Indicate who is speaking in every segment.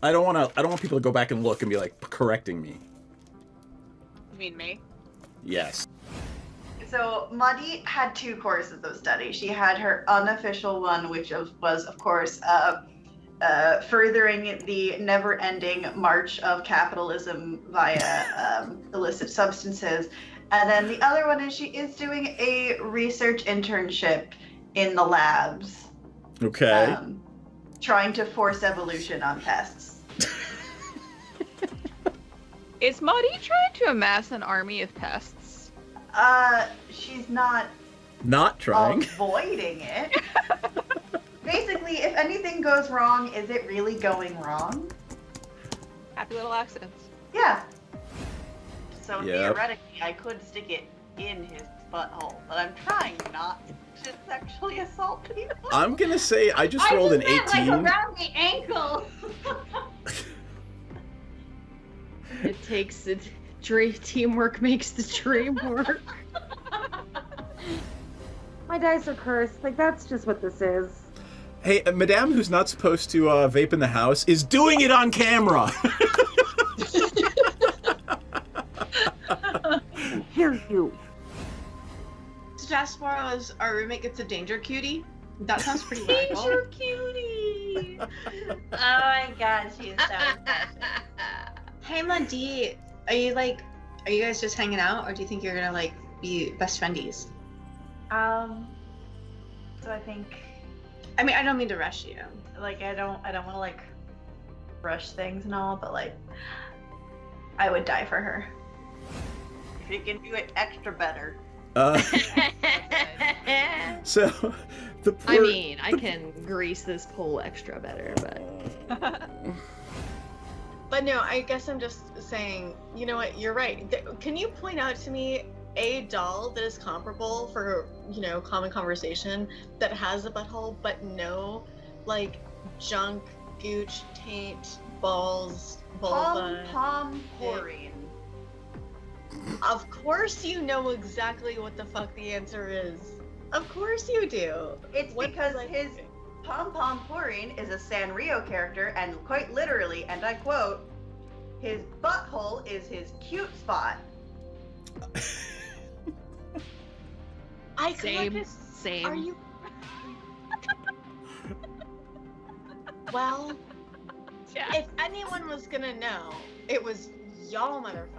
Speaker 1: I don't want people to go back and look and be like correcting me.
Speaker 2: You mean me?
Speaker 1: Yes.
Speaker 3: So Muddy had 2 courses of study. She had her unofficial one, which was of course furthering the never-ending march of capitalism via illicit substances. And then the other one is she is doing a research internship in the labs.
Speaker 1: Okay.
Speaker 3: Trying to force evolution on pests.
Speaker 2: Is Maudie trying to amass an army of pests?
Speaker 3: She's not
Speaker 1: trying.
Speaker 3: Avoiding it. Basically, if anything goes wrong, is it really going wrong?
Speaker 2: Happy little accidents.
Speaker 3: Yeah.
Speaker 4: So theoretically, I could stick it in his butthole, but I'm trying not to sexually assault people.
Speaker 1: I'm gonna say I just rolled an 18.
Speaker 5: Like around the ankle.
Speaker 6: It takes teamwork makes the dream work.
Speaker 7: My dice are cursed. Like, that's just what this is.
Speaker 1: Hey, Madame, who's not supposed to vape in the house, is doing it on camera.
Speaker 7: Hear you.
Speaker 8: So Jasper is our roommate gets a danger cutie. That sounds pretty
Speaker 5: Danger
Speaker 8: radical.
Speaker 5: cutie. Oh my god, she's so precious.
Speaker 8: Hey Madi, are you guys just hanging out, or do you think you're gonna be best friendies?
Speaker 3: So I think,
Speaker 8: I mean, I don't mean to rush you.
Speaker 3: I don't want to rush things and all, but I would die for her.
Speaker 4: If you can do it extra better.
Speaker 1: So,
Speaker 6: I mean, I can grease this pole extra better, but...
Speaker 9: But no, I guess I'm just saying, you know what, you're right. Can you point out to me a doll that is comparable for, common conversation that has a butthole, but no, junk, gooch, taint, balls, vulva?
Speaker 3: Pom-pom-porine.
Speaker 9: Of course you know exactly what the fuck the answer is. Of course you do.
Speaker 3: It's because his pom-pom-porine is a Sanrio character, and quite literally, and I quote, his butthole is his cute spot.
Speaker 6: Same.
Speaker 9: Are you? Well, if anyone was gonna know, it was y'all motherfuckers.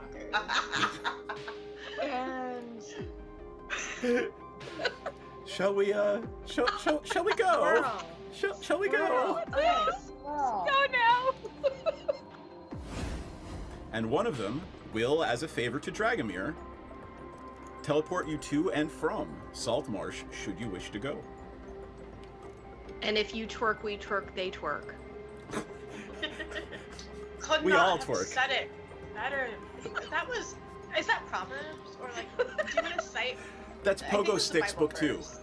Speaker 9: And
Speaker 1: shall we shall we go?
Speaker 9: Girl.
Speaker 1: Shall we go?
Speaker 9: Yes.
Speaker 2: Go now.
Speaker 1: And one of them will, as a favor to Dragomir, teleport you to and from Saltmarsh should you wish to go.
Speaker 6: And if you twerk, we twerk, they twerk.
Speaker 8: Could
Speaker 1: We
Speaker 8: not
Speaker 1: all
Speaker 8: have
Speaker 1: twerk.
Speaker 8: said it better. Is that Proverbs? Or do you want to cite?
Speaker 1: That's
Speaker 8: I think
Speaker 1: Pogo
Speaker 8: it's the
Speaker 1: Sticks
Speaker 8: Bible
Speaker 1: book 2.
Speaker 8: verse.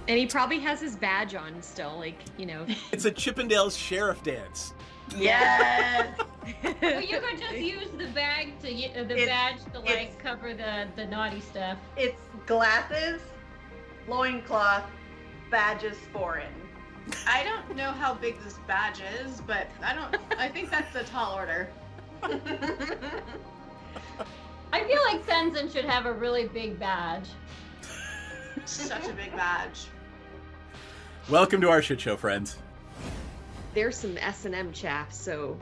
Speaker 6: And he probably has his badge on still,
Speaker 1: It's a Chippendales sheriff dance.
Speaker 3: Yes.
Speaker 5: Well, you could just use the badge to cover the naughty stuff.
Speaker 3: It's glasses, loincloth, badges, sporin.
Speaker 8: I don't know how big this badge is, but I think that's a tall order.
Speaker 5: I feel like Senzen should have a really big badge.
Speaker 8: Such a big badge.
Speaker 1: Welcome to our shit show, friends.
Speaker 6: There's some S&M chaff, so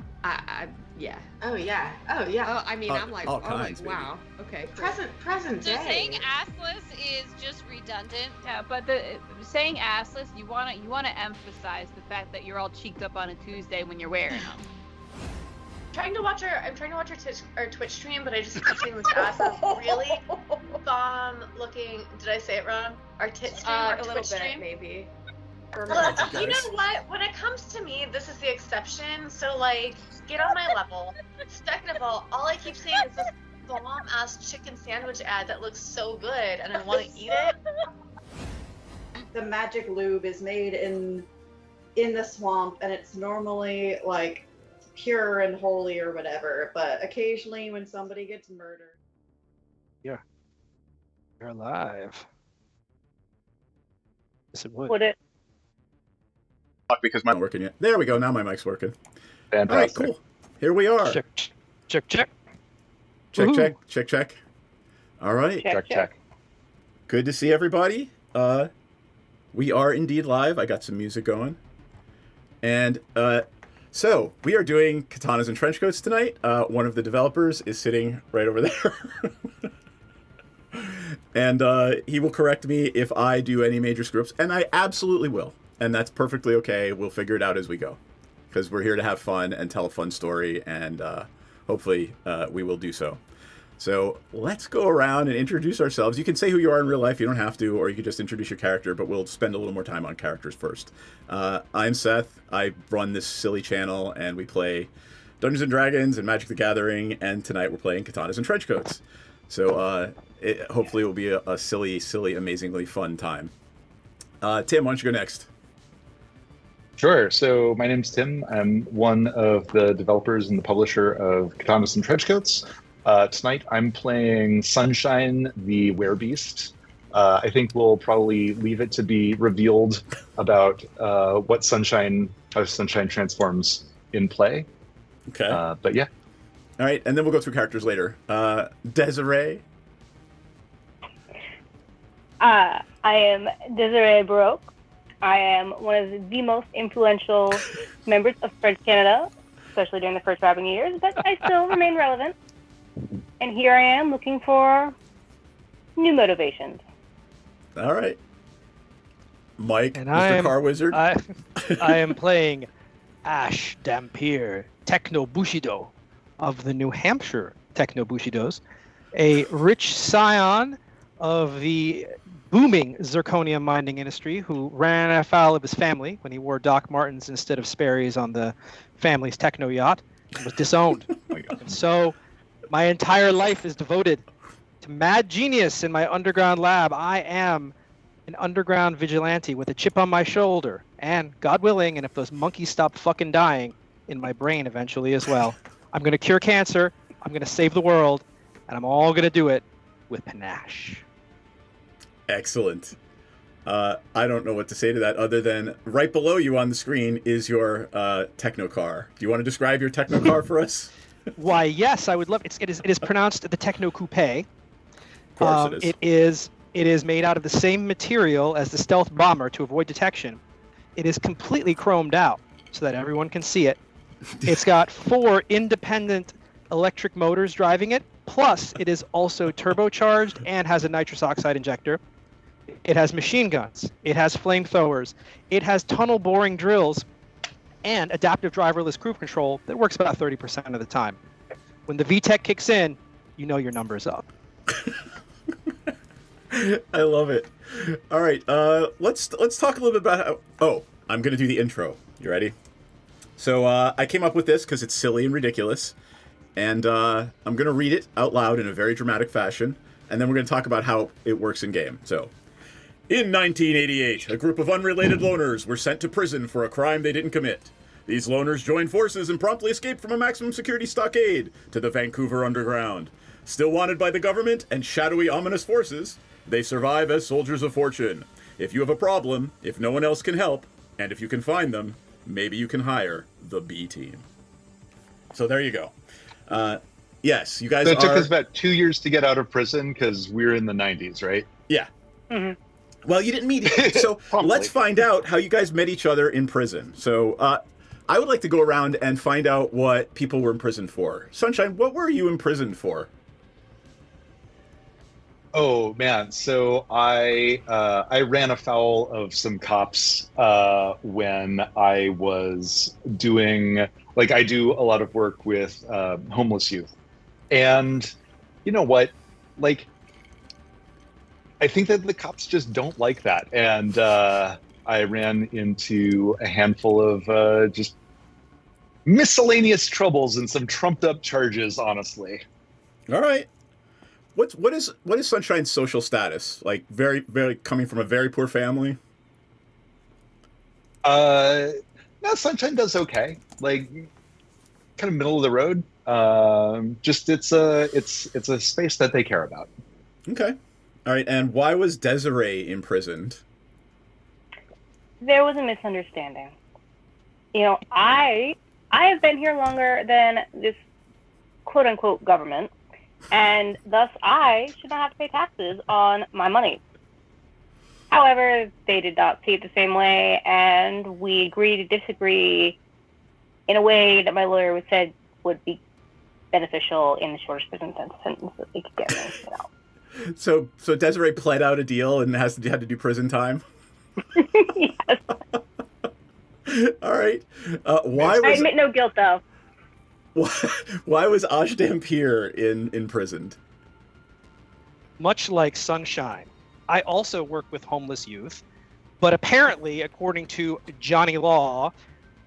Speaker 6: yeah.
Speaker 8: Oh yeah.
Speaker 6: I mean, I'm
Speaker 1: all kinds,
Speaker 6: wow. Okay.
Speaker 8: Present
Speaker 2: So
Speaker 8: day.
Speaker 2: saying assless is just redundant. Yeah, but saying assless, you wanna emphasize the fact that you're all cheeked up on a Tuesday when you're wearing them.
Speaker 8: I'm trying to watch our Twitch stream, but I just kept seeing this ass really bomb looking. Did I say it wrong? Our tit stream, our
Speaker 6: A little
Speaker 8: Twitch
Speaker 6: bit,
Speaker 8: stream.
Speaker 6: maybe.
Speaker 8: Well, you know what? When it comes to me, this is the exception. So get on my level. Second of all I keep seeing is this bomb ass chicken sandwich ad that looks so good, and I want to eat it.
Speaker 3: The magic lube is made in the swamp, and it's normally pure and holy or whatever, but occasionally when somebody gets murdered.
Speaker 10: You're alive. Yes, it would.
Speaker 11: Would it?
Speaker 1: because mine's not working yet. There we go. Now my mic's working.
Speaker 10: Fantastic.
Speaker 1: All right, cool. Here we are.
Speaker 11: Check.
Speaker 1: Check. All right.
Speaker 10: Check.
Speaker 1: Good to see everybody. We are indeed live. I got some music going. And so we are doing Katanas and Trenchcoats tonight. One of the developers is sitting right over there. And he will correct me if I do any major screw-ups, and I absolutely will. And that's perfectly okay. We'll figure it out as we go. Because we're here to have fun and tell a fun story, and hopefully we will do so. So let's go around and introduce ourselves. You can say who you are in real life. You don't have to, or you can just introduce your character, but we'll spend a little more time on characters first. I'm Seth. I run this silly channel, and we play Dungeons & Dragons and Magic the Gathering, and tonight we're playing Katanas and Trenchcoats. So hopefully it will be a silly, amazingly fun time. Tim, why don't you go next?
Speaker 10: Sure. So my name's Tim. I'm one of the developers and the publisher of Katanas and Trenchcoats. Tonight I'm playing Sunshine, the Werebeast. I think we'll probably leave it to be revealed about how Sunshine transforms in play.
Speaker 1: Okay.
Speaker 10: But yeah.
Speaker 1: All right, and then we'll go through characters later. Desiree?
Speaker 12: I am Desiree Baroque. I am one of the most influential members of French Canada, especially during the first rapping years, but I still remain relevant. And here I am looking for new motivations.
Speaker 1: All right. Mike,
Speaker 11: And
Speaker 1: Mr. Car Wizard?
Speaker 11: I am playing Ash Dampier, Techno Bushido of the New Hampshire Techno Bushidos, a rich scion of the booming zirconium mining industry who ran afoul of his family when he wore Doc Martens instead of Sperry's on the family's techno yacht and was disowned. And so my entire life is devoted to mad genius in my underground lab. I am an underground vigilante with a chip on my shoulder and, God willing, and if those monkeys stop fucking dying, in my brain eventually as well, I'm going to cure cancer, I'm going to save the world, and I'm all going to do it with panache.
Speaker 1: Excellent. I don't know what to say to that other than right below you on the screen is your techno car. Do you want to describe your techno car for us?
Speaker 11: Why, yes, I would love it. It is pronounced the Techno Coupe.
Speaker 1: Of course it is.
Speaker 11: It is made out of the same material as the stealth bomber to avoid detection. It is completely chromed out so that everyone can see it. It's got 4 independent electric motors driving it, plus it is also turbocharged and has a nitrous oxide injector. It has machine guns. It has flamethrowers. It has tunnel boring drills and adaptive driverless cruise control that works about 30% of the time. When the VTEC kicks in, you know your number is up.
Speaker 1: I love it. All right, let's talk a little bit about how... Oh, I'm going to do the intro. You ready? So I came up with this because it's silly and ridiculous, and I'm going to read it out loud in a very dramatic fashion, and then we're going to talk about how it works in game. So, in 1988, a group of unrelated loners were sent to prison for a crime they didn't commit. These loners joined forces and promptly escaped from a maximum security stockade to the Vancouver Underground. Still wanted by the government and shadowy, ominous forces, they survive as soldiers of fortune. If you have a problem, if no one else can help, and if you can find them, maybe you can hire the B team. So there you go. Yes, you guys
Speaker 10: So it took us about 2 years to get out of prison because we're in the 90s, right?
Speaker 1: Yeah. Mm-hmm. Well, you didn't meet each other. So let's find out how you guys met each other in prison. So I would like to go around and find out what people were imprisoned for. Sunshine, what were you imprisoned for?
Speaker 10: Oh man, so I ran afoul of some cops when I was doing, like, I do a lot of work with homeless youth, and you know what, like, I think that the cops just don't like that, and I ran into a handful of just miscellaneous troubles and some trumped up charges, honestly.
Speaker 1: All right. What is Sunshine's social status? Like, very coming from a very poor family?
Speaker 10: No, Sunshine does okay. Like, kind of middle of the road. Just it's a space that they care about.
Speaker 1: Okay. All right. And why was Desiree imprisoned?
Speaker 12: There was a misunderstanding. I have been here longer than this quote unquote government, and thus I should not have to pay taxes on my money. However, they did not see it the same way, and we agree to disagree in a way that my lawyer said would be beneficial in the shortest prison sentence that they could get me.
Speaker 1: So Desiree pled out a deal and had to do prison time.
Speaker 12: Yes.
Speaker 1: All right.
Speaker 12: I admit no guilt, though.
Speaker 1: Why was Ash Dampier imprisoned?
Speaker 11: Much like Sunshine, I also work with homeless youth, but apparently, according to Johnny Law,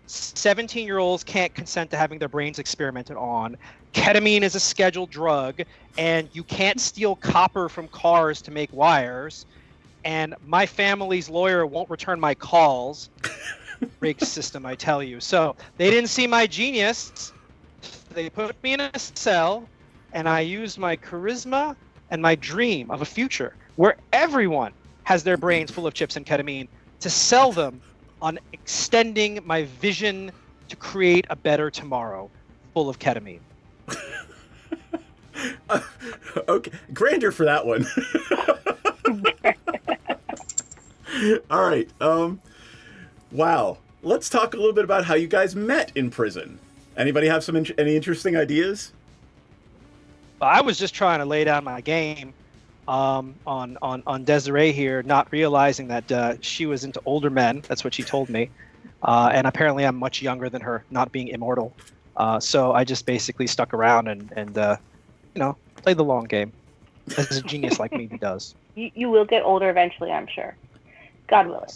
Speaker 11: 17-year-olds can't consent to having their brains experimented on. Ketamine is a scheduled drug, and you can't steal copper from cars to make wires. And my family's lawyer won't return my calls. Rigged system, I tell you. So they didn't see my genius. They put me in a cell, and I used my charisma and my dream of a future where everyone has their brains full of chips and ketamine to sell them on extending my vision to create a better tomorrow full of ketamine.
Speaker 1: Okay, grander for that one. All right. Wow. Let's talk a little bit about how you guys met in prison. Anybody have any interesting ideas?
Speaker 11: I was just trying to lay down my game on Desiree here, not realizing that she was into older men. That's what she told me. And apparently I'm much younger than her, not being immortal. So I just basically stuck around and played the long game, as a genius like me does.
Speaker 12: You will get older eventually, I'm sure. God willing.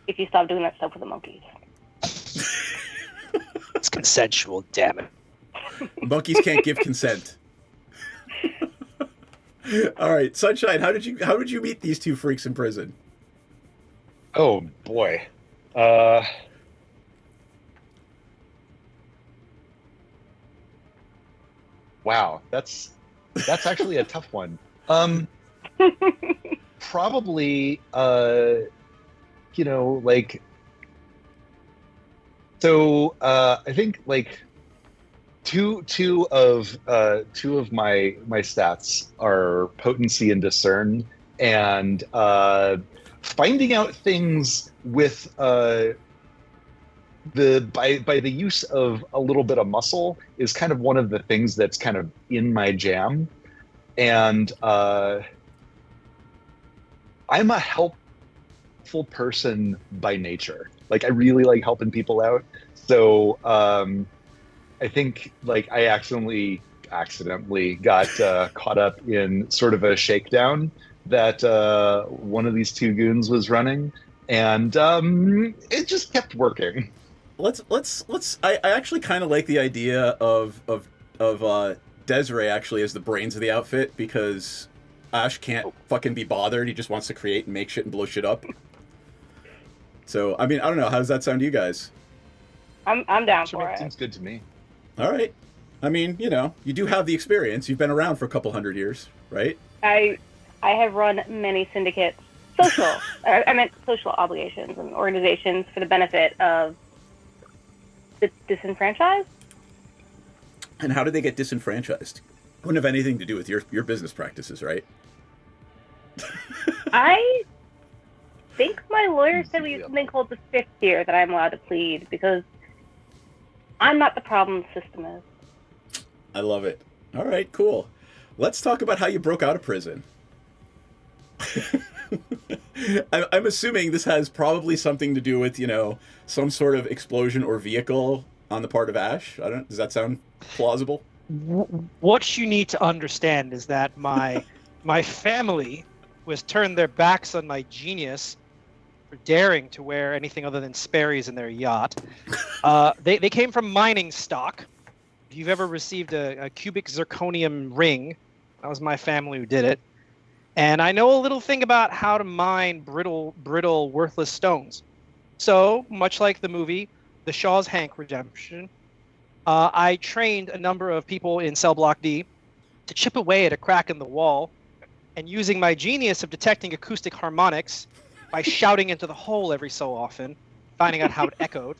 Speaker 12: If you stop doing that stuff with the monkeys.
Speaker 11: It's consensual, damn it.
Speaker 1: Monkeys can't give consent. All right, Sunshine, how did you meet these two freaks in prison?
Speaker 10: Oh boy. Wow, that's actually a tough one. Probably I think two of my stats are potency and discern, and finding out things with by the use of a little bit of muscle is kind of one of the things that's kind of in my jam. And I'm a helpful person by nature. Like, I really like helping people out. So I think I accidentally got caught up in sort of a shakedown that one of these two goons was running, and it just kept working.
Speaker 1: I actually kind of like the idea of Desiree actually as the brains of the outfit, because Ash can't fucking be bothered. He just wants to create and make shit and blow shit up. So, I mean, I don't know. How does that sound to you guys?
Speaker 12: I'm down for it.
Speaker 10: Seems good to me.
Speaker 1: All right. I mean, you do have the experience. You've been around for a couple hundred years, right?
Speaker 12: I have run many syndicates, I meant social obligations and organizations for the benefit of the disenfranchised.
Speaker 1: And how did they get disenfranchised? Wouldn't have anything to do with your business practices, right?
Speaker 12: I think my lawyer said we use something called the fifth tier that I'm allowed to plead, because I'm not the problem, the system is.
Speaker 1: I love it. All right, cool. Let's talk about how you broke out of prison. I'm assuming this has probably something to do with, some sort of explosion or vehicle on the part of Ash. Does that sound plausible?
Speaker 11: What you need to understand is that my family was turned their backs on my genius for daring to wear anything other than Sperry's in their yacht. They came from mining stock. If you've ever received a cubic zirconium ring, that was my family who did it. And I know a little thing about how to mine brittle, worthless stones. So, much like the movie The Shaw's Hank Redemption, I trained a number of people in Cell Block D to chip away at a crack in the wall, and using my genius of detecting acoustic harmonics by shouting into the hole every so often, finding out how it echoed,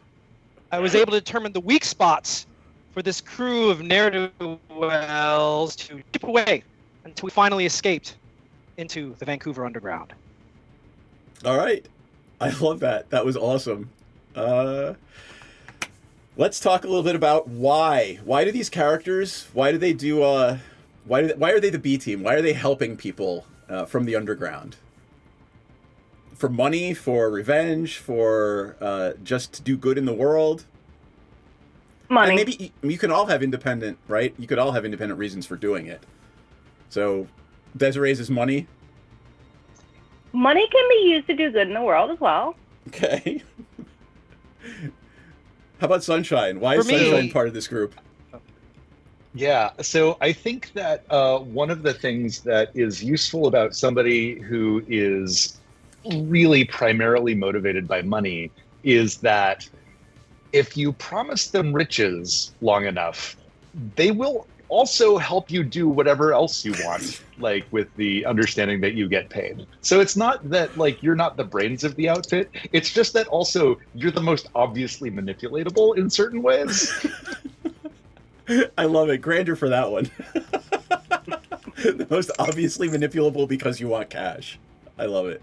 Speaker 11: I was able to determine the weak spots for this crew of ne'er-do-wells to chip away until we finally escaped into the Vancouver Underground.
Speaker 1: All right. I love that. That was awesome. Let's talk a little bit about why. Why do these characters, why do they do, why are they the B team? Why are they helping people from the underground? For money, for revenge, for just to do good in the world?
Speaker 12: Money.
Speaker 1: And maybe you can all have independent, right? You could all have independent reasons for doing it. So, Desiree's is money?
Speaker 12: Money can be used to do good in the world as well.
Speaker 1: Okay. How about Sunshine? Why is Sunshine part of this group?
Speaker 10: Yeah, so I think that one of the things that is useful about somebody who is really primarily motivated by money is that if you promise them riches long enough, they will also help you do whatever else you want, like with the understanding that you get paid. So it's not that like you're not the brains of the outfit, it's just that also you're the most obviously manipulatable in certain ways.
Speaker 1: I love it. Grandeur for that one. The most obviously manipulable because you want cash. I love it.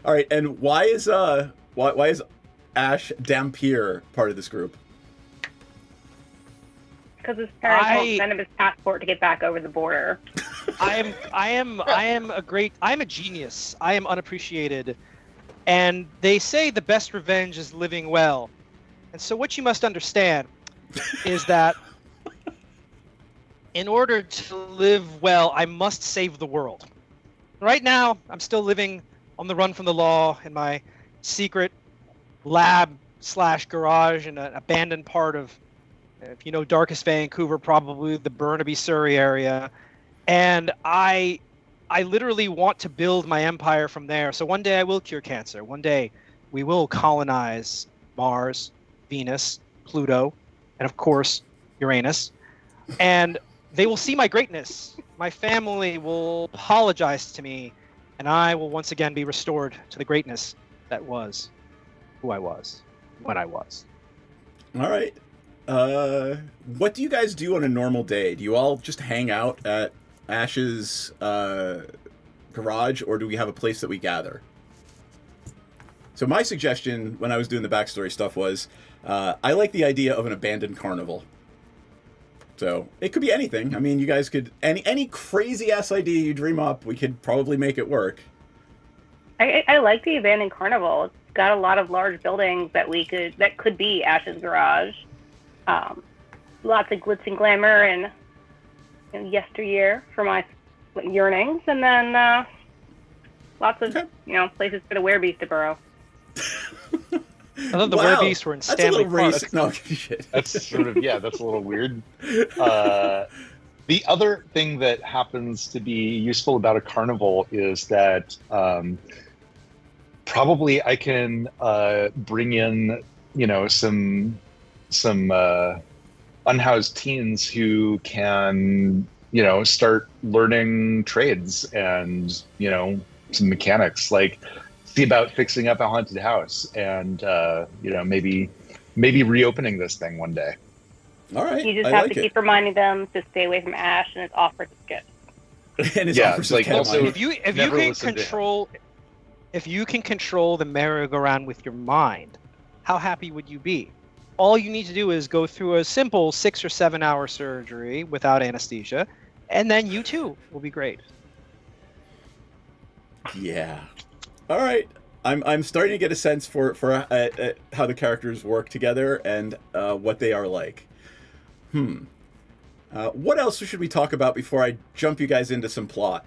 Speaker 1: All right, and why is Ash Dampier part of this group?
Speaker 12: Because his parents won't send him his passport to get back over the border.
Speaker 11: I'm a genius. I am unappreciated. And they say the best revenge is living well. And so what you must understand is that in order to live well, I must save the world. Right now, I'm still living on the run from the law in my secret lab/garage in an abandoned part of, if you know darkest Vancouver, probably the Burnaby, Surrey area. And I literally want to build my empire from there. So one day I will cure cancer. One day we will colonize Mars, Venus, Pluto, and of course, Uranus. And they will see my greatness. My family will apologize to me, and I will once again be restored to the greatness that was who I was when I was.
Speaker 1: All right. What do you guys do on a normal day? Do you all just hang out at Ash's garage, or do we have a place that we gather? So my suggestion when I was doing the backstory stuff was, I like the idea of an abandoned carnival. So it could be anything. I mean, you guys could any crazy ass idea you dream up, we could probably make it work.
Speaker 12: I like the abandoned carnival. It's got a lot of large buildings that could be Ash's garage. Lots of glitz and glamour and yesteryear for my yearnings, and then lots of places for the werebeast to burrow.
Speaker 11: I thought the werebeasts were in Stanley Park.
Speaker 1: No, shit.
Speaker 10: That's sort of that's a little weird. The other thing that happens to be useful about a carnival is that probably I can bring in some unhoused teens who can start learning trades and some mechanics, like see about fixing up a haunted house and maybe reopening this thing one day.
Speaker 1: All right,
Speaker 12: you just have to keep reminding them to stay away from Ash and his offers of gifts.
Speaker 1: And his offers
Speaker 10: like
Speaker 1: of
Speaker 10: also
Speaker 11: if you can control the merry-go-round with your mind, how happy would you be? All you need to do is go through a simple 6 or 7 hour surgery without anesthesia, and then you too will be great.
Speaker 1: Yeah. All right. I'm starting to get a sense for how the characters work together and what they are like. What else should we talk about before I jump you guys into some plot?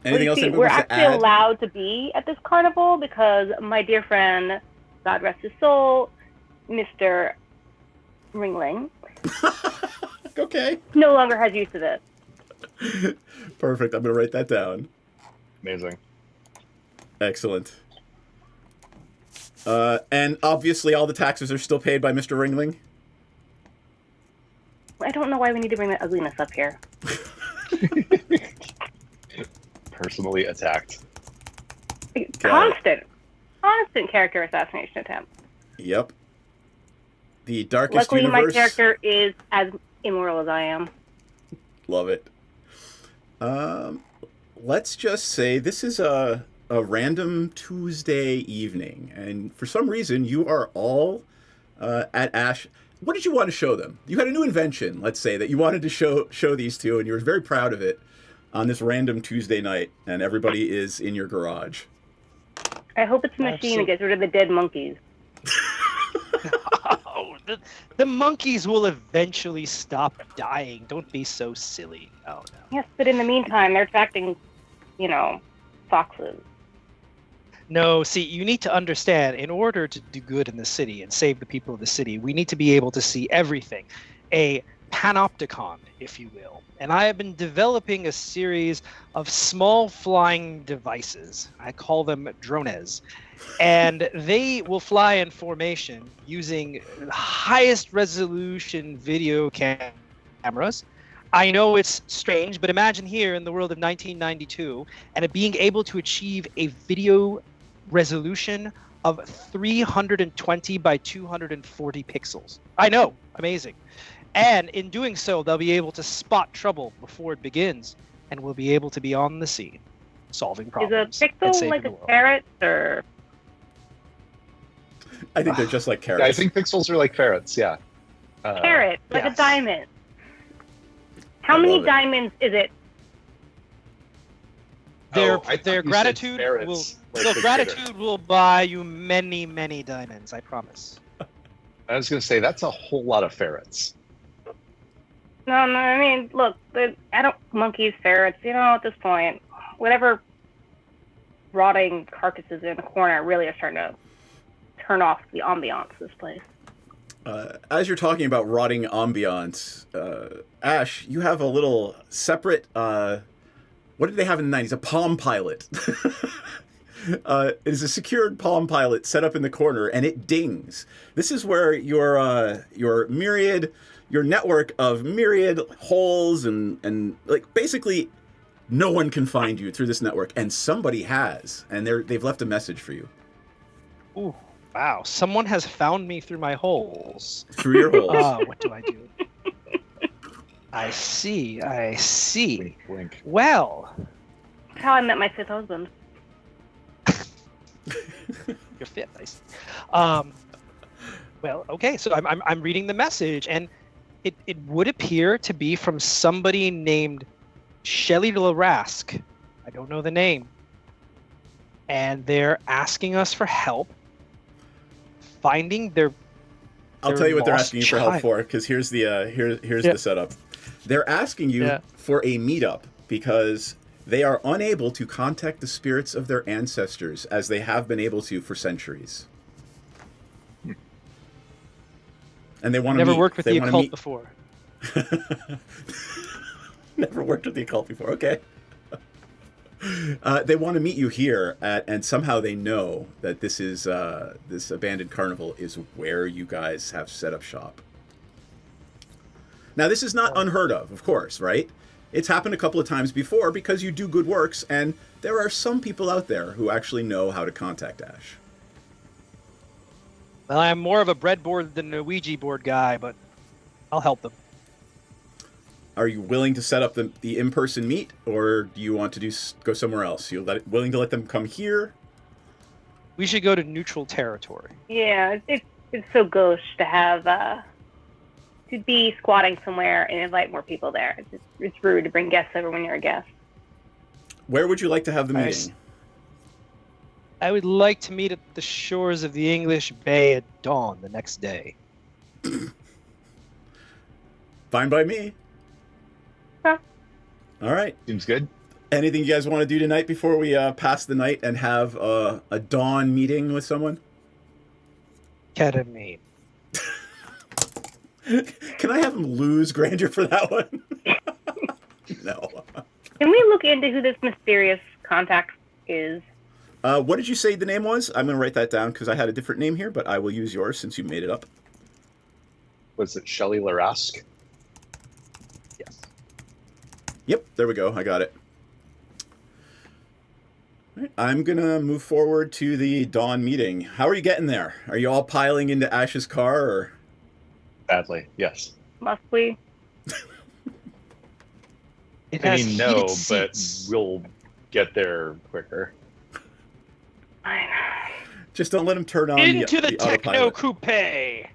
Speaker 1: Anything else?
Speaker 12: We're actually allowed to be at this carnival because my dear friend, God rest his soul, Mr. Ringling,
Speaker 1: okay,
Speaker 12: no longer has use of this.
Speaker 1: Perfect. I'm going to write that down.
Speaker 10: Amazing.
Speaker 1: Excellent. And obviously all the taxes are still paid by Mr. Ringling?
Speaker 12: I don't know why we need to bring that ugliness up here.
Speaker 10: Personally attacked.
Speaker 12: Constant character assassination attempt.
Speaker 1: Yep. The darkest
Speaker 12: Luckily,
Speaker 1: universe.
Speaker 12: my character is as immoral as I am.
Speaker 1: Love it. Let's just say this is a random Tuesday evening, and for some reason you are all at Ash. What did you want to show them? You had a new invention, let's say, that you wanted to show these two, and you were very proud of it on this random Tuesday night, and everybody is in your garage.
Speaker 12: I hope it's a machine that gets rid of the dead monkeys.
Speaker 11: Oh, the monkeys will eventually stop dying. Don't be so silly. Oh, no.
Speaker 12: Yes, but in the meantime, they're attracting, foxes.
Speaker 11: No, see, you need to understand, in order to do good in the city and save the people of the city, we need to be able to see everything. A panopticon, if you will. And I have been developing a series of small flying devices. I call them drones. And they will fly in formation using highest resolution video cameras. I know it's strange, but imagine here in the world of 1992 and it being able to achieve a video resolution of 320 by 240 pixels. I know, amazing. And in doing so, they'll be able to spot trouble before it begins, and we'll be able to be on the scene, solving problems.
Speaker 12: Is a pixel like a carrot, or?
Speaker 1: I think they're just like carrots.
Speaker 10: Yeah, I think pixels are like ferrets, yeah.
Speaker 12: Carrot, like
Speaker 11: yes.
Speaker 12: a diamond. How many diamonds is it?
Speaker 11: Their gratitude will will buy you many, many diamonds, I promise.
Speaker 10: I was going to say, that's a whole lot of ferrets.
Speaker 12: No, I mean, look, monkeys, ferrets, at this point, whatever rotting carcasses in the corner really are starting to turn off the ambiance of this place.
Speaker 1: As you're talking about rotting ambiance, Ash, you have a little separate, what did they have in the 90s? A Palm Pilot. It is a secured Palm Pilot set up in the corner, and it dings. This is where your network of myriad holes and like basically no one can find you through this network, and somebody has, and they've left a message for you.
Speaker 11: Ooh, wow! Someone has found me through my holes.
Speaker 1: Through your holes.
Speaker 11: What do I do? I see.
Speaker 10: Blink, blink.
Speaker 11: Well,
Speaker 12: that's how I met my fifth husband.
Speaker 11: You're fit, nice. Well, okay. So I'm reading the message, and it would appear to be from somebody named Shelley Larask. I don't know the name, and they're asking us for help finding their.
Speaker 1: I'll tell you what they're asking you for help
Speaker 11: child.
Speaker 1: for, because here's the setup. They're asking you for a meetup because they are unable to contact the spirits of their ancestors as they have been able to for centuries. And they want to
Speaker 11: Never
Speaker 1: meet.
Speaker 11: worked with
Speaker 1: they
Speaker 11: the
Speaker 1: wanna
Speaker 11: occult
Speaker 1: meet...
Speaker 11: before.
Speaker 1: Never worked with the occult before. Okay. They want to meet you here and somehow they know that this is this abandoned carnival is where you guys have set up shop. Now, this is not unheard of course, right? It's happened a couple of times before because you do good works, and there are some people out there who actually know how to contact Ash.
Speaker 11: Well, I'm more of a breadboard than a Ouija board guy, but I'll help them.
Speaker 1: Are you willing to set up the in-person meet, or do you want to go somewhere else? You're willing to let them come here?
Speaker 11: We should go to neutral territory.
Speaker 12: Yeah, it's so gauche to have to be squatting somewhere and invite more people there. It's rude to bring guests over when you're a guest.
Speaker 1: Where would you like to have the meeting?
Speaker 11: I would like to meet at the shores of the English Bay at dawn the next day.
Speaker 1: Fine by me.
Speaker 12: Huh.
Speaker 1: All right.
Speaker 10: Seems good.
Speaker 1: Anything you guys want to do tonight before we pass the night and have a dawn meeting with someone?
Speaker 11: Ketamine.
Speaker 1: Can I have him lose grandeur for that one? No.
Speaker 12: Can we look into who this mysterious contact is?
Speaker 1: What did you say the name was? I'm going to write that down because I had a different name here, but I will use yours since you made it up.
Speaker 10: Was it Shelley Larask?
Speaker 11: Yes.
Speaker 1: Yep, there we go. I got it. Right, I'm gonna move forward to the dawn meeting. How are you getting there? Are you all piling into Ash's car, or?
Speaker 10: Badly, yes.
Speaker 12: Must we?
Speaker 11: It
Speaker 10: I
Speaker 11: has
Speaker 10: mean,
Speaker 11: heated
Speaker 10: no, but
Speaker 11: seats.
Speaker 10: we'll get there quicker.
Speaker 12: Fine.
Speaker 1: Just don't let him turn on
Speaker 11: Into the techno
Speaker 1: autopilot.
Speaker 11: coupe.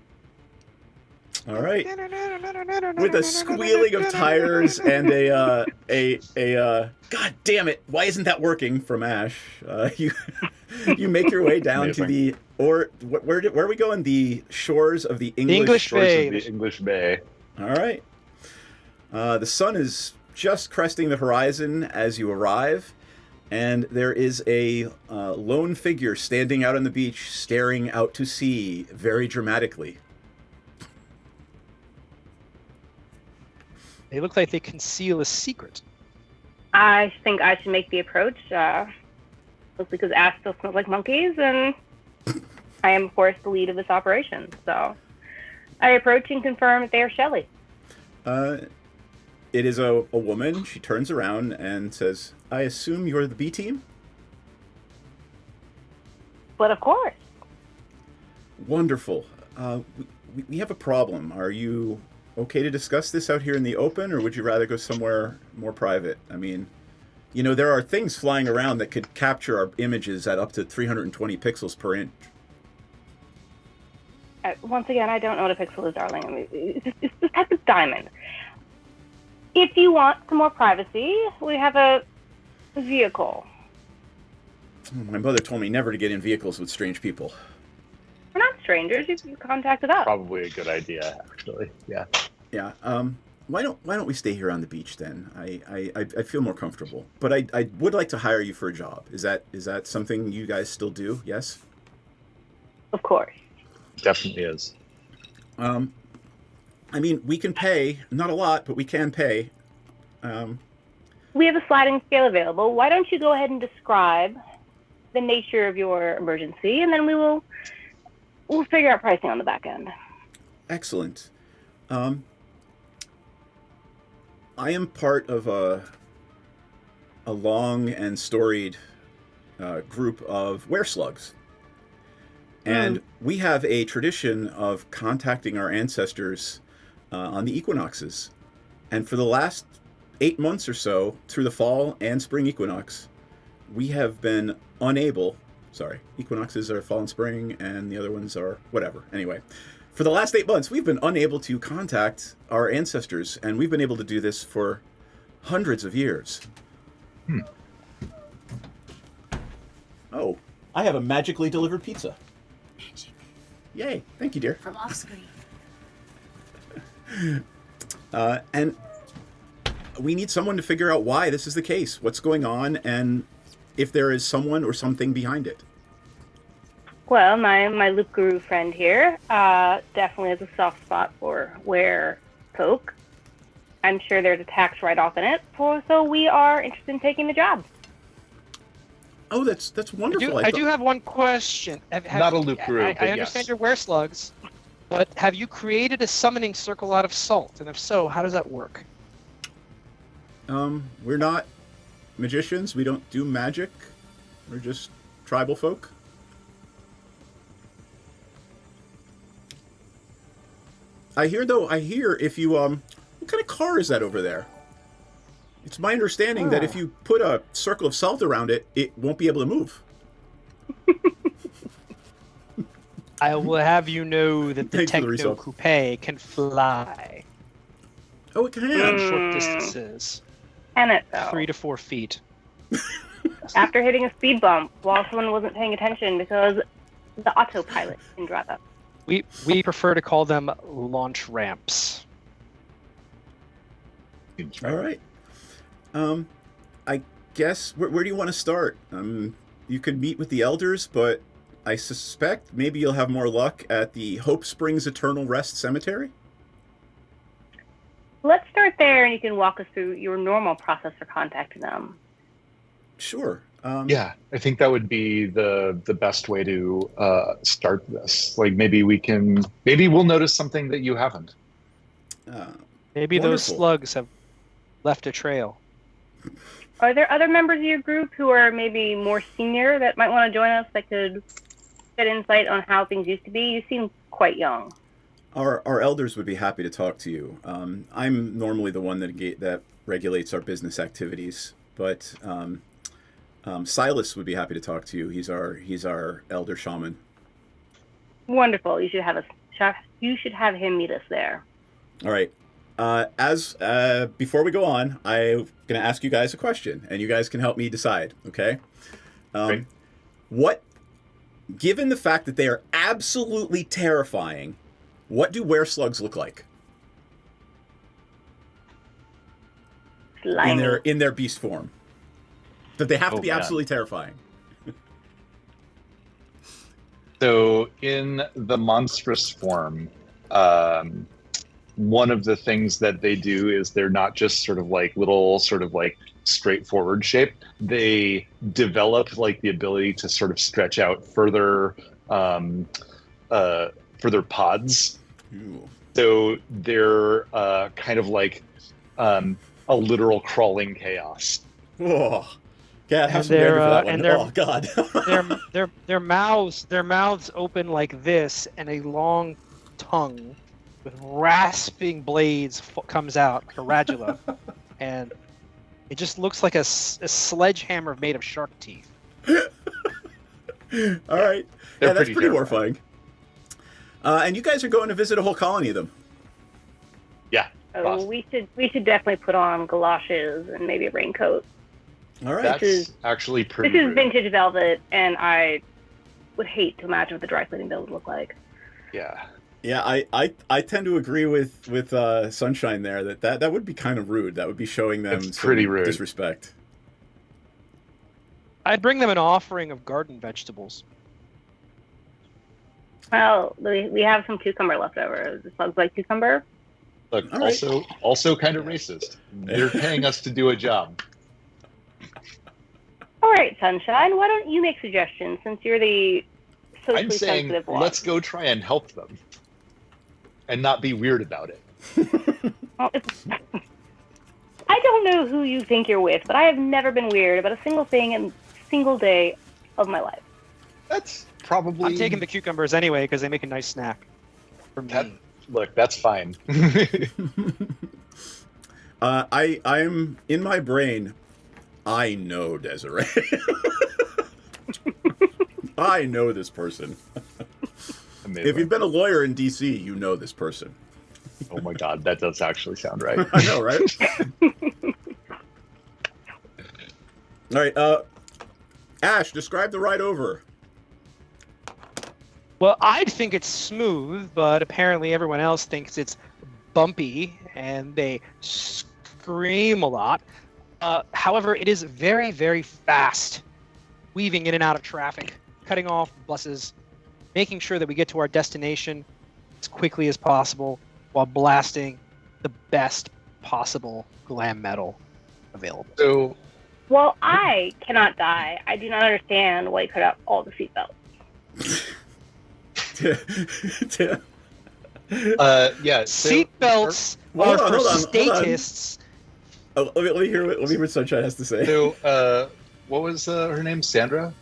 Speaker 1: All right. With a squealing of tires and a God damn it! Why isn't that working from Ash? You make your way down to the where are we going? The shores of the English
Speaker 10: Bay. The English Bay.
Speaker 1: All right. The sun is just cresting the horizon as you arrive, and there is a lone figure standing out on the beach, staring out to sea very dramatically.
Speaker 11: They look like they conceal a secret.
Speaker 12: I think I should make the approach, mostly because Ash still smells like monkeys, and I am, of course, the lead of this operation. So I approach and confirm that they are Shelley.
Speaker 1: It is a woman. She turns around and says, "I assume you're the B team?"
Speaker 12: But of course.
Speaker 1: Wonderful. We have a problem. Are you okay to discuss this out here in the open, or would you rather go somewhere more private? I mean, you know, there are things flying around that could capture our images at up to 320 pixels per inch.
Speaker 12: Once again, I don't know what a pixel is, darling. I mean, it's this type of diamond. If you want some more privacy, we have a vehicle.
Speaker 1: My mother told me never to get in vehicles with strange people.
Speaker 12: We're not strangers. You contacted us.
Speaker 10: Probably a good idea, actually. Yeah.
Speaker 1: Yeah. Why don't we stay here on the beach then? I feel more comfortable. But I would like to hire you for a job. Is that something you guys still do? Yes.
Speaker 12: Of course.
Speaker 10: Definitely is.
Speaker 1: I mean, we can pay, not a lot, but we can pay.
Speaker 12: We have a sliding scale available. Why don't you go ahead and describe the nature of your emergency, and then we'll figure out pricing on the back end.
Speaker 1: Excellent. I am part of a long and storied group of wereslugs. And we have a tradition of contacting our ancestors on the equinoxes. And for the last 8 months or so, through the fall and spring equinox, we have been unable... Sorry, equinoxes are fall and spring, and the other ones are whatever. Anyway, for the last 8 months, we've been unable to contact our ancestors, and we've been able to do this for hundreds of years. Oh, I have a magically delivered pizza.
Speaker 13: Magic.
Speaker 1: Yay, thank you, dear.
Speaker 13: From off screen.
Speaker 1: And we need someone to figure out why this is the case, what's going on, and if there is someone or something behind it.
Speaker 12: Well, my loop guru friend here definitely has a soft spot for were folk. I'm sure there's a tax write-off in it, so we are interested in taking the job.
Speaker 1: Oh, that's wonderful.
Speaker 11: I do have one question.
Speaker 10: Not a loop guru,
Speaker 11: I
Speaker 10: but
Speaker 11: understand
Speaker 10: yes.
Speaker 11: you're wereslugs, but have you created a summoning circle out of salt? And if so, how does that work?
Speaker 1: We're not magicians. We don't do magic. We're just tribal folk. I hear if you what kind of car is that over there? It's my understanding that if you put a circle of salt around it, it won't be able to move.
Speaker 11: I will have you know that the
Speaker 1: Thanks for the
Speaker 11: Techno
Speaker 1: result.
Speaker 11: Coupe can fly
Speaker 1: Oh, it can.
Speaker 11: on short distances,
Speaker 12: Can it, though?
Speaker 11: 3 to 4 feet.
Speaker 12: After hitting a speed bump while someone wasn't paying attention because the autopilot didn't drive up.
Speaker 11: We prefer to call them launch ramps.
Speaker 1: All right. I guess where do you want to start? You could meet with the elders, but I suspect maybe you'll have more luck at the Hope Springs Eternal Rest Cemetery.
Speaker 12: Let's start there, and you can walk us through your normal process for contacting them.
Speaker 1: Sure.
Speaker 10: Yeah, I think that would be the best way to start this. Like maybe we'll notice something that you haven't.
Speaker 11: Maybe those
Speaker 1: Wonderful.
Speaker 11: slugs have left a trail.
Speaker 12: Are there other members of your group who are maybe more senior that might want to join us that could get insight on how things used to be? You seem quite young.
Speaker 1: Our elders would be happy to talk to you. I'm normally the one that regulates our business activities, but Silas would be happy to talk to you. He's our elder shaman.
Speaker 12: Wonderful. You should have him meet us there.
Speaker 1: All right. Before we go on, I'm going to ask you guys a question, and you guys can help me decide. Okay.
Speaker 10: Great.
Speaker 1: Given the fact that they are absolutely terrifying, what do wereslugs look like?
Speaker 12: Slimy.
Speaker 1: In their beast form? That they have to be
Speaker 10: man.
Speaker 1: absolutely terrifying.
Speaker 10: So in the monstrous form, one of the things that they do is they're not just sort of like little sort of like straightforward shape. They develop like the ability to sort of stretch out further pods.
Speaker 1: Ooh.
Speaker 10: So they're kind of like a literal crawling chaos.
Speaker 1: Oh, yeah, have
Speaker 11: And
Speaker 1: some gravy for that one.
Speaker 11: and their mouths open like this, and a long tongue with rasping blades comes out like a radula, and it just looks like a sledgehammer made of shark teeth.
Speaker 1: All right,
Speaker 10: They're
Speaker 1: that's pretty
Speaker 10: terrifying.
Speaker 1: horrifying. And you guys are going to visit a whole colony of them.
Speaker 10: Yeah.
Speaker 12: Oh,
Speaker 10: awesome.
Speaker 12: we should definitely put on galoshes and maybe a raincoat.
Speaker 1: All right.
Speaker 10: That's actually pretty
Speaker 12: This is
Speaker 10: rude.
Speaker 12: vintage velvet, and I would hate to imagine what the dry cleaning bill would look like.
Speaker 10: Yeah.
Speaker 1: Yeah, I tend to agree with Sunshine there that would be kind of rude. That would be showing them
Speaker 10: It's
Speaker 1: some
Speaker 10: pretty rude.
Speaker 1: disrespect.
Speaker 11: I'd bring them an offering of garden vegetables.
Speaker 12: Well, we have some cucumber left over. Does slugs like cucumber?
Speaker 10: Look,
Speaker 1: All right.
Speaker 10: also kind of racist. They're paying us to do a job.
Speaker 12: All right, Sunshine, why don't you make suggestions since you're the socially
Speaker 10: I'm saying
Speaker 12: sensitive one?
Speaker 10: let's go try and help them, and not be weird about it.
Speaker 12: Well, I don't know who you think you're with, but I have never been weird about a single thing in a single day of my life.
Speaker 10: That's probably.
Speaker 11: I'm taking the cucumbers anyway because they make a nice snack for me.
Speaker 10: Look, that's fine.
Speaker 1: I'm in my brain. I know Desiree. I know this person.
Speaker 10: Amazing.
Speaker 1: If you've been a lawyer in DC, you know this person.
Speaker 10: Oh my god, that does actually sound right.
Speaker 1: I know, right? All right, Ash, describe the ride over.
Speaker 11: Well, I think it's smooth, but apparently everyone else thinks it's bumpy, and they scream a lot. However, it is very, very fast, weaving in and out of traffic, cutting off buses, making sure that we get to our destination as quickly as possible while blasting the best possible glam metal available.
Speaker 10: So,
Speaker 12: Well, I cannot die. I do not understand why you cut out all the seatbelts.
Speaker 10: yeah.
Speaker 11: Seatbelts
Speaker 1: Well,
Speaker 11: are
Speaker 1: hold
Speaker 11: for
Speaker 1: on, hold on.
Speaker 11: statists.
Speaker 1: Oh, let me hear what Sunshine has to say.
Speaker 10: So, what was her name? Sandra?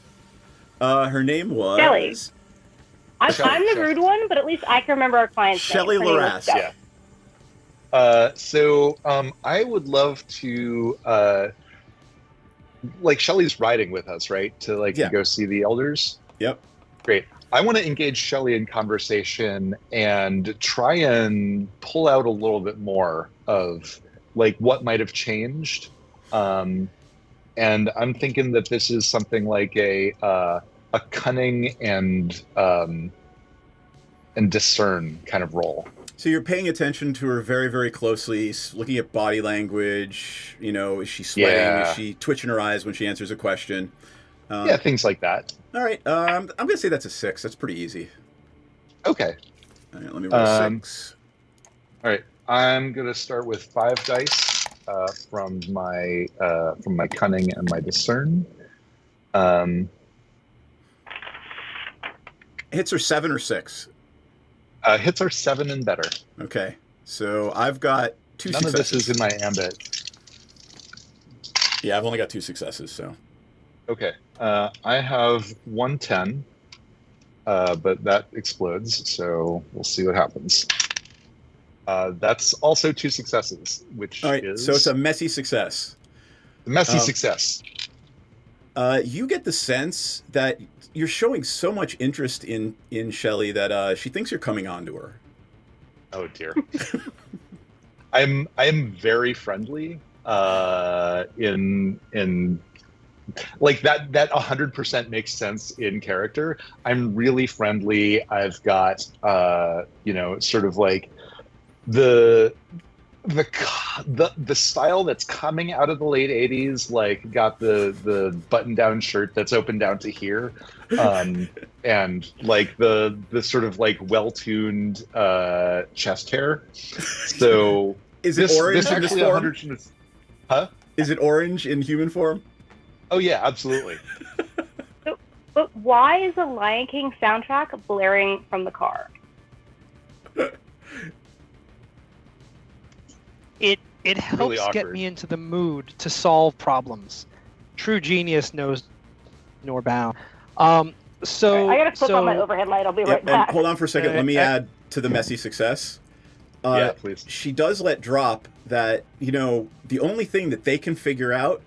Speaker 1: Her name was
Speaker 12: Shelley. I'm the
Speaker 10: Shelley.
Speaker 12: rude one, but at least I can remember our client's
Speaker 1: Shelley
Speaker 12: name. Her name
Speaker 1: Larass.
Speaker 12: was Shelley.
Speaker 10: Yeah. So I would love to, like, Shelley's riding with us, right? To like
Speaker 1: Yeah.
Speaker 10: go see the elders.
Speaker 1: Yep.
Speaker 10: Great. I want to engage Shelley in conversation and try and pull out a little bit more of like what might have changed. And I'm thinking that this is something like a cunning and discern kind of role.
Speaker 1: So you're paying attention to her very, very closely, looking at body language. You know, is she sweating?
Speaker 10: Yeah.
Speaker 1: Is she twitching her eyes when she answers a question?
Speaker 10: Yeah, things like that.
Speaker 1: All right. I'm going to say that's a 6. That's pretty easy.
Speaker 10: Okay.
Speaker 1: All right, let me roll a 6.
Speaker 10: All right. I'm gonna start with 5 dice from my cunning and my discern.
Speaker 1: Hits are 7 or 6.
Speaker 10: Hits are 7 and better.
Speaker 1: Okay. So I've got 2
Speaker 10: None
Speaker 1: successes.
Speaker 10: of this is in my ambit.
Speaker 1: Yeah, I've only got 2 successes, so.
Speaker 10: Okay. I have 110, but that explodes, so we'll see what happens. That's also 2 successes, which
Speaker 1: All right,
Speaker 10: is...
Speaker 1: so it's a messy success.
Speaker 10: Messy success.
Speaker 1: You get the sense that you're showing so much interest in Shelly that she thinks you're coming on to her.
Speaker 10: Oh dear. I'm very friendly. In like that 100% makes sense in character. I'm really friendly. I've got sort of like the style that's coming out of the late 80s, like got the button down shirt that's open down to here, and like the sort of like well-tuned chest hair. So
Speaker 1: is it orange
Speaker 10: this
Speaker 1: in this
Speaker 10: actually
Speaker 1: form?
Speaker 10: Huh?
Speaker 1: Is it orange in human form?
Speaker 10: Oh yeah, absolutely.
Speaker 12: But why is the Lion King soundtrack blaring from the car?
Speaker 11: It helps
Speaker 10: Really
Speaker 11: get
Speaker 10: awkward.
Speaker 11: me into the mood to solve problems. True genius knows nor bound. So
Speaker 12: I gotta flip on my overhead light. I'll be right back.
Speaker 1: And hold on for a second. Let me add to the messy success.
Speaker 10: Yeah, please.
Speaker 1: She does let drop that, the only thing that they can figure out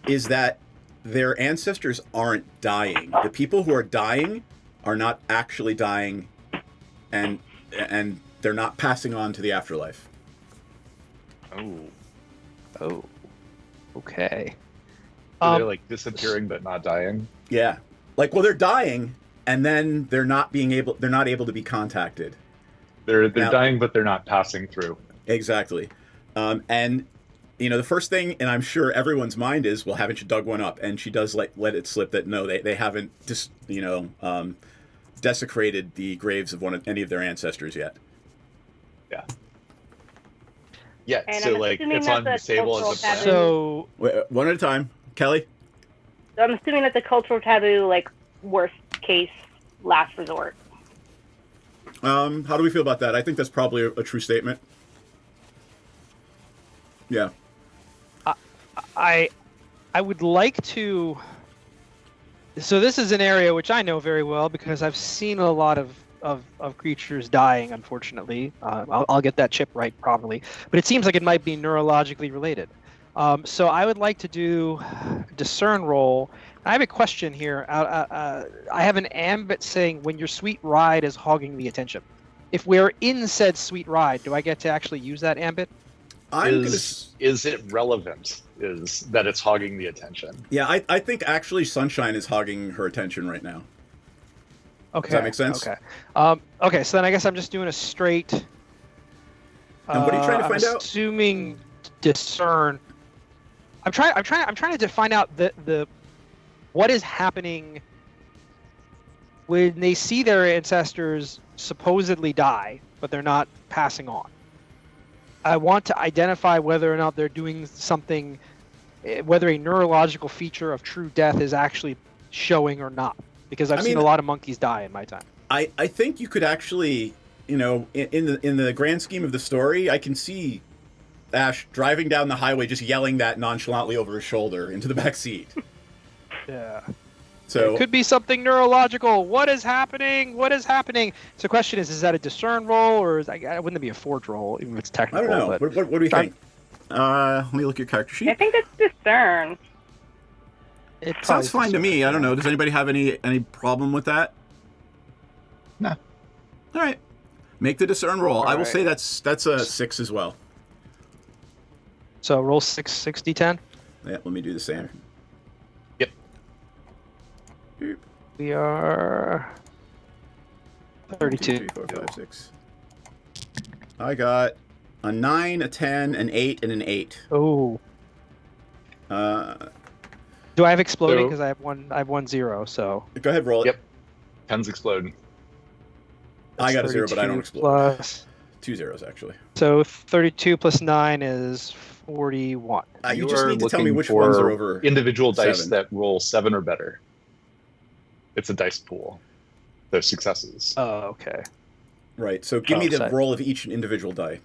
Speaker 1: is that their ancestors aren't dying. The people who are dying are not actually dying, and they're not passing on to the afterlife.
Speaker 11: Oh. Okay.
Speaker 10: So they're like disappearing but not dying.
Speaker 1: Yeah. They're dying, and then they're not able to be contacted.
Speaker 10: They're
Speaker 1: Now-
Speaker 10: dying, but they're not passing through.
Speaker 1: Exactly. And the first thing, and I'm sure everyone's mind is, well, haven't you dug one up? And she does let it slip that no, they haven't just desecrated the graves of any of their ancestors yet.
Speaker 10: Yeah. Yeah.
Speaker 12: And
Speaker 10: So
Speaker 12: I'm
Speaker 10: like
Speaker 12: assuming
Speaker 10: it's on
Speaker 12: that's a
Speaker 10: disable
Speaker 12: cultural
Speaker 10: as a plan.
Speaker 12: taboo.
Speaker 11: So
Speaker 1: Wait, one at a time, Kelly.
Speaker 12: So I'm assuming that's a cultural taboo, like worst case, last resort.
Speaker 1: How do we feel about that? I think that's probably a true statement. Yeah.
Speaker 11: I would like to. So this is an area which I know very well because I've seen a lot of creatures dying. Unfortunately, I'll get that chip right properly, but it seems like it might be neurologically related. So I would like to do a discern roll. I have a question here. I have an ambit saying when your sweet ride is hogging the attention. If we're in said sweet ride, do I get to actually use that ambit?
Speaker 10: Is it relevant? Is that it's hogging the attention?
Speaker 1: Yeah, I think actually Sunshine is hogging her attention right now.
Speaker 11: Okay.
Speaker 1: Does that make sense?
Speaker 11: Okay. Okay. So then I guess I'm just doing a straight.
Speaker 1: And what are you trying to find out?
Speaker 11: Assuming discern. I'm trying to find out the what is happening when they see their ancestors supposedly die, but they're not passing on. I want to identify whether or not they're doing something, whether a neurological feature of true death is actually showing or not. Because I've seen a lot of monkeys die in my time.
Speaker 1: I think you could actually, in the grand scheme of the story, I can see Ash driving down the highway just yelling that nonchalantly over his shoulder into the back seat.
Speaker 11: Yeah.
Speaker 1: So
Speaker 11: it could be something neurological. What is happening? What is happening? So the question is that a discern roll or wouldn't it be a forge roll, even if it's
Speaker 1: I
Speaker 11: technical?
Speaker 1: don't know.
Speaker 11: But
Speaker 1: What do you think? Let me look at your character sheet.
Speaker 12: I think it's discern.
Speaker 11: It
Speaker 1: Sounds fine to me. I don't know. Does anybody have any problem with that?
Speaker 10: No.
Speaker 1: All right. Make the discern roll. I will
Speaker 11: right.
Speaker 1: say that's a 6 as well.
Speaker 11: So roll 60, 10.
Speaker 1: Yeah, let me do the same.
Speaker 10: Yep.
Speaker 11: We are 32.
Speaker 1: 3, 4, 5, 6. I got a 9, a 10, an 8, and an 8.
Speaker 11: Oh. Do I have exploding? Because I have one 0. So
Speaker 1: go ahead, roll it.
Speaker 10: Yep. 10's explode.
Speaker 1: I got a 0, but I don't explode.
Speaker 11: Plus
Speaker 1: 2 zeros actually.
Speaker 11: So 32 plus 9 is 41.
Speaker 1: You just need to tell me which ones are over
Speaker 10: individual dice
Speaker 1: 7.
Speaker 10: that roll 7 or better. It's a dice pool. Those successes.
Speaker 11: Oh, okay.
Speaker 1: Right. So give me the
Speaker 11: sorry.
Speaker 1: roll of each individual die.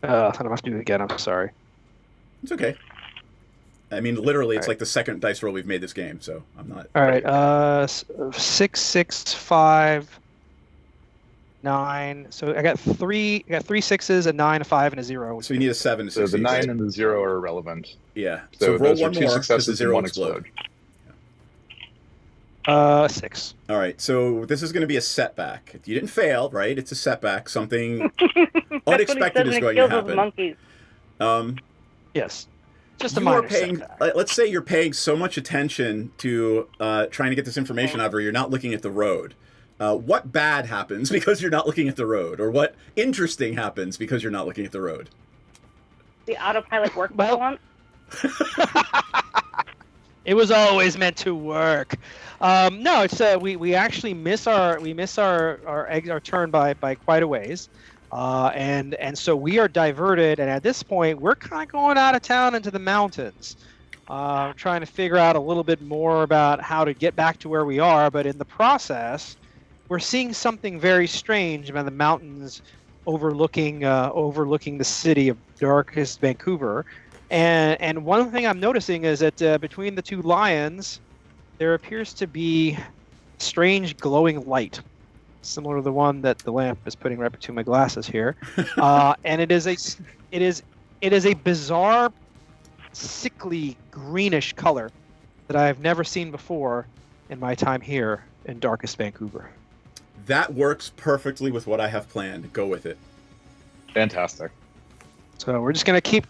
Speaker 11: I don't have to do it again. I'm sorry.
Speaker 1: It's okay. I mean, literally, it's
Speaker 11: All right.
Speaker 1: like the second dice roll we've made this game, so I'm not.
Speaker 11: All right. 6, 6, 5, 9. So I got three sixes, a 9, a 5, and a 0.
Speaker 1: So you need a 7 to
Speaker 10: So the
Speaker 1: succeed.
Speaker 10: 9 and the 0 are irrelevant.
Speaker 1: Yeah.
Speaker 10: So
Speaker 1: So roll
Speaker 10: those are
Speaker 1: one
Speaker 10: 2
Speaker 1: more because the
Speaker 10: successes and
Speaker 1: 0
Speaker 10: 1
Speaker 1: explode.
Speaker 10: explode.
Speaker 11: 6.
Speaker 1: All right. So this is going to be a setback. You didn't fail, right? It's a setback. Something unexpected is going to happen.
Speaker 12: Monkeys.
Speaker 11: Yes. Just a
Speaker 1: You are
Speaker 11: minor
Speaker 1: paying.
Speaker 11: setback.
Speaker 1: Let's say you're paying so much attention to trying to get this information out of her, you're not looking at the road. What bad happens because you're not looking at the road, or what interesting happens because you're not looking at the road?
Speaker 12: The autopilot worked for once.
Speaker 11: It was always meant to work. No, it's we actually miss our turn by quite a ways, and so we are diverted. And at this point, we're kind of going out of town into the mountains, trying to figure out a little bit more about how to get back to where we are. But in the process, we're seeing something very strange about the mountains overlooking the city of darkest Vancouver. And one thing I'm noticing is that between the two lions, there appears to be strange glowing light, similar to the one that the lamp is putting right between my glasses here. And it is a bizarre, sickly greenish color that I have never seen before in my time here in darkest Vancouver.
Speaker 1: That works perfectly with what I have planned. Go with it.
Speaker 10: Fantastic.
Speaker 11: So we're just gonna keep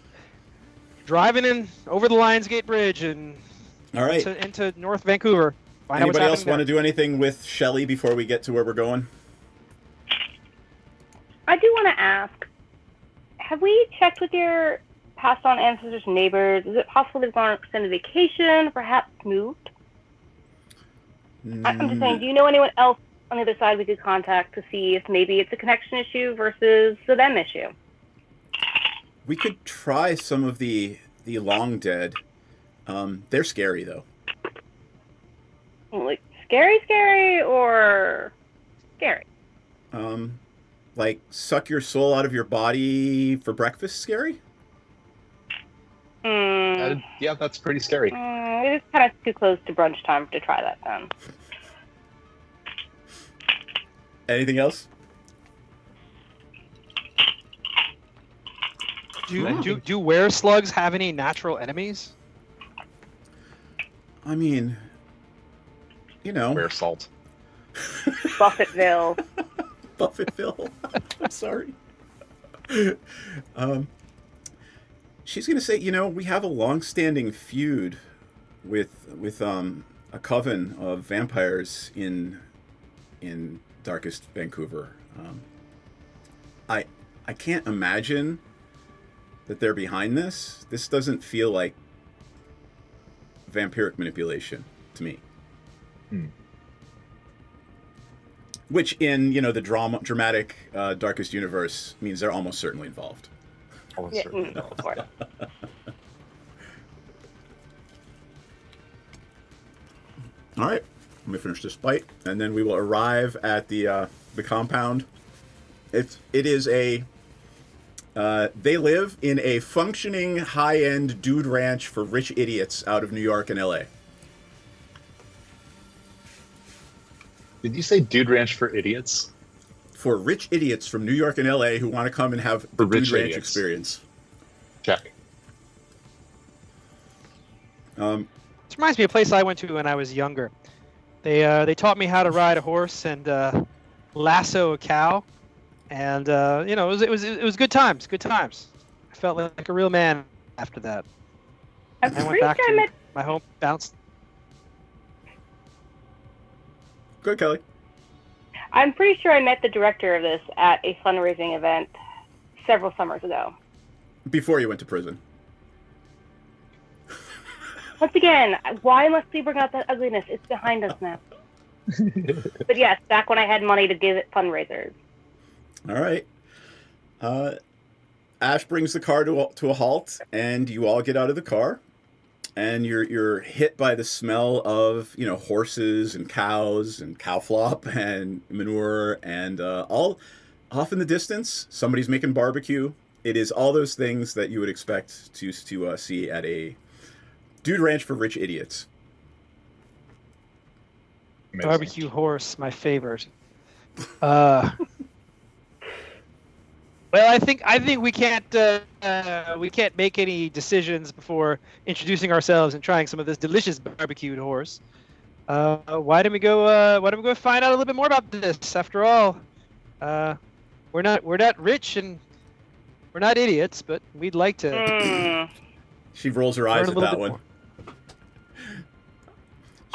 Speaker 11: driving in over the Lionsgate Bridge and
Speaker 1: All right.
Speaker 11: into North Vancouver. Find out what's
Speaker 1: Anybody else
Speaker 11: happening
Speaker 1: want to do anything with Shelley before we get to where we're going?
Speaker 12: I do want to ask, have we checked with your passed on ancestors and neighbors? Is it possible they've gone on extended vacation, perhaps moved? I'm just saying, do you know anyone else on the other side we could contact to see if maybe it's a connection issue versus a them issue?
Speaker 1: We could try some of the long dead. They're scary though.
Speaker 12: Like scary or scary?
Speaker 1: Like suck your soul out of your body for breakfast scary?
Speaker 10: Yeah, that's pretty scary.
Speaker 12: It is kind of too close to brunch time to try that then.
Speaker 1: Anything else?
Speaker 11: Do were slugs have any natural enemies?
Speaker 1: I mean, you know.
Speaker 10: Were salt.
Speaker 12: Buffettville.
Speaker 1: Buffettville. I'm sorry. She's gonna say, you know, we have a long-standing feud with a coven of vampires in darkest Vancouver. I can't imagine that they're behind this. This doesn't feel like vampiric manipulation to me. Which in, you know, the dramatic Darkest Universe means they're almost certainly involved.
Speaker 10: Almost certainly involved.
Speaker 1: All right, let me finish this bite, and then we will arrive at the compound. It is a they live in a functioning high-end dude ranch for rich idiots out of New York and LA.
Speaker 10: Did you say dude ranch for idiots?
Speaker 1: For rich idiots from New York and LA who want to come and have the dude ranch
Speaker 10: idiots.
Speaker 1: experience.
Speaker 10: Check.
Speaker 11: This reminds me of a place I went to when I was younger. They taught me how to ride a horse and lasso a cow, and you know, it was good times. Good times. I felt like a real man after that.
Speaker 12: I'm
Speaker 11: I went
Speaker 12: pretty
Speaker 11: back
Speaker 12: sure I
Speaker 11: to
Speaker 12: met
Speaker 11: my home, bounced.
Speaker 1: Good, Kelly.
Speaker 12: I'm pretty sure I met the director of this at a fundraising event several summers ago.
Speaker 1: Before you went to prison.
Speaker 12: Once again, why must we bring out that ugliness? It's behind us now. But yes, back when I had money to give at fundraisers.
Speaker 1: All right. Ash brings the car to a halt, and you all get out of the car, and you're hit by the smell of, you know, horses and cows and cow flop and manure, and all off in the distance, somebody's making barbecue. It is all those things that you would expect to see at Dude Ranch for rich idiots.
Speaker 10: Amazing.
Speaker 11: Barbecue horse, my favorite. Well, I think we can't make any decisions before introducing ourselves and trying some of this delicious barbecued horse. Why don't we go find out a little bit more about this? After all, we're not rich and we're not idiots, but we'd like to.
Speaker 1: She rolls her eyes at that one.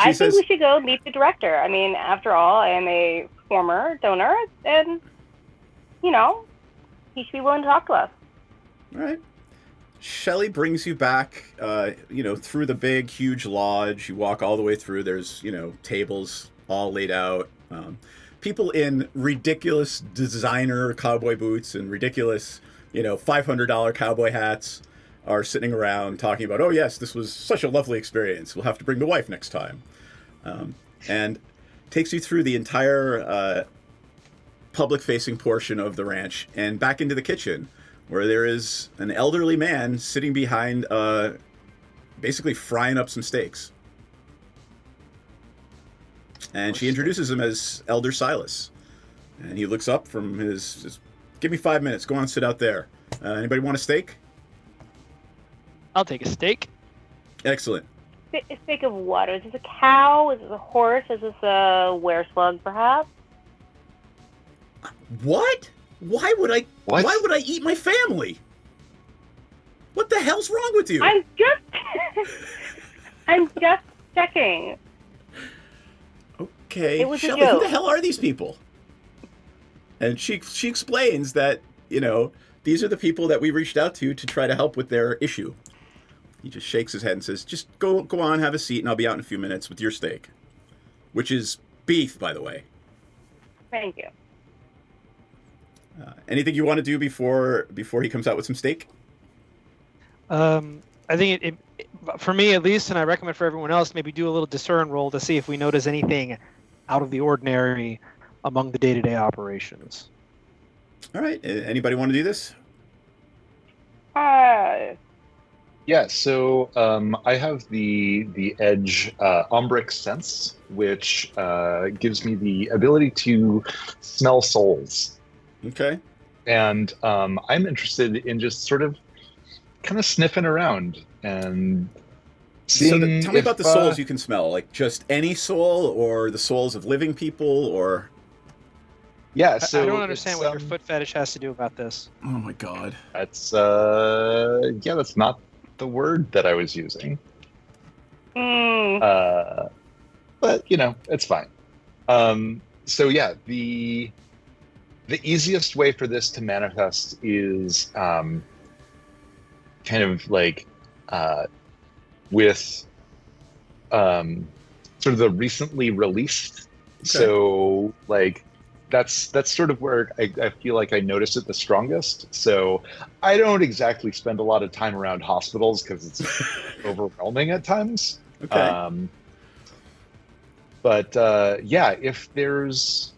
Speaker 12: I think we should go meet the director. I mean, after all, I am a former donor, and he should be willing to talk to us.
Speaker 1: All right. Shelly brings you back, through the big, huge lodge. You walk all the way through. There's, tables all laid out. People in ridiculous designer cowboy boots and ridiculous, $500 cowboy hats are sitting around talking about, oh, yes, this was such a lovely experience. We'll have to bring the wife next time. And takes you through the entire public-facing portion of the ranch and back into the kitchen, where there is an elderly man sitting behind, basically frying up some steaks. And she introduces him as Elder Silas. And he looks up from his give me 5 minutes, go on, sit out there. Anybody want a steak?
Speaker 11: I'll take a steak.
Speaker 1: Excellent.
Speaker 12: A steak of what? Is this a cow? Is this a horse? Is this a wereslug, perhaps?
Speaker 1: What? Why would I eat my family? What the hell's wrong with you?
Speaker 12: I'm just checking.
Speaker 1: Okay,
Speaker 12: It was a
Speaker 1: Shelly,
Speaker 12: joke.
Speaker 1: who the hell are these people? And she explains that, these are the people that we reached out to try to help with their issue. He just shakes his head and says, just go on, have a seat, and I'll be out in a few minutes with your steak. Which is beef, by the way.
Speaker 12: Thank you.
Speaker 1: Anything you want to do before he comes out with some steak?
Speaker 11: I think it for me at least, and I recommend for everyone else, maybe do a little discern roll to see if we notice anything out of the ordinary among the day-to-day operations.
Speaker 1: All right. Anybody want to do this?
Speaker 10: Yeah, so I have the Edge Ombric Sense, which gives me the ability to smell souls.
Speaker 1: Okay.
Speaker 10: And I'm interested in just sort of kind of sniffing around and seeing.
Speaker 1: Tell me about the souls you can smell. Like just any soul, or the souls of living people, or.
Speaker 10: Yeah, so
Speaker 11: I don't understand what your foot fetish has to do about this.
Speaker 1: Oh my god.
Speaker 10: That's that's not the word that I was using. But it's fine. So yeah, the easiest way for this to manifest is kind of like with sort of the recently released. Okay. So like that's sort of where I feel like I notice it the strongest. So I don't exactly spend a lot of time around hospitals because it's overwhelming at times.
Speaker 1: Okay.
Speaker 10: But if there's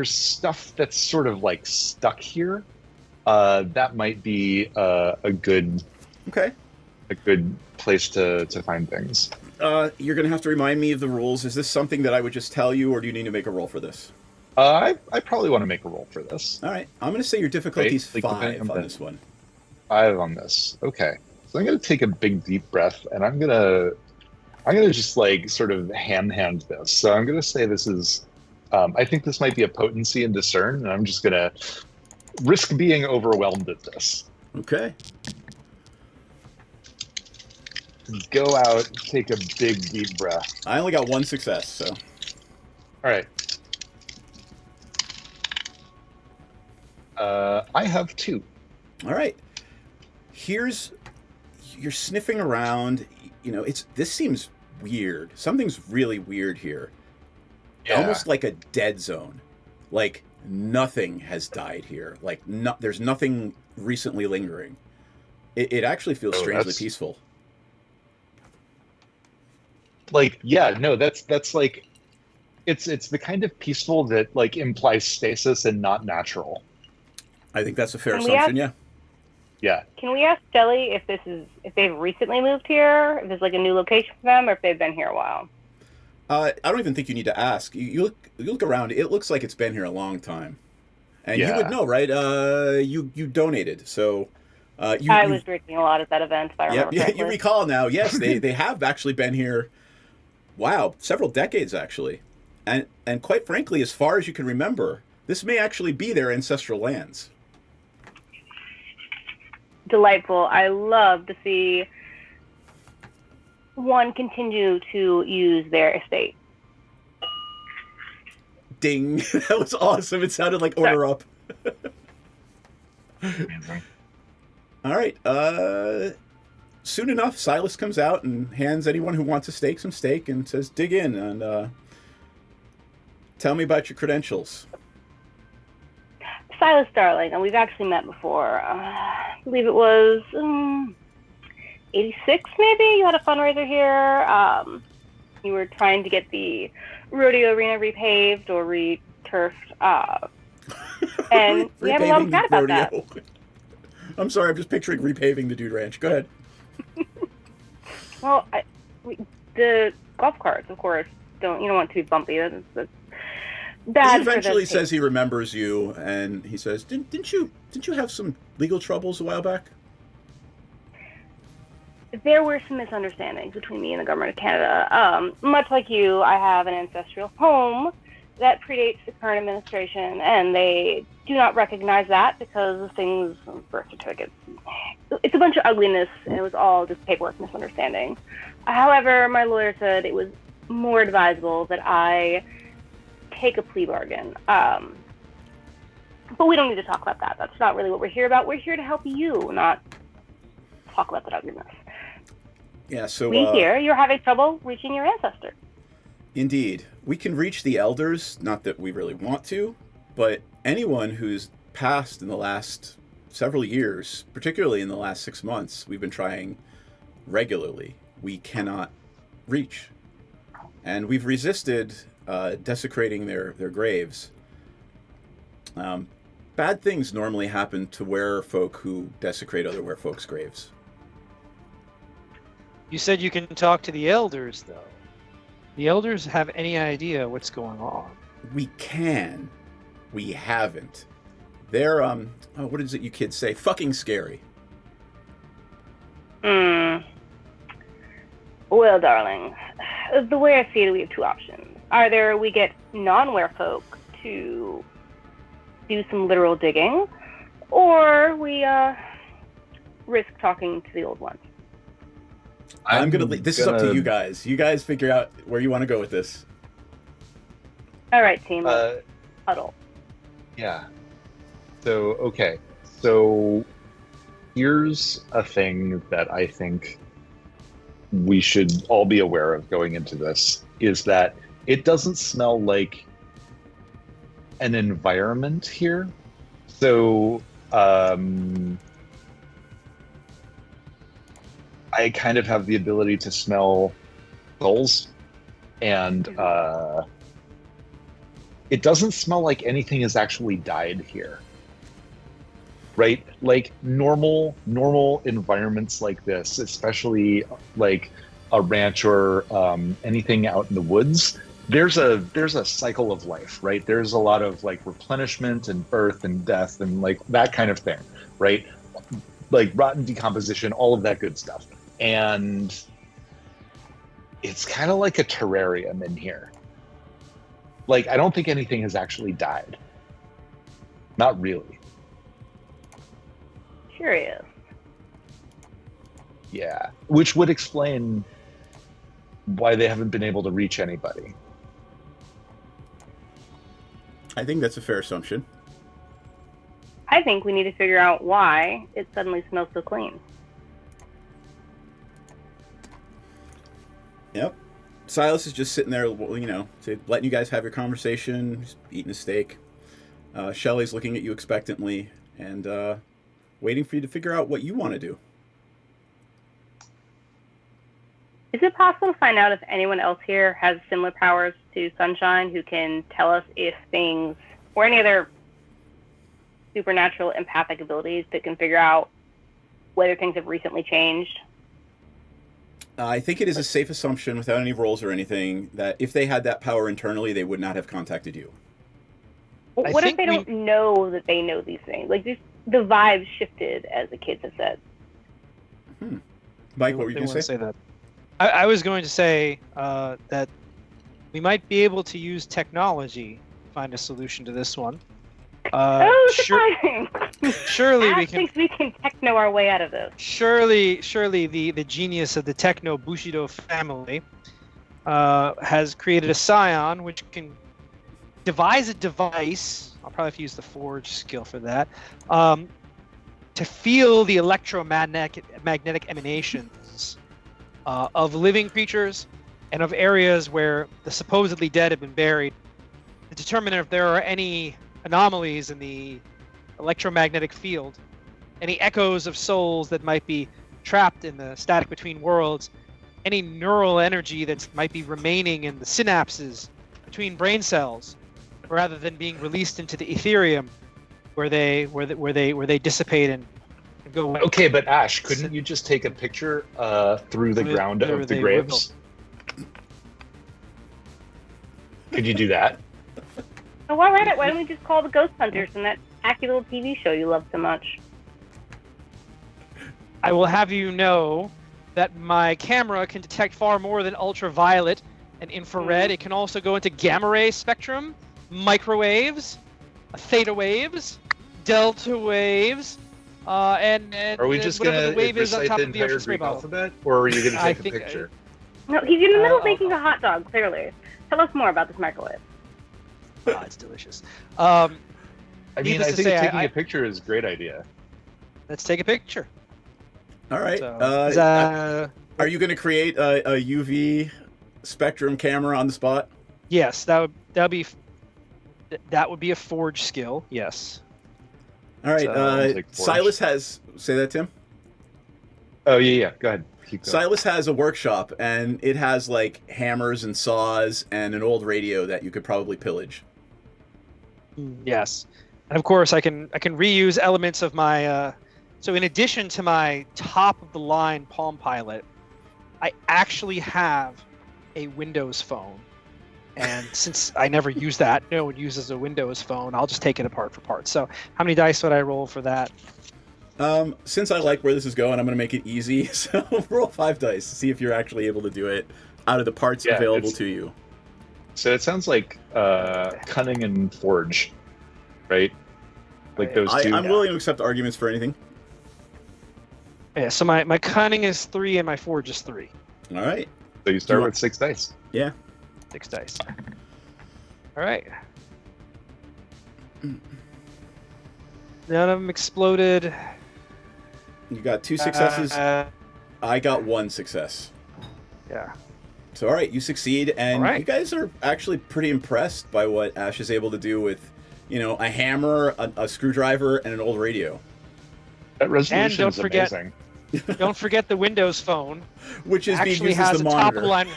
Speaker 10: stuff that's sort of like stuck here, that might be a good place to find things.
Speaker 1: You're going to have to remind me of the rules. Is this something that I would just tell you, or do you need to make a roll for this?
Speaker 10: I probably want to make a roll for this.
Speaker 1: All right. I'm going to say your difficulty is 5 on this one.
Speaker 10: 5 on this. Okay. So I'm going to take a big deep breath, and I'm going to just like sort of hand this. So I'm going to say this is, I think this might be a potency and discern, and I'm just going to risk being overwhelmed at this.
Speaker 1: Okay.
Speaker 10: Go out, take a big deep breath.
Speaker 1: I only got 1 success, so.
Speaker 10: All right. I have 2.
Speaker 1: All right. You're sniffing around. This seems weird. Something's really weird here. Yeah. Almost like a dead zone. Like nothing has died here. Like there's nothing recently lingering. It actually feels strangely peaceful.
Speaker 10: Like, yeah, no, that's like, it's the kind of peaceful that like implies stasis and not natural.
Speaker 1: I think that's a fair assumption. Yeah.
Speaker 10: Yeah.
Speaker 12: Can we ask Shelly if they've recently moved here, if it's like a new location for them, or if they've been here a while?
Speaker 1: I don't even think you need to ask. You look around. It looks like it's been here a long time, and you would know, right? You donated, so
Speaker 12: I was drinking a lot at that event. If I remember correctly.
Speaker 1: You recall now. Yes, they have actually been here. Wow, several decades actually, and quite frankly, as far as you can remember, this may actually be their ancestral lands.
Speaker 12: Delightful. I love to see one continue to use their estate.
Speaker 1: Ding. That was awesome. It sounded like order up. All right. Soon enough, Silas comes out and hands anyone who wants a steak some steak and says, dig in and tell me about your credentials.
Speaker 12: Silas Darling, and we've actually met before. I believe it was 86, maybe? You had a fundraiser here. You were trying to get the rodeo arena repaved or returfed. And we had a long chat about that.
Speaker 1: I'm sorry, I'm just picturing repaving the Dude Ranch. Go ahead.
Speaker 12: Well, the golf carts, of course, you don't want to be bumpy. That's bad.
Speaker 1: He eventually says he remembers you, and he says, "Didn't you have some legal troubles a while back?"
Speaker 12: There were some misunderstandings between me and the government of Canada. Much like you, I have an ancestral home that predates the current administration, and they do not recognize that because of things, birth certificates. It's a bunch of ugliness, and it was all just paperwork misunderstanding. However, my lawyer said it was more advisable that I take a plea bargain. But we don't need to talk about that. That's not really what we're here about. We're here to help you, not talk about that ugliness.
Speaker 1: Yeah, so
Speaker 12: we hear you're having trouble reaching your ancestor.
Speaker 1: Indeed. We can reach the elders, not that we really want to, but anyone who's passed in the last several years, particularly in the last 6 months, we've been trying regularly. We cannot reach. And we've resisted desecrating their graves. Bad things normally happen to werefolk who desecrate other werefolk's graves.
Speaker 11: You said you can talk to the elders, though. The elders have any idea what's going on?
Speaker 1: We can. We haven't. They're, what is it you kids say? Fucking scary.
Speaker 12: Well, darling, the way I see it, we have two options. Either we get non-werefolk to do some literal digging, or we risk talking to the old ones.
Speaker 1: I'm gonna. This is up to you guys. You guys figure out where you want to go with this.
Speaker 12: All right, team. Huddle.
Speaker 10: Yeah. So, okay. So, here's a thing that I think we should all be aware of going into this, is that it doesn't smell like an environment here. So, I kind of have the ability to smell souls, and it doesn't smell like anything has actually died here, right? Like normal environments like this, especially like a ranch or anything out in the woods, there's a cycle of life, right? There's a lot of like replenishment and birth and death and like that kind of thing, right? Like rotten decomposition, all of that good stuff. And it's kind of like a terrarium in here. Like, I don't think anything has actually died. Not really.
Speaker 12: Curious.
Speaker 10: Yeah. Which would explain why they haven't been able to reach anybody.
Speaker 1: I think that's a fair assumption.
Speaker 12: I think we need to figure out why it suddenly smells so clean.
Speaker 1: Yep. Silas is just sitting there, you know, letting you guys have your conversation, just eating a steak. Shelly's looking at you expectantly and waiting for you to figure out what you want to do.
Speaker 12: Is it possible to find out if anyone else here has similar powers to Sunshine who can tell us if things, or any other supernatural empathic abilities that can figure out whether things have recently changed?
Speaker 1: I think it is a safe assumption, without any rolls or anything, that if they had that power internally, they would not have contacted you.
Speaker 12: What if they don't know that they know these things? Like, the vibes shifted, as the kids have said.
Speaker 1: Mike, what were you going to
Speaker 11: say? That. I was going to say that we might be able to use technology to find a solution to this one.
Speaker 12: Surprising!
Speaker 11: Surely we can.
Speaker 12: Thinks we can techno our way out of this.
Speaker 11: Surely the genius of the Techno Bushido family has created a scion which can devise a device. I'll probably have to use the forge skill for that. To feel the electromagnetic emanations of living creatures and of areas where the supposedly dead have been buried, to determine if there are any anomalies in the electromagnetic field, any echoes of souls that might be trapped in the static between worlds, any neural energy that might be remaining in the synapses between brain cells, rather than being released into the Ethereum, where they dissipate and go away.
Speaker 10: Okay, but Ash, couldn't you just take a picture through the ground of the graves? Could you do that?
Speaker 12: Oh, why don't we just call the Ghost Hunters from that tacky little TV show you love so much?
Speaker 11: I will have you know that my camera can detect far more than ultraviolet and infrared. It can also go into gamma ray spectrum, microwaves, theta waves, delta waves, and
Speaker 10: are we just
Speaker 11: whatever
Speaker 10: gonna
Speaker 11: the wave is on
Speaker 10: recite
Speaker 11: top
Speaker 10: the
Speaker 11: of the
Speaker 10: entire
Speaker 11: ocean spray
Speaker 10: Greek
Speaker 11: bottle.
Speaker 10: alphabet, or are you gonna take a picture?
Speaker 12: No, he's in the middle of making a hot dog, clearly. Tell us more about this microwave.
Speaker 11: Oh, it's delicious.
Speaker 10: I mean, I
Speaker 11: needless to
Speaker 10: think
Speaker 11: say,
Speaker 10: taking a picture is a great idea.
Speaker 11: Let's take a picture.
Speaker 1: All right.
Speaker 11: So,
Speaker 1: are you going to create a UV spectrum camera on the spot?
Speaker 11: Yes, that would be a forge skill. Yes.
Speaker 1: All right. Silas has. Say that, Tim.
Speaker 10: Oh yeah. Go ahead. Keep going.
Speaker 1: Silas has a workshop, and it has like hammers and saws and an old radio that you could probably pillage.
Speaker 11: Yes, and of course I can reuse elements of my. So in addition to my top of the line Palm Pilot, I actually have a Windows phone, and since I never use that, no one uses a Windows phone. I'll just take it apart for parts. So how many dice would I roll for that?
Speaker 1: Since I like where this is going, I'm going to make it easy. So roll 5 dice to see if you're actually able to do it out of the parts available to you.
Speaker 10: So it sounds like cunning and forge, right? Like those two.
Speaker 1: I'm willing to accept arguments for anything.
Speaker 11: Yeah. So my cunning is 3 and my forge is 3.
Speaker 1: All right.
Speaker 10: So you start with 6 dice.
Speaker 1: Yeah.
Speaker 11: 6 dice. All right. None of them exploded.
Speaker 1: You got 2 successes. I got 1 success.
Speaker 11: Yeah.
Speaker 1: So, all right, you succeed, and you guys are actually pretty impressed by what Ash is able to do with, a hammer, a screwdriver, and an old radio.
Speaker 10: That resolution is amazing.
Speaker 11: Don't forget the Windows Phone,
Speaker 1: which is
Speaker 11: actually
Speaker 1: being used
Speaker 11: has
Speaker 1: as the
Speaker 11: a
Speaker 1: monitor.
Speaker 11: top of the line.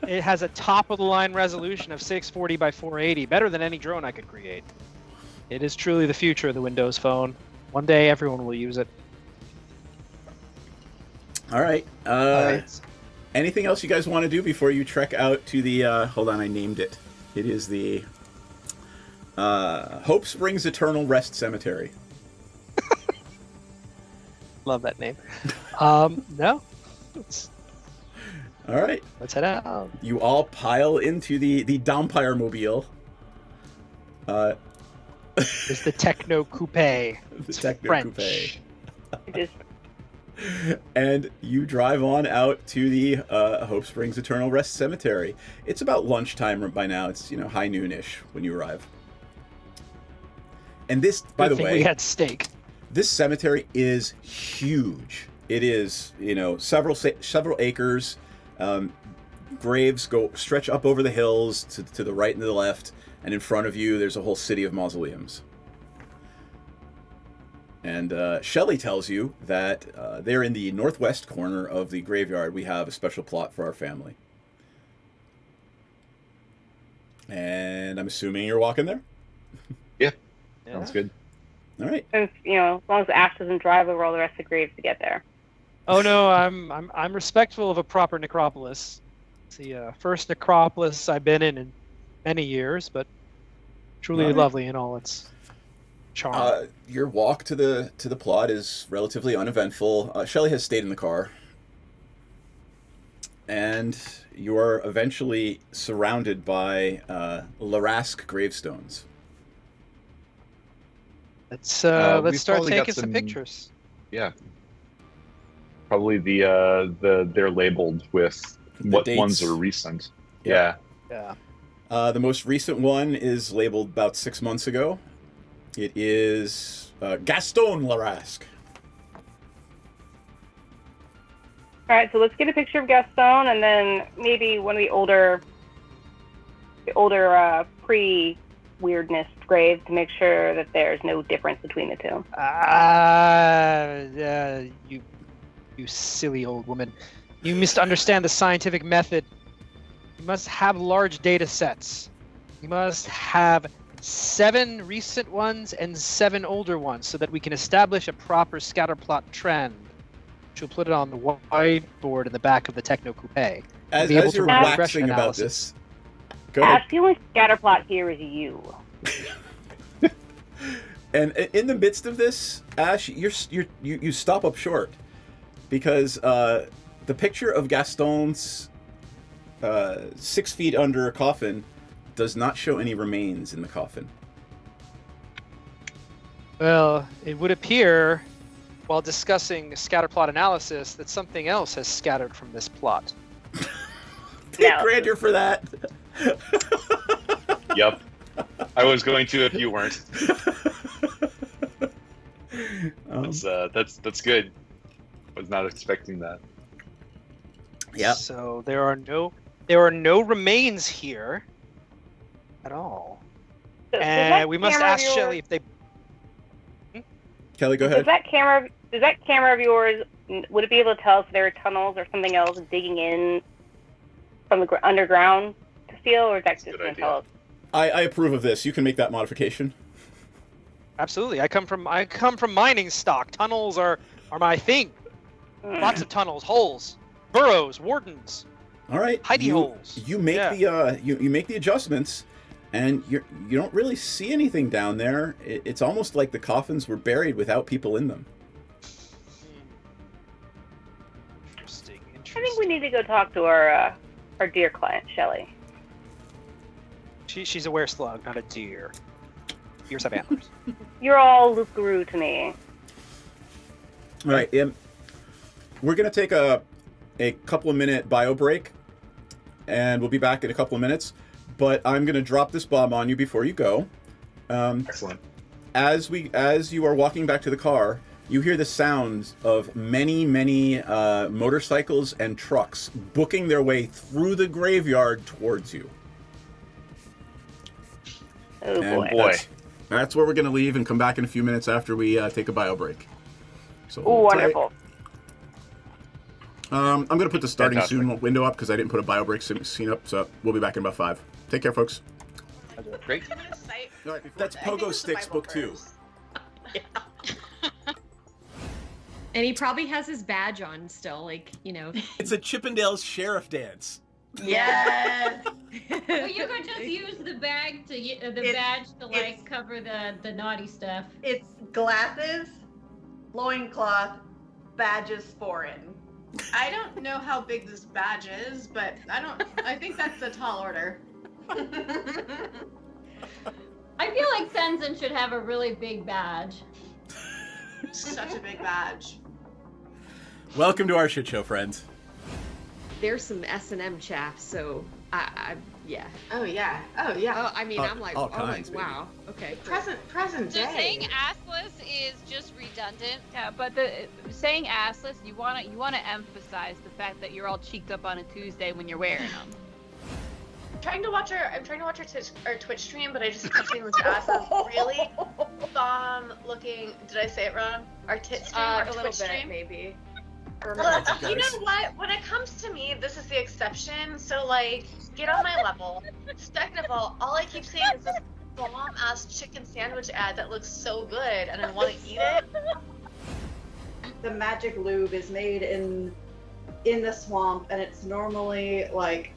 Speaker 11: It has a top of the line resolution of 640 by 480, better than any drone I could create. It is truly the future of the Windows Phone. One day, everyone will use it.
Speaker 1: All right. Anything else you guys want to do before you trek out to the... hold on, I named it. It is the Hope Springs Eternal Rest Cemetery.
Speaker 11: Love that name. No.
Speaker 1: All right.
Speaker 11: Let's head out.
Speaker 1: You all pile into the Dampire Mobile.
Speaker 11: It's the Techno Coupe.
Speaker 1: The Techno
Speaker 11: French.
Speaker 1: Coupe. And you drive on out to the Hope Springs Eternal Rest Cemetery. It's about lunchtime by now. It's high noonish when you arrive. And this, by the way,
Speaker 11: we had steak.
Speaker 1: This cemetery is huge. It is several acres. Graves stretch up over the hills to the right and to the left, and in front of you there's a whole city of mausoleums. And Shelley tells you that there in the northwest corner of the graveyard we have a special plot for our family. And I'm assuming you're walking there?
Speaker 10: Yeah. Sounds good.
Speaker 1: All right.
Speaker 12: Since, as long as Ash doesn't drive over all the rest of the graves to get there.
Speaker 11: Oh no, I'm respectful of a proper necropolis. It's the first necropolis I've been in many years, but truly
Speaker 1: All right.
Speaker 11: lovely in all its charm.
Speaker 1: Your walk to the plot is relatively uneventful. Shelley has stayed in the car, and you are eventually surrounded by Larask gravestones.
Speaker 11: Let's
Speaker 10: we've
Speaker 11: start
Speaker 10: probably got
Speaker 11: taking some pictures.
Speaker 10: Yeah. Probably they're labeled with what
Speaker 1: dates.
Speaker 10: ones are recent. Yeah.
Speaker 11: Yeah.
Speaker 1: The most recent one is labeled about 6 months ago. It is Gaston Larask.
Speaker 12: All right, so let's get a picture of Gaston, and then maybe one of the older pre-weirdness graves to make sure that there's no difference between the two.
Speaker 11: You silly old woman. You misunderstand the scientific method. You must have large data sets. You must have 7 recent ones and 7 older ones so that we can establish a proper scatterplot trend. She'll put it on the whiteboard in the back of the Techno Coupe.
Speaker 1: As you're
Speaker 11: run
Speaker 1: waxing
Speaker 11: regression
Speaker 1: about
Speaker 11: analysis.
Speaker 1: this, go ahead.
Speaker 12: Ash, the only scatterplot here is you.
Speaker 1: And in the midst of this, Ash, you stop up short because the picture of Gaston's 6 feet under a coffin does not show any remains in the coffin.
Speaker 11: Well, it would appear, while discussing scatterplot analysis, that something else has scattered from this plot.
Speaker 1: Take grandeur for that.
Speaker 10: Yep. I was going to if you weren't. That's good. Was not expecting that.
Speaker 1: Yeah.
Speaker 11: So there are no remains here at all. And we must ask Shelley if they.
Speaker 1: Kelly, go ahead.
Speaker 12: Does that camera of yours, would it be able to tell us if there are tunnels or something else digging in from the underground to feel, or is that just going to tell us?
Speaker 1: I approve of this. You can make that modification.
Speaker 11: Absolutely. I come from mining stock. Tunnels are my thing. Lots of tunnels, holes, burrows, wardens.
Speaker 1: All right.
Speaker 11: Hidey holes.
Speaker 1: You make you make the adjustments, and you don't really see anything down there. It's almost like the coffins were buried without people in them.
Speaker 11: Interesting.
Speaker 12: I think we need to go talk to our dear client, Shelley.
Speaker 11: She's a wereslug, not a deer. Deers have antlers.
Speaker 12: You're all Luke Guru to me.
Speaker 1: All right. We're going to take a couple of minute bio break, and we'll be back in a couple of minutes. But I'm going to drop this bomb on you before you go.
Speaker 10: Excellent.
Speaker 1: As you are walking back to the car, you hear the sounds of many motorcycles and trucks booking their way through the graveyard towards you.
Speaker 12: Oh
Speaker 1: and
Speaker 12: boy.
Speaker 1: That's where we're going to leave and come back in a few minutes after we take a bio break. So
Speaker 12: wonderful.
Speaker 1: I'm going to put the starting soon window up because I didn't put a bio break scene up, so we'll be back in about 5. Take care, folks.
Speaker 10: Great.
Speaker 1: All right, that's Pogo Sticks Book 2.
Speaker 5: And he probably has his badge on still,
Speaker 1: It's a Chippendales sheriff dance.
Speaker 8: Yes.
Speaker 5: Well, you could just use the badge to cover the naughty stuff.
Speaker 3: It's glasses, loincloth, badges foreign.
Speaker 9: I don't know how big this badge is, but I think that's a tall order.
Speaker 5: I feel like Senzen should have a really big badge.
Speaker 9: Such a big badge.
Speaker 1: Welcome to our shit show, friends.
Speaker 6: There's some S&M chaff, so yeah.
Speaker 9: Oh yeah. Oh yeah.
Speaker 6: Oh, I mean, I'm like,
Speaker 1: all kinds,
Speaker 6: wow. Okay.
Speaker 9: Present
Speaker 2: So
Speaker 9: day.
Speaker 2: saying assless is just redundant. Yeah, but saying assless, you want to emphasize the fact that you're all cheeked up on a Tuesday when you're wearing them.
Speaker 8: I'm trying to watch our Twitch stream, but I just keep seeing this ass really bomb looking. Did I say it wrong? Our tit stream, our
Speaker 6: a little
Speaker 8: Twitch
Speaker 6: bit,
Speaker 8: stream.
Speaker 6: maybe.
Speaker 8: You know what? When it comes to me, this is the exception. So get on my level. Second of all I keep seeing is this bomb ass chicken sandwich ad that looks so good, and I want to eat it.
Speaker 3: The magic lube is made in the swamp, and it's normally like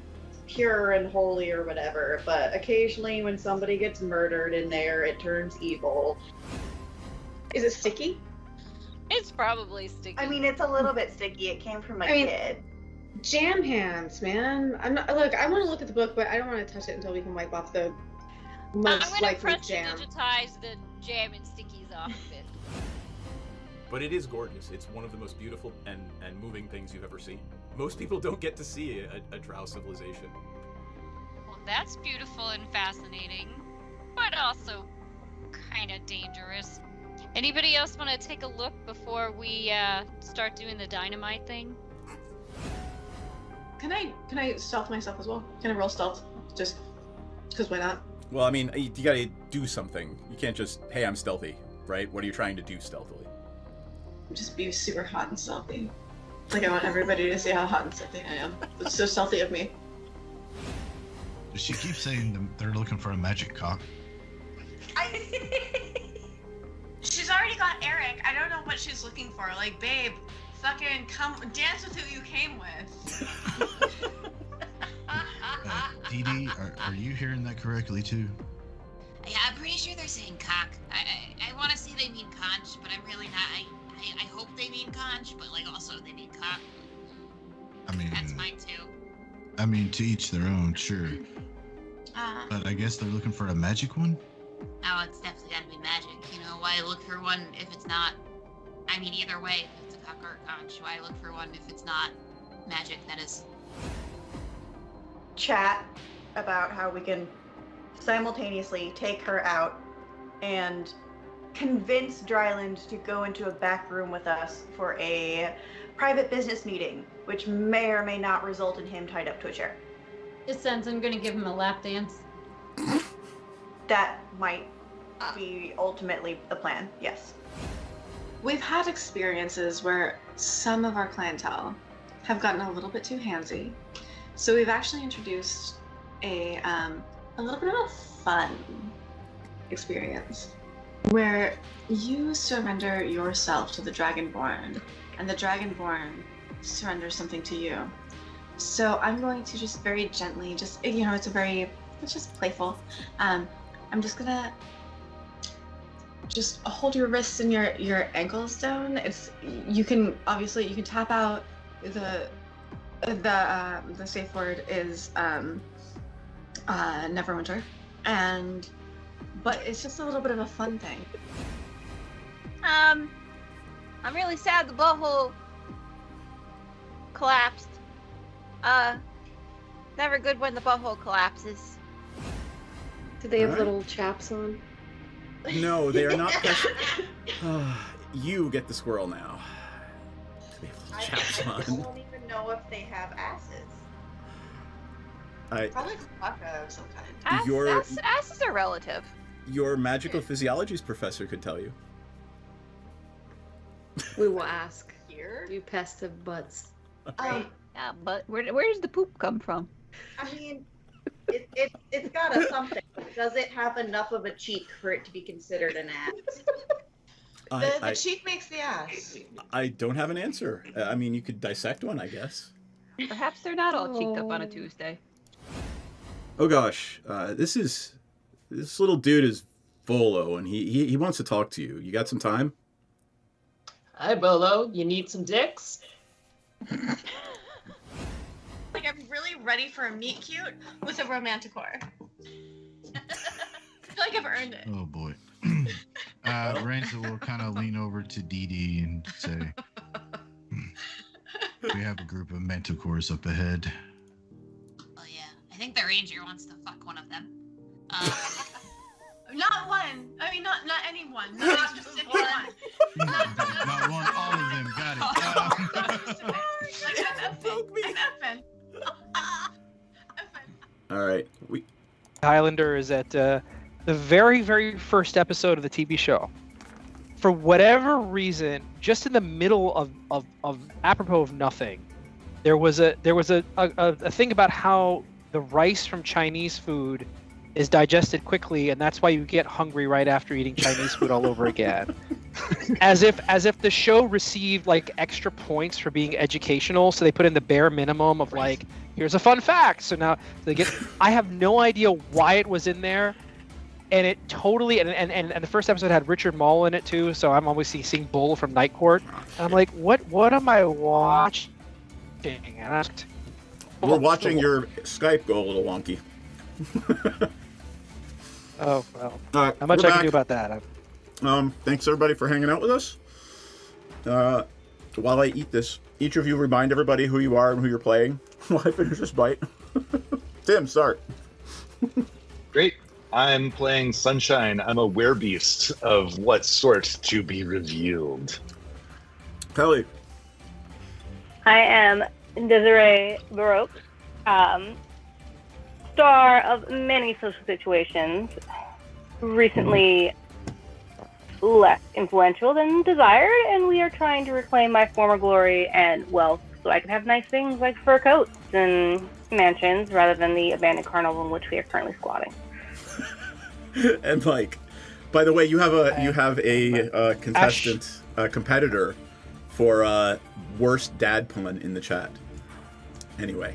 Speaker 3: pure and holy or whatever, but occasionally when somebody gets murdered in there, it turns evil.
Speaker 9: Is it sticky?
Speaker 2: It's probably sticky.
Speaker 3: I mean, it's a little bit sticky. It came from a kid.
Speaker 9: Jam hands, man. I'm not. Look, I want to look at the book, but I don't want to touch it until we can wipe off the most
Speaker 2: I'm gonna
Speaker 9: likely
Speaker 2: press
Speaker 9: jam.
Speaker 2: digitize the jam and stickies off of it.
Speaker 1: But it is gorgeous. It's one of the most beautiful and moving things you've ever seen. Most people don't get to see a drow civilization.
Speaker 2: Well, that's beautiful and fascinating, but also kind of dangerous. Anybody else want to take a look before we start doing the dynamite thing?
Speaker 9: Can I stealth myself as well? Can I roll stealth? Just because why not?
Speaker 1: Well, I mean, you gotta do something. You can't just, hey, I'm stealthy, right? What are you trying to do stealthily?
Speaker 9: Just be super hot and stealthy. Like I want everybody to see how hot and stealthy I am. It's so stealthy of me.
Speaker 13: She keeps saying they're looking for a magic cock.
Speaker 4: She's already got Eric. I don't know what she's looking for. Like, babe, fucking come dance with who you came with.
Speaker 13: Dee Dee, are you hearing that correctly too?
Speaker 14: Yeah, I'm pretty sure they're saying cock. I want to say they mean conch, but I'm really not. I hope they mean conch, but like also they mean cock.
Speaker 13: I mean,
Speaker 14: that's mine too.
Speaker 13: I mean, to each their own, sure. But I guess they're looking for a magic one?
Speaker 14: Oh, it's definitely gotta be magic. You know, why look for one if it's not... I mean, either way, if it's a cock or a conch, why look for one if it's not magic, that is?
Speaker 3: Chat about how we can simultaneously take her out and convince Dryland to go into a back room with us for a private business meeting, which may or may not result in him tied up to a chair.
Speaker 5: It sounds I'm gonna give him a lap dance.
Speaker 3: That might be ultimately the plan, yes.
Speaker 9: We've had experiences where some of our clientele have gotten a little bit too handsy. So we've actually introduced a little bit of a fun experience where you surrender yourself to the Dragonborn and the Dragonborn surrenders something to you. So I'm going to just very gently, it's just playful. I'm just gonna just hold your wrists and your ankles down. You can tap out the safe word is Neverwinter, but it's just a little bit of a fun thing.
Speaker 2: I'm really sad the butthole collapsed. Never good when the butthole collapses.
Speaker 6: Do they have
Speaker 1: Alright.
Speaker 6: little chaps on?
Speaker 1: No, they are not precious. You get the squirrel now. They have little chaps
Speaker 3: I
Speaker 1: on.
Speaker 3: don't even know if they have asses.
Speaker 4: Probably Klaka of some kind.
Speaker 2: Asses are relative.
Speaker 1: Your magical physiologies professor could tell you.
Speaker 6: We will ask.
Speaker 4: Here?
Speaker 6: You pest of butts.
Speaker 2: Yeah, but where does the poop come from?
Speaker 3: I mean, it's got a something. Does it have enough of a cheek for it to be considered an ass?
Speaker 4: The cheek makes the ass.
Speaker 1: I don't have an answer. I mean, you could dissect one, I guess.
Speaker 2: Perhaps they're not all cheeked up on a Tuesday.
Speaker 1: Oh gosh, this little dude is Volo, and he wants to talk to you. You got some time?
Speaker 15: Hi, Bolo. You need some dicks?
Speaker 4: Like, I'm really ready for a meet cute with a romanticore. I feel like I've earned it.
Speaker 13: Oh boy. Ranza will kind of lean over to Dee Dee and say, we have a group of manticores up ahead.
Speaker 14: Well, yeah. I think the ranger wants to fuck one of them.
Speaker 4: Not one. I mean, not anyone. Not just anyone.
Speaker 13: Not one, all of them. Got it.
Speaker 4: I'm effing.
Speaker 1: All right.
Speaker 11: Highlander is at the very, very first episode of the TV show. For whatever reason, just in the middle of apropos of nothing, there was a thing about how the rice from Chinese food is digested quickly, and that's why you get hungry right after eating Chinese food all over again. As if the show received like extra points for being educational, so they put in the bare minimum of like, here's a fun fact. So now they get. I have no idea why it was in there, and it totally and the first episode had Richard Mall in it too. So I'm always seeing Bull from Night Court, and I'm like, what am I watching? And
Speaker 1: we're watching your Skype go a little wonky.
Speaker 11: Oh well.
Speaker 1: All right,
Speaker 11: how much
Speaker 1: we're
Speaker 11: I can
Speaker 1: back.
Speaker 11: do about that?
Speaker 1: Thanks everybody for hanging out with us. While I eat this, each of you remind everybody who you are and who you're playing while I finish this bite. Tim, start.
Speaker 10: Great. I'm playing Sunshine. I'm a werebeast of what sort to be revealed.
Speaker 1: Kelly.
Speaker 12: I am Desiree Baroque, star of many social situations, recently less influential than desired, and we are trying to reclaim my former glory and wealth so I can have nice things like fur coats and mansions rather than the abandoned carnival in which we are currently squatting.
Speaker 1: And like, by the way, you have a contestant, competitor for worst dad pun in the chat. Anyway.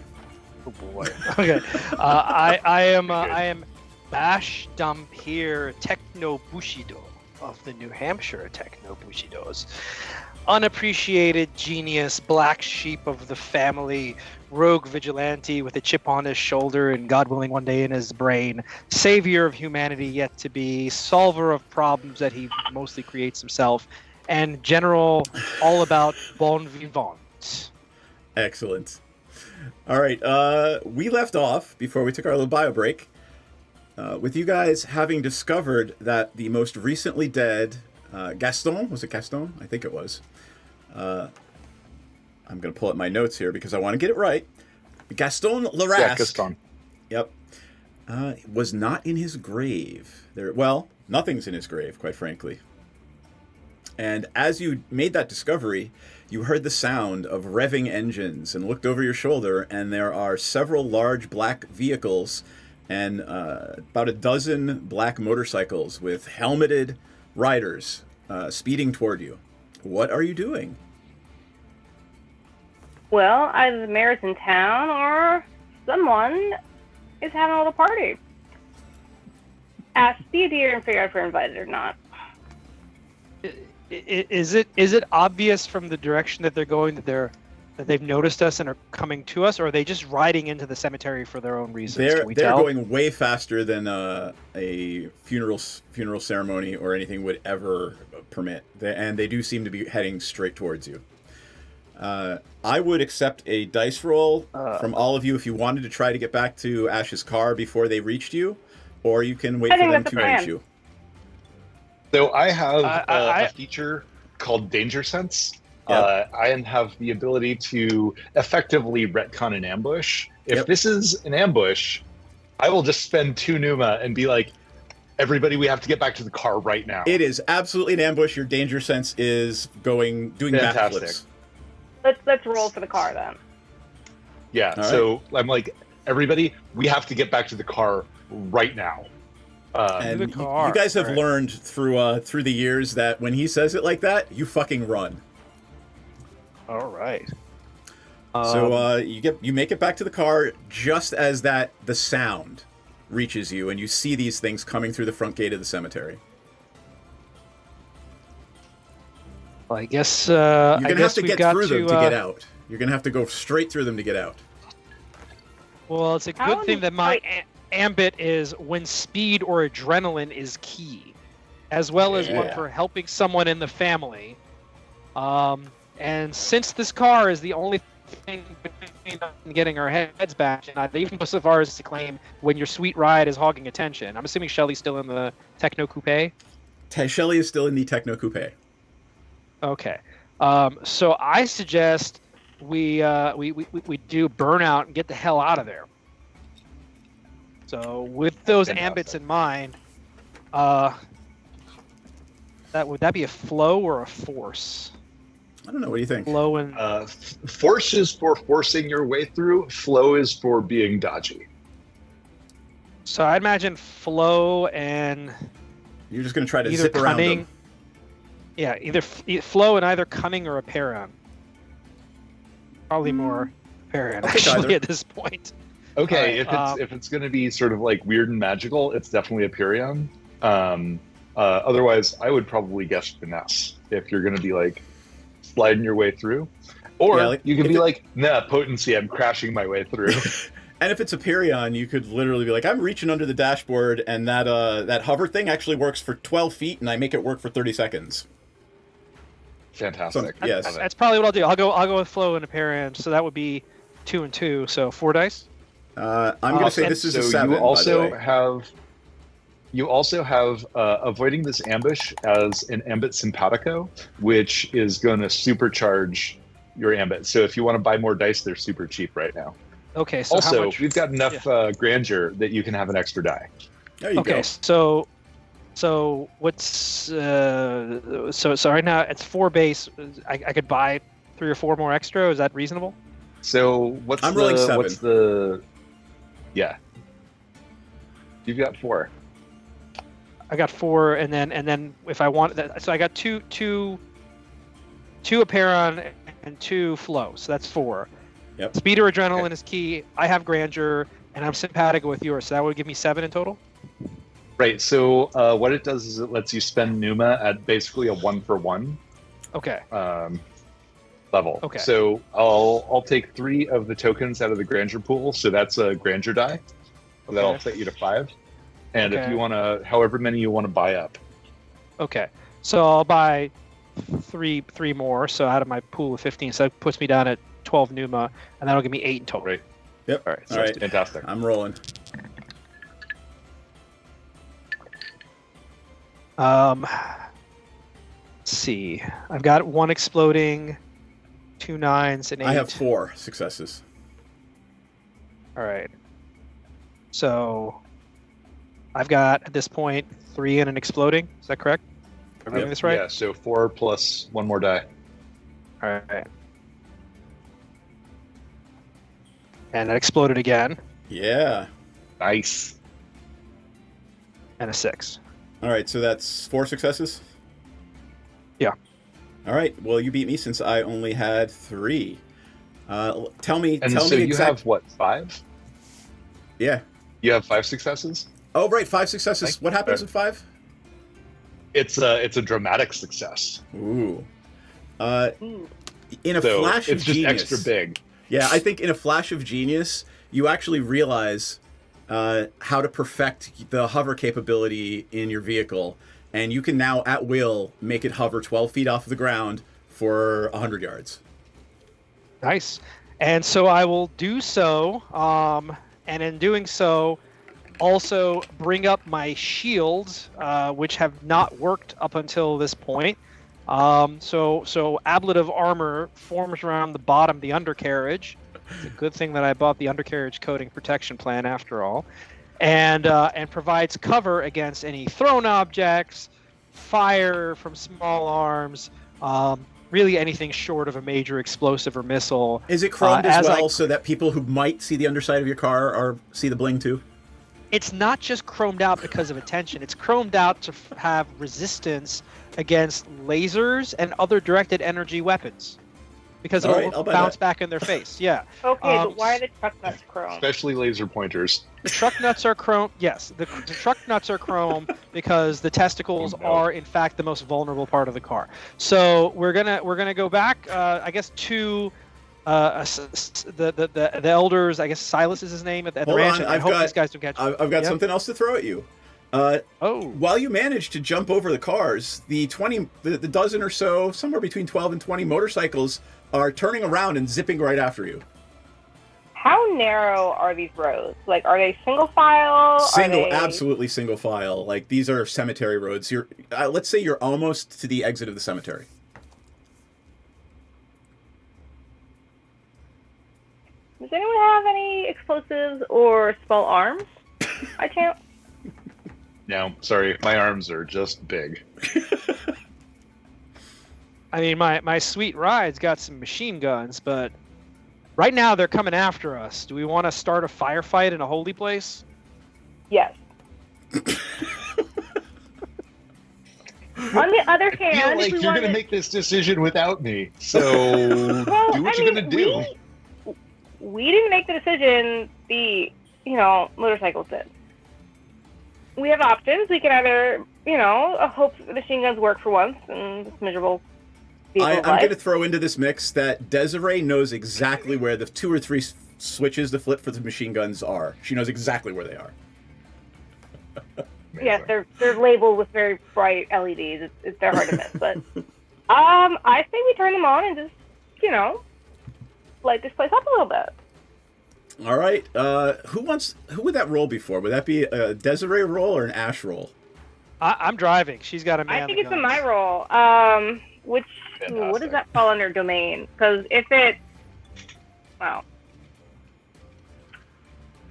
Speaker 11: Oh boy. Okay. I am Bash Dampier Techno Bushido of the New Hampshire Techno Bushidos. Unappreciated genius, black sheep of the family, rogue vigilante with a chip on his shoulder and God willing one day in his brain, savior of humanity yet to be, solver of problems that he mostly creates himself, and general all about bon vivant.
Speaker 1: Excellent. All right, we left off before we took our little bio break with you guys having discovered that the most recently dead Gaston, was it Gaston? I think it was. I'm going to pull up my notes here because I want to get it right. Gaston Larasque.
Speaker 10: Yeah, Gaston.
Speaker 1: Yep. Was not in his grave. Well, nothing's in his grave, quite frankly. And as you made that discovery, you heard the sound of revving engines and looked over your shoulder, and there are several large black vehicles and about a dozen black motorcycles with helmeted riders speeding toward you. What are you doing?
Speaker 12: Well, either the mayor's in town or someone is having a little party. Ask the deer and figure out if we're invited or not.
Speaker 11: Is it obvious from the direction that they're going that they've noticed us and are coming to us, or are they just riding into the cemetery for their own reasons?
Speaker 1: They're going way faster than a funeral ceremony or anything would ever permit, and they do seem to be heading straight towards you. I would accept a dice roll from all of you if you wanted to try to get back to Ash's car before they reached you, or you can wait for them to reach you.
Speaker 10: So I have a feature called Danger Sense. Yep. I have the ability to effectively retcon an ambush. If this is an ambush, I will just spend 2 Numa and be like, everybody, we have to get back to the car right now.
Speaker 1: It is absolutely an ambush. Your Danger Sense is doing
Speaker 10: Fantastic.
Speaker 1: backflips.
Speaker 12: Let's roll for the car then.
Speaker 10: Yeah,
Speaker 1: All
Speaker 10: so I'm like, everybody, we have to get back to the car right now.
Speaker 1: And you guys have learned through the years that when he says it like that, you fucking run.
Speaker 11: All right.
Speaker 1: So you make it back to the car just as the sound reaches you, and you see these things coming through the front gate of the cemetery.
Speaker 11: Well, I guess
Speaker 1: you're gonna have to
Speaker 11: we've
Speaker 1: get
Speaker 11: got
Speaker 1: through them to get out. You're gonna have to go straight through them to get out.
Speaker 11: Well, it's a good thing that my ambit is when speed or adrenaline is key, as well as one for helping someone in the family. And since this car is the only thing between us and getting our heads back, and I even go so far as to claim when your sweet ride is hogging attention. I'm assuming Shelly's still in the Techno Coupe?
Speaker 1: Shelly is still in the Techno Coupe.
Speaker 11: Okay. So I suggest we do burnout and get the hell out of there. So with those ambits in mind, would that be a flow or a force?
Speaker 1: I don't know. What do you think?
Speaker 11: Flow and
Speaker 10: force is for forcing your way through. Flow is for being dodgy.
Speaker 11: So I imagine Flo and
Speaker 1: You're just gonna try to
Speaker 11: either
Speaker 1: zip around
Speaker 11: cunning.
Speaker 1: them.
Speaker 11: Yeah, either Flo and either cunning or a Paran. Probably more Paran
Speaker 1: I'll take
Speaker 11: actually
Speaker 1: either.
Speaker 11: at this point.
Speaker 10: Okay,
Speaker 11: Alright,
Speaker 10: if it's going to be sort of like weird and magical, it's definitely a Pyrion. Otherwise, I would probably guess finesse if you're going to be like sliding your way through, or
Speaker 1: Yeah, like,
Speaker 10: you could
Speaker 1: if
Speaker 10: be
Speaker 1: it-
Speaker 10: like, nah, potency, I'm crashing my way through.
Speaker 1: And if it's a Pyrion, you could literally be like, I'm reaching under the dashboard, and that hover thing actually works for 12 feet, and I make it work for 30 seconds.
Speaker 10: Fantastic.
Speaker 1: Yes.
Speaker 11: That's probably what I'll do. I'll go with Flo and a Paran, so that would be 2 and 2, so 4 dice.
Speaker 1: I'm gonna say this is a 7.
Speaker 10: You
Speaker 1: by the
Speaker 10: also
Speaker 1: way.
Speaker 10: have avoiding this ambush as an ambit simpatico, which is going to supercharge your ambit. So if you want to buy more dice, they're super cheap right now.
Speaker 11: Okay, so how
Speaker 10: Also,
Speaker 11: much?
Speaker 10: we've got enough grandeur that you can have an extra die.
Speaker 1: There you
Speaker 11: Okay,
Speaker 1: go.
Speaker 11: so what's so right now it's 4 base. I could buy 3 or 4 more extra. Is that reasonable?
Speaker 10: So
Speaker 1: I'm rolling 7.
Speaker 10: what's the yeah? You've got 4.
Speaker 11: I got 4, and then if I want that, so I got two Aperon and 2 Flow, so that's 4.
Speaker 1: Yep.
Speaker 11: Speed or adrenaline is key. I have grandeur, and I'm simpatico with yours, so that would give me 7 in total.
Speaker 10: Right. So what it does is it lets you spend Numa at basically a 1-for-1
Speaker 11: Okay.
Speaker 10: level.
Speaker 11: Okay.
Speaker 10: So I'll take 3 of the tokens out of the grandeur pool. So that's a grandeur die. So that'll set you to 5. And if
Speaker 11: Okay.
Speaker 10: you want to, however many you want to buy up.
Speaker 11: Okay. So I'll buy three more. So out of my pool of 15, so that puts me down at 12 Numa, and that'll give me 8 in total.
Speaker 10: Right.
Speaker 1: Yep.
Speaker 11: All right.
Speaker 1: All right.
Speaker 10: Fantastic.
Speaker 1: I'm rolling.
Speaker 11: Let's see. I've got 1 exploding, 2 9s, and 8.
Speaker 1: I have 4 successes.
Speaker 11: All right. So I've got at this point 3 and an exploding. Is that correct? Am I reading this right?
Speaker 10: Yeah. So 4 plus 1 more die.
Speaker 11: All right. And that exploded again,
Speaker 1: Yeah.
Speaker 10: Nice.
Speaker 11: and a 6.
Speaker 1: All right, so that's 4 successes?
Speaker 11: Yeah.
Speaker 1: All right, well, you beat me since I only had 3. Tell me
Speaker 10: And
Speaker 1: tell
Speaker 10: so
Speaker 1: me
Speaker 10: you
Speaker 1: exact...
Speaker 10: have what, 5?
Speaker 1: Yeah.
Speaker 10: You have 5 successes?
Speaker 1: Oh, right, 5 successes. What happens with 5?
Speaker 10: It's a dramatic success.
Speaker 1: Ooh. In a
Speaker 10: So
Speaker 1: flash of
Speaker 10: it's just
Speaker 1: genius...
Speaker 10: extra big.
Speaker 1: Yeah, I think in a flash of genius, you actually realize how to perfect the hover capability in your vehicle, and you can now, at will, make it hover 12 feet off the ground for 100 yards.
Speaker 11: Nice. And so I will do so, and in doing so, also bring up my shields, which have not worked up until this point. So ablative armor forms around the bottom of the undercarriage. It's a good thing that I bought the undercarriage coating protection plan after all, and provides cover against any thrown objects, fire from small arms, really anything short of a major explosive or missile.
Speaker 1: Is it chromed as well so that people who might see the underside of your car see the bling too?
Speaker 11: It's not just chromed out because of attention. It's chromed out to have resistance against lasers and other directed energy weapons, because it'll bounce back in their face. Yeah.
Speaker 12: Okay, but why are the truck nuts chrome?
Speaker 10: Especially laser pointers.
Speaker 11: The truck nuts are chrome. Yes, the truck nuts are chrome because the testicles are in fact the most vulnerable part of the car. So we're gonna go back, I guess, to the elders. I guess Silas is his name at the
Speaker 1: Hold
Speaker 11: ranch.
Speaker 1: on,
Speaker 11: And I hope these guys don't catch.
Speaker 1: I've got something else to throw at you. While you manage to jump over the cars, the dozen or so, somewhere between 12 and 20 motorcycles are turning around and zipping right after you.
Speaker 12: How narrow are these roads? Like, are they single file?
Speaker 1: Absolutely single file. Like, these are cemetery roads. Let's say you're almost to the exit of the cemetery.
Speaker 12: Does anyone have any explosives or small arms? I can't.
Speaker 10: No, sorry, my arms are just big.
Speaker 11: I mean, my sweet ride's got some machine guns, but right now they're coming after us. Do we want to start a firefight in a holy place?
Speaker 12: Yes. On the other
Speaker 10: I feel
Speaker 12: hand,
Speaker 10: like
Speaker 12: if we
Speaker 10: you're
Speaker 12: wanted...
Speaker 10: gonna make this decision without me. So
Speaker 12: Well,
Speaker 10: do what
Speaker 12: I
Speaker 10: you're
Speaker 12: mean,
Speaker 10: gonna do.
Speaker 12: we didn't make the decision. The motorcycles did. We have options. We can either hope the machine guns work for once and this miserable vehicle
Speaker 1: I'm going to throw into this mix that Desiree knows exactly where the 2 or 3 switches to flip for the machine guns are. She knows exactly where they are.
Speaker 12: Yes, they're labeled with very bright LEDs. They're hard to miss. But I say we turn them on and just light this place up a little bit.
Speaker 1: All right. Who would that roll be for? Would that be a Desiree roll or an Ash roll?
Speaker 11: I'm driving. She's got a man.
Speaker 12: I think it's a my roll. What does that fall under domain? Because if it, wow.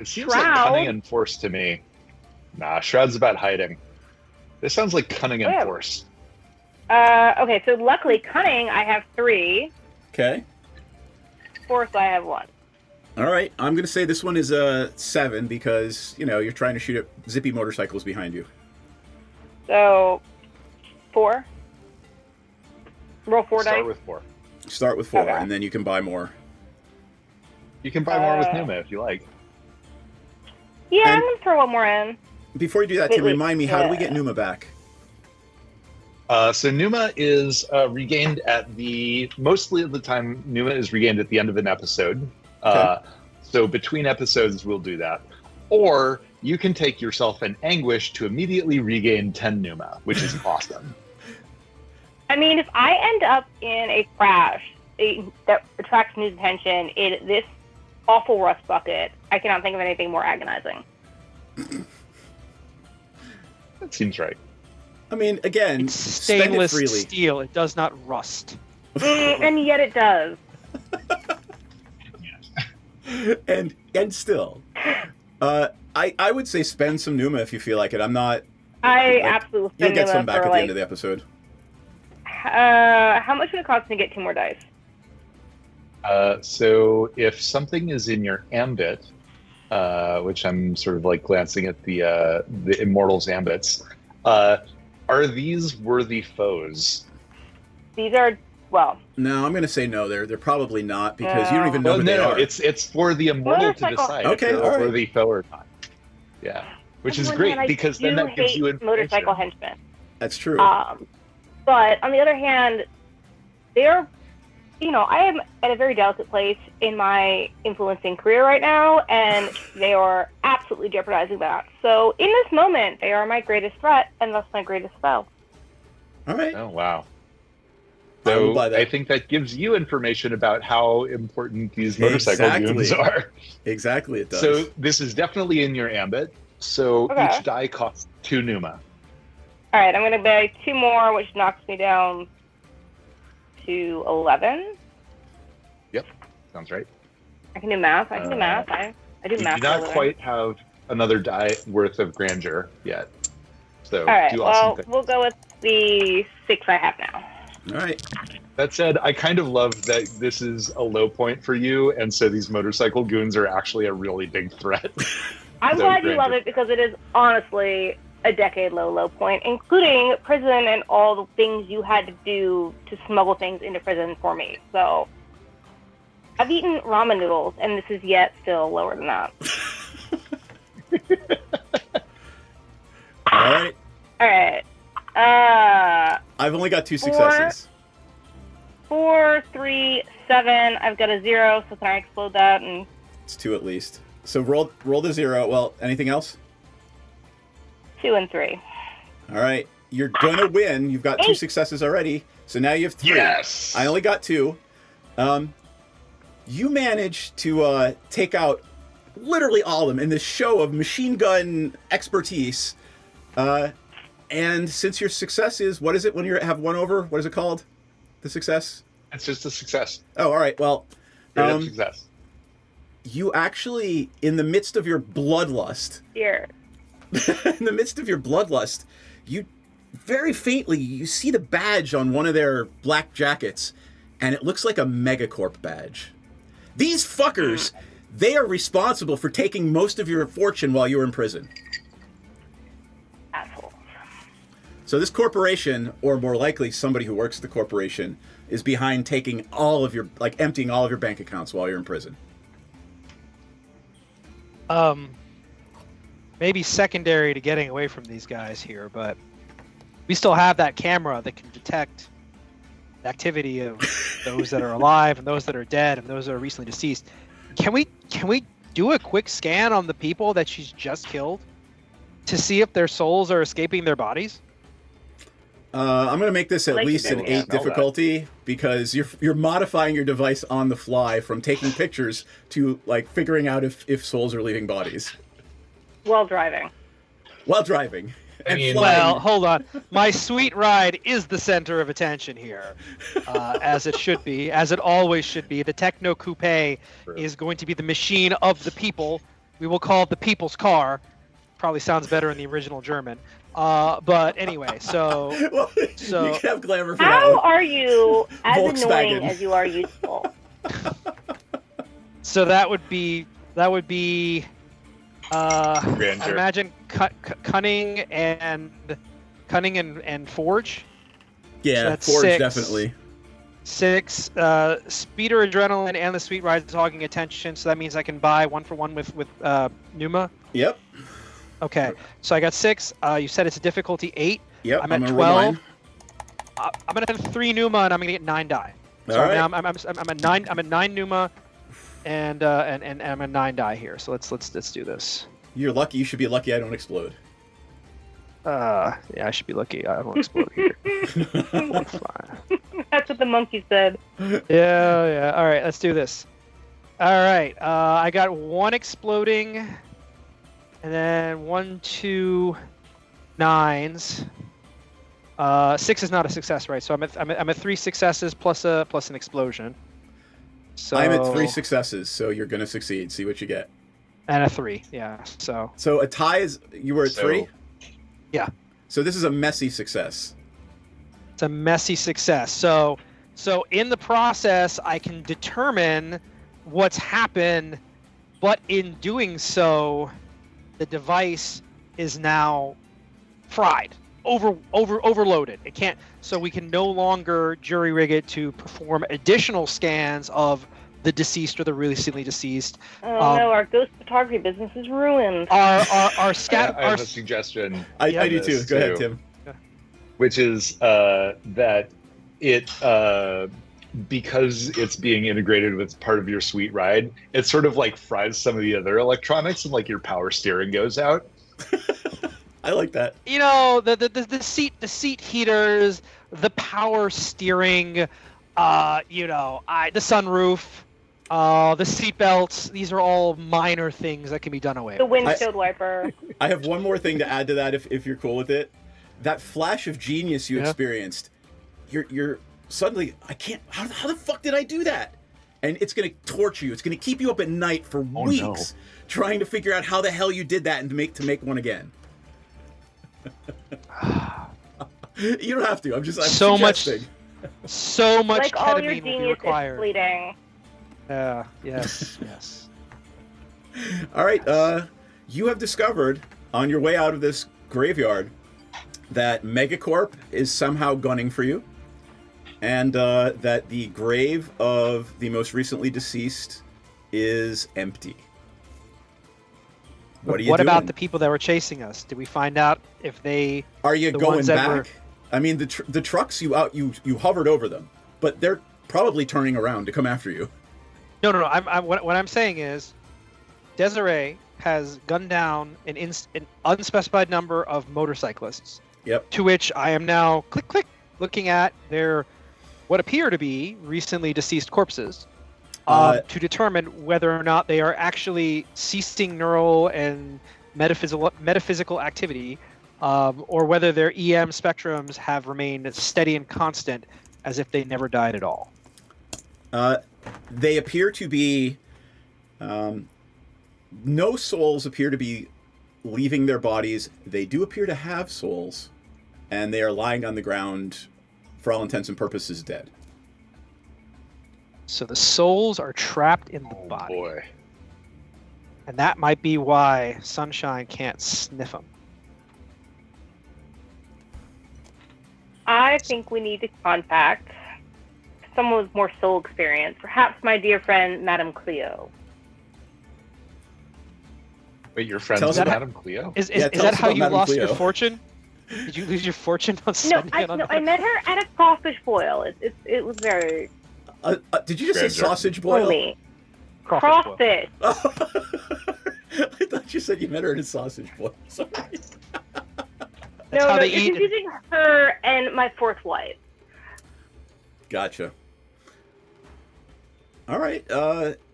Speaker 10: It seems like cunning and force to me. Nah, Shroud's about hiding. This sounds like cunning and force.
Speaker 12: Okay, so luckily cunning I have 3.
Speaker 1: Okay.
Speaker 12: Force I have 1.
Speaker 1: All right. I'm going to say this one is a 7 because, you're trying to shoot at zippy motorcycles behind you.
Speaker 12: So 4. Roll 4 dice.
Speaker 1: Start with 4,
Speaker 12: Okay.
Speaker 1: and then you can buy more.
Speaker 10: You can buy more with Numa if you like.
Speaker 12: Yeah, I'm going to throw 1 more in.
Speaker 1: Before you do that, Tim, remind me, how do we get Numa back?
Speaker 10: So Numa is regained mostly of the time, Numa is regained at the end of an episode.
Speaker 1: Okay.
Speaker 10: So between episodes, we'll do that. Or you can take yourself an anguish to immediately regain 10 Numa, which is awesome.
Speaker 12: I mean, if I end up in a crash that attracts news attention in this awful rust bucket, I cannot think of anything more agonizing.
Speaker 10: That seems right.
Speaker 1: I mean, again,
Speaker 11: It's stainless
Speaker 1: spend it freely.
Speaker 11: steel. It does not rust.
Speaker 12: And yet it does.
Speaker 1: and still, I would say spend some Numa if you feel like it. I'm not.
Speaker 12: I absolutely
Speaker 1: You'll
Speaker 12: spend
Speaker 1: get
Speaker 12: Numa
Speaker 1: some back
Speaker 12: for,
Speaker 1: at the end of the episode.
Speaker 12: How much would it cost me to get 2 more dice?
Speaker 10: So if something is in your ambit, which I'm sort of like glancing at the Immortals ambits, are these worthy foes?
Speaker 12: These are, well...
Speaker 1: No, I'm going to say no. They're probably not because you don't even know who they are.
Speaker 10: It's for the Immortal to decide if
Speaker 1: Okay,
Speaker 10: they're
Speaker 1: all
Speaker 10: a
Speaker 1: right.
Speaker 10: worthy foe or not. Yeah, which is
Speaker 12: On one
Speaker 10: great
Speaker 12: hand, I
Speaker 10: because then
Speaker 12: do
Speaker 10: that gives
Speaker 12: hate
Speaker 10: you information.
Speaker 12: motorcycle henchmen.
Speaker 1: That's true.
Speaker 12: But on the other hand, they're, I am at a very delicate place in my influencing career right now, and they are absolutely jeopardizing that. So in this moment, they are my greatest threat and thus my greatest foe.
Speaker 1: All right.
Speaker 10: Oh, wow.
Speaker 1: I will
Speaker 10: So
Speaker 1: buy that.
Speaker 10: I think that gives you information about how important these motorcycle goons are.
Speaker 1: Exactly, it does.
Speaker 10: So this is definitely in your ambit. So
Speaker 12: Okay.
Speaker 10: each die costs 2 Numa.
Speaker 12: All right, I'm going to buy 2 more, which knocks me down to 11.
Speaker 10: Yep, sounds right.
Speaker 12: I can do math. I do math. I do
Speaker 10: You
Speaker 12: math.
Speaker 10: do
Speaker 12: for a
Speaker 10: not
Speaker 12: living.
Speaker 10: quite have another die worth of grandeur yet. So
Speaker 12: All right,
Speaker 10: do
Speaker 12: well,
Speaker 10: awesome things.
Speaker 12: we'll go with the 6 I have now.
Speaker 1: All right.
Speaker 10: That said, I kind of love that this is a low point for you, and so these motorcycle goons are actually a really big threat.
Speaker 12: I'm
Speaker 10: So
Speaker 12: glad you love
Speaker 10: grandeur.
Speaker 12: it because it is honestly a decade-low point, including prison and all the things you had to do to smuggle things into prison for me. So I've eaten ramen noodles, and this is yet still lower than that.
Speaker 1: All right.
Speaker 12: All right.
Speaker 1: I've only got 2 successes.
Speaker 12: 4, 3, 7. I've got a 0, so can I explode that? And
Speaker 1: It's 2 at least. So roll the 0. Well, anything else?
Speaker 12: 2 and 3.
Speaker 1: All right. You're gonna win. You've got 2 successes already. So now you have 3.
Speaker 10: Yes.
Speaker 1: I only got 2. You managed to take out literally all of them in this show of machine gun expertise. And since your success is, what is it when you have 1 over? What is it called? The success?
Speaker 10: It's just a success.
Speaker 1: Oh, all right. Well,
Speaker 10: Straight up success.
Speaker 1: you actually, in the midst of your bloodlust,
Speaker 12: Here.
Speaker 1: in the midst of your bloodlust, you very faintly, you see the badge on one of their black jackets, and it looks like a Megacorp badge. These fuckers, they are responsible for taking most of your fortune while you were in prison. So this corporation, or more likely somebody who works at the corporation, is behind taking all of your, like, emptying all of your bank accounts while you're in prison.
Speaker 11: Maybe secondary to getting away from these guys here, but we still have that camera that can detect the activity of those that are alive and those that are dead and those that are recently deceased. Can we do a quick scan on the people that she's just killed to see if their souls are escaping their bodies?
Speaker 1: I'm going to make this at least an 8 difficulty because you're modifying your device on the fly from taking pictures to, like, figuring out if souls are leaving bodies.
Speaker 12: While driving.
Speaker 1: While driving. And flying.
Speaker 11: Well, hold on. My sweet ride is the center of attention here, as it should be, as it always should be. The Techno Coupe is going to be the machine of the people. We will call it the people's car. Probably sounds better in the original German. But anyway, so
Speaker 1: you can have glamour for
Speaker 12: How
Speaker 1: that.
Speaker 12: are you as
Speaker 1: Volkswagen.
Speaker 12: annoying as you are useful?
Speaker 11: So that would be I imagine cunning and forge.
Speaker 1: Yeah,
Speaker 11: So that's
Speaker 1: forge
Speaker 11: 6.
Speaker 1: definitely.
Speaker 11: 6 speeder, adrenaline, and the sweet ride hogging attention. So that means I can buy 1-for-1 with Numa.
Speaker 1: Yep.
Speaker 11: Okay, so I got 6. You said it's a difficulty 8.
Speaker 1: Yep.
Speaker 11: I'm at
Speaker 1: gonna
Speaker 11: 12.
Speaker 1: roll mine.
Speaker 11: I'm gonna have 3 Numa, and I'm gonna get 9 die. So
Speaker 1: All right.
Speaker 11: now I'm at 9. I'm at 9 Numa, and I'm at 9 die here. So let's do this.
Speaker 1: You're lucky. You should be lucky I don't explode.
Speaker 11: Yeah, I should be lucky. I won't explode here. That's fine.
Speaker 12: That's what the monkey said.
Speaker 11: Yeah. All right, let's do this. All right, I got 1 exploding, and then 1, 2, 9s. 6 is not a success, right? So I'm at 3 successes plus an explosion. So
Speaker 1: I'm at 3 successes, so you're gonna succeed. See what you get.
Speaker 11: And a 3, yeah. So
Speaker 1: a tie is you were at 3.
Speaker 11: Yeah.
Speaker 1: So this is a messy success.
Speaker 11: It's a messy success. So in the process, I can determine what's happened, but in doing so, the device is now fried, overloaded. It can't. So we can no longer jury rig it to perform additional scans of the deceased or the recently deceased.
Speaker 12: Oh no, our ghost photography business is ruined.
Speaker 11: Our scat.
Speaker 10: I have a suggestion.
Speaker 1: I do too. Go ahead, Tim.
Speaker 10: Which is that it, because it's being integrated with part of your sweet ride, it sort of like fries some of the other electronics and like your power steering goes out.
Speaker 1: I like that.
Speaker 11: You know, the seat heaters, the power steering, the sunroof, the seat belts. These are all minor things that can be done away.
Speaker 12: The windshield wiper.
Speaker 1: I have one more thing to add to that, if you're cool with it. That flash of genius you experienced, you're suddenly, I can't. How the fuck did I do that? And it's gonna torture you. It's gonna keep you up at night for weeks trying to figure out how the hell you did that and to make one again. You don't have to. I'm suggesting.
Speaker 11: So much
Speaker 12: like all your
Speaker 11: ketamine will be
Speaker 12: genius
Speaker 11: required.
Speaker 12: is fleeting.
Speaker 11: Yes.
Speaker 1: All right. You have discovered on your way out of this graveyard that Megacorp is somehow gunning for you, and that the grave of the most recently deceased is empty. What are you doing?
Speaker 11: About the people that were chasing us? Did we find out if they
Speaker 1: are you going back? I mean, the trucks you hovered over them, but they're probably turning around to come after you.
Speaker 11: No. What I'm saying is, Desiree has gunned down an unspecified number of motorcyclists.
Speaker 1: Yep.
Speaker 11: To which I am now click looking at their what appear to be recently deceased corpses to determine whether or not they are actually ceasing neural and metaphysical activity, or whether their EM spectrums have remained steady and constant as if they never died at all.
Speaker 1: They appear to be no souls appear to be leaving their bodies. They do appear to have souls, and they are lying on the ground, for all intents and purposes, dead.
Speaker 11: So the souls are trapped in the body.
Speaker 10: Boy.
Speaker 11: And that might be why Sunshine can't sniff them.
Speaker 12: I think we need to contact someone with more soul experience. Perhaps my dear friend, Madame Cleo.
Speaker 10: Wait, you're friends
Speaker 11: Tell
Speaker 10: with
Speaker 11: us about-
Speaker 10: Madame Cleo?
Speaker 11: Is
Speaker 1: Yeah, tell
Speaker 11: that
Speaker 1: us
Speaker 11: how
Speaker 1: about
Speaker 11: you
Speaker 1: Madame
Speaker 11: lost
Speaker 1: Cleo.
Speaker 11: your fortune? Did you lose your fortune on
Speaker 12: No,
Speaker 11: spending it on
Speaker 12: I met her at a crawfish boil. It was very
Speaker 1: Did you just say
Speaker 10: Stranger.
Speaker 1: sausage boil?
Speaker 12: homey.
Speaker 11: Crawfish boil.
Speaker 12: Crawfish.
Speaker 1: I thought you said you met her in a sausage boil. Sorry.
Speaker 11: That's how
Speaker 12: No,
Speaker 11: they
Speaker 12: you're
Speaker 11: eat.
Speaker 12: confusing her and my fourth wife.
Speaker 1: Gotcha. All right.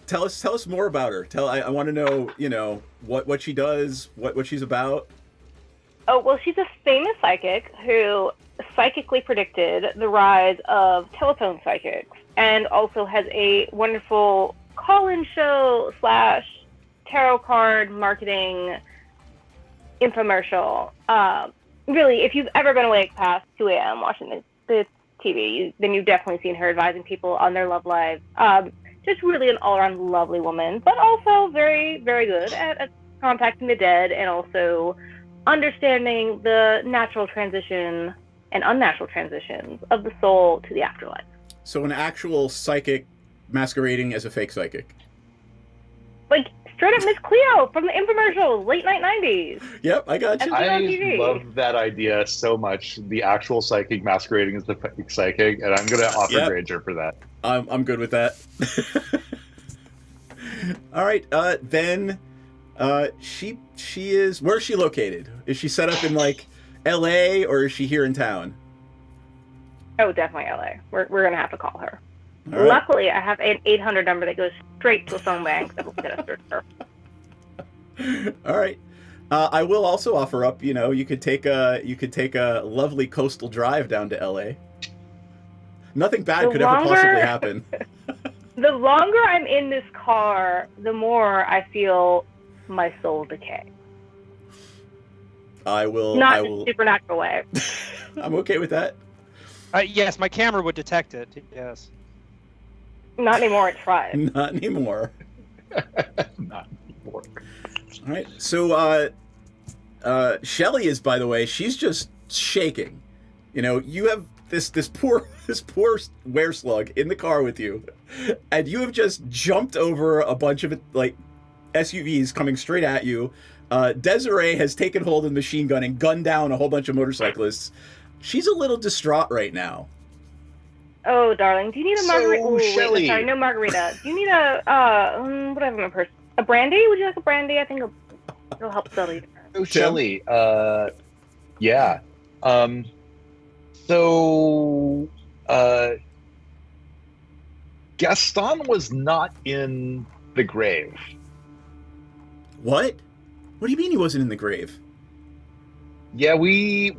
Speaker 1: Tell us more about her. I want to know, what she does, what she's about.
Speaker 12: Oh, well, she's a famous psychic who psychically predicted the rise of telephone psychics and also has a wonderful call-in show / tarot card marketing infomercial. Really, if you've ever been awake past 2 a.m. watching the TV, then you've definitely seen her advising people on their love lives. Just really an all-around lovely woman, but also very, very good at contacting the dead and also understanding the natural transition and unnatural transitions of the soul to the afterlife.
Speaker 1: So an actual psychic masquerading as a fake psychic.
Speaker 12: Like straight up Miss Cleo from the infomercials, late night 90s.
Speaker 1: Yep, I got you.
Speaker 10: I
Speaker 12: TV.
Speaker 10: love that idea so much. The actual psychic masquerading as the fake psychic, and I'm gonna offer
Speaker 1: Yep.
Speaker 10: Granger for that.
Speaker 1: I'm good with that. All right, then she is, where's she located? Is she set up in like LA or is she here in town?
Speaker 12: Oh, definitely LA. We're gonna have to call her.
Speaker 1: All right.
Speaker 12: Luckily, I have an 800 number that goes straight to a phone bank that will get us her.
Speaker 1: All right. I will also offer up, you could take a lovely coastal drive down to LA. Nothing bad
Speaker 12: The
Speaker 1: could ever
Speaker 12: longer-
Speaker 1: possibly happen.
Speaker 12: The longer I'm in this car, the more I feel my soul decay.
Speaker 1: I will.
Speaker 12: Not in a supernatural way.
Speaker 1: I'm okay with that.
Speaker 11: Yes, my camera would detect it. Yes.
Speaker 12: Not anymore. It tries.
Speaker 1: Not anymore.
Speaker 10: Not anymore.
Speaker 1: All right. So, Shelly is, by the way, she's just shaking. You have this poor wereslug in the car with you, and you have just jumped over a bunch of like SUVs coming straight at you. Desiree has taken hold of the machine gun and gunned down a whole bunch of motorcyclists. She's a little distraught right now.
Speaker 12: Oh, darling, do you need a margarita?
Speaker 10: So, Shelley.
Speaker 12: Sorry, no margarita. Do you need a what do I have in my purse? A brandy? Would you like a brandy? I think it'll help settle you.
Speaker 10: So Shelly, yeah. So Gaston was not in the grave.
Speaker 1: What? What do you mean he wasn't in the grave?
Speaker 10: Yeah, we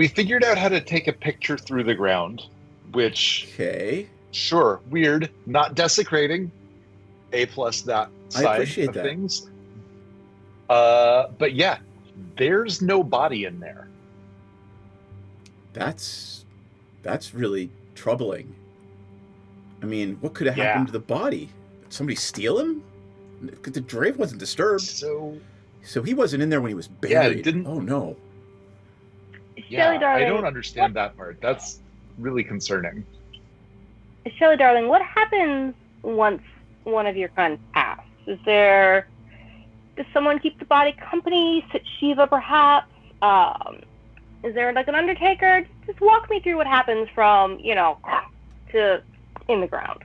Speaker 10: figured out how to take a picture through the ground, which sure, weird, not desecrating. A+ that side
Speaker 1: I appreciate
Speaker 10: of
Speaker 1: that.
Speaker 10: things. But yeah, there's no body in there.
Speaker 1: That's really troubling. I mean, what could have happened to the body? Did somebody steal him? The grave wasn't disturbed.
Speaker 10: So
Speaker 1: he wasn't in there when he was buried.
Speaker 10: Yeah, it didn't.
Speaker 1: Oh no.
Speaker 10: Yeah,
Speaker 12: Shelly, darling,
Speaker 10: I don't understand that part. That's really concerning.
Speaker 12: Shelly, darling, what happens once one of your friends asks? Does someone keep the body company? Sit Shiva, perhaps? Is there like an undertaker? Just walk me through what happens from, to in the ground.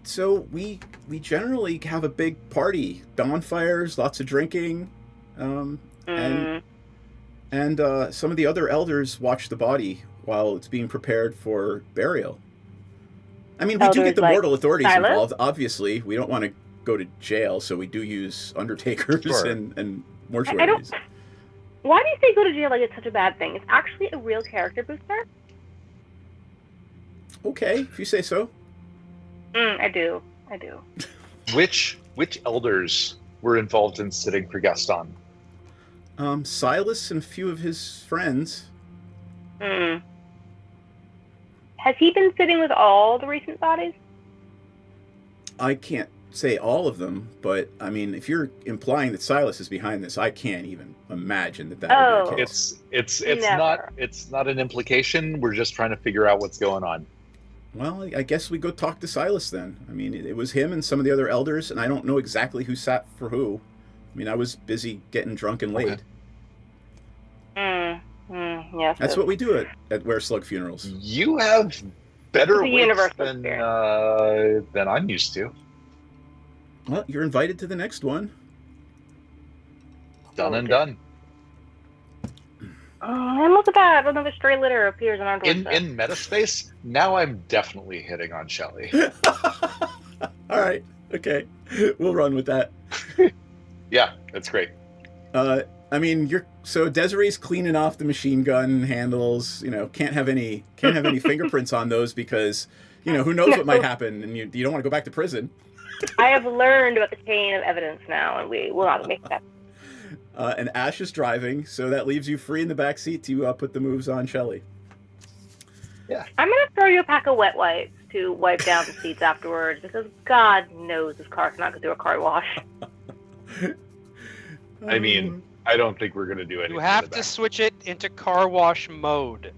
Speaker 1: So we generally have a big party, bonfires, lots of drinking, and some of the other elders watch the body while it's being prepared for burial. I mean, we do get the mortal authorities
Speaker 12: Silas?
Speaker 1: involved. Obviously, we don't want to go to jail, so we do use undertakers
Speaker 10: Sure.
Speaker 1: and
Speaker 12: I
Speaker 1: mortuaries.
Speaker 12: don't. Why do you say go to jail like it's such a bad thing? It's actually a real character booster.
Speaker 1: Okay, if you say so.
Speaker 12: I do.
Speaker 10: Which elders were involved in sitting for Gaston?
Speaker 1: Silas and a few of his friends.
Speaker 12: Has he been sitting with all the recent bodies?
Speaker 1: I can't say all of them, but I mean, if you're implying that Silas is behind this, I can't even imagine that would be the case.
Speaker 10: It's not an implication. We're just trying to figure out what's going on.
Speaker 1: Well, I guess we go talk to Silas then. I mean, it was him and some of the other elders, and I don't know exactly who sat for who. I mean, I was busy getting drunk and late.
Speaker 12: Yes.
Speaker 1: That's what we do at Were Slug funerals.
Speaker 10: You have better wits than I'm used to.
Speaker 1: Well, you're invited to the next one.
Speaker 10: Done and done.
Speaker 12: And look at that! Another stray litter appears on our doorstep.
Speaker 10: In Metaspace, now I'm definitely hitting on Shelly.
Speaker 1: All right. Okay. We'll run with that.
Speaker 10: Yeah, that's great.
Speaker 1: I mean, so Desiree's cleaning off the machine gun handles. You know, can't have any fingerprints on those because, you know, who knows what might happen, and you don't want to go back to prison.
Speaker 12: I have learned about the chain of evidence now, and we will not make that.
Speaker 1: And Ash is driving, so that leaves you free in the back seat to put the moves on Shelly.
Speaker 10: Yeah.
Speaker 12: I'm gonna throw you a pack of wet wipes to wipe down the seats afterwards, because God knows this car cannot go through a car wash.
Speaker 10: I mean, I don't think we're gonna do anything.
Speaker 11: You have to switch it into car wash mode,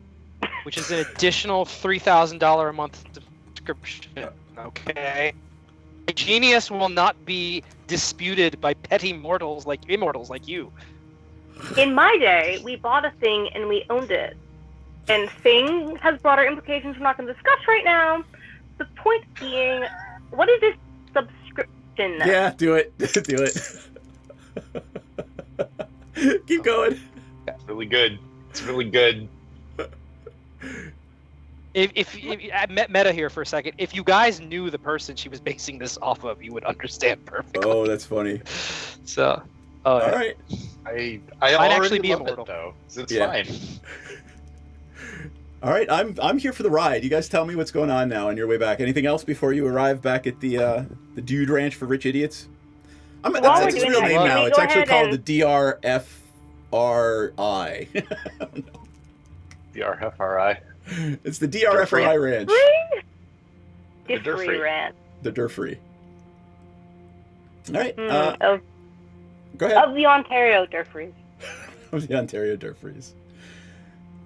Speaker 11: which is an additional $3,000 a month subscription. Okay. Genius will not be disputed by petty immortals like you.
Speaker 12: In my day, we bought a thing and we owned it. And thing has broader implications we're not going to discuss right now. The point being, what is this subscription?
Speaker 1: Yeah, do it. Do it. Keep going.
Speaker 10: That's really good. It's really good.
Speaker 11: If meta here for a second, if you guys knew the person she was basing this off of, you would understand perfectly.
Speaker 1: Oh, that's funny.
Speaker 11: So,
Speaker 1: all right.
Speaker 10: I
Speaker 11: I'd
Speaker 10: already
Speaker 11: actually be
Speaker 10: love
Speaker 11: immortal
Speaker 10: it, though. So it's
Speaker 1: Yeah.
Speaker 10: fine.
Speaker 1: All right, I'm here for the ride. You guys tell me what's going on now on your way back. Anything else before you arrive back at the Dude Ranch for Rich Idiots? That's its real name now. It's actually called the DRFRI.
Speaker 10: DRFRI.
Speaker 1: It's the DRFRI Ranch.
Speaker 10: The Durfree
Speaker 12: Ranch.
Speaker 1: The Durfree. All right.
Speaker 12: Of
Speaker 1: go ahead.
Speaker 12: Of the Ontario Durfrees.
Speaker 1: Of the Ontario Durfrees.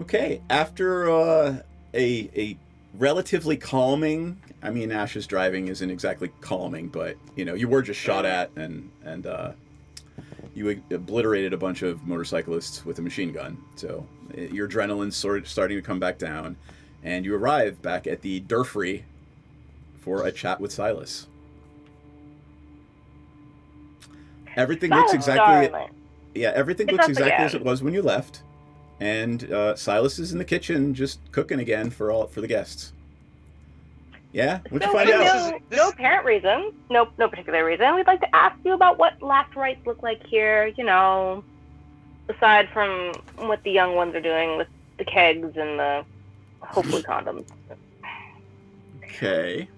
Speaker 1: Okay. After a relatively calming, I mean, Ash's driving isn't exactly calming, but you know, you were just shot at and you obliterated a bunch of motorcyclists with a machine gun. So your adrenaline's sort of starting to come back down, and you arrive back at the Durfree for a chat with Silas. Everything looks exactly as it was when you left, and Silas is in the kitchen just cooking again for the guests. Yeah, what'd you find out?
Speaker 12: No apparent reason. No particular reason. We'd like to ask you about what last rites look like here. You know, aside from what the young ones are doing with the kegs and the hopefully condoms.
Speaker 1: Okay.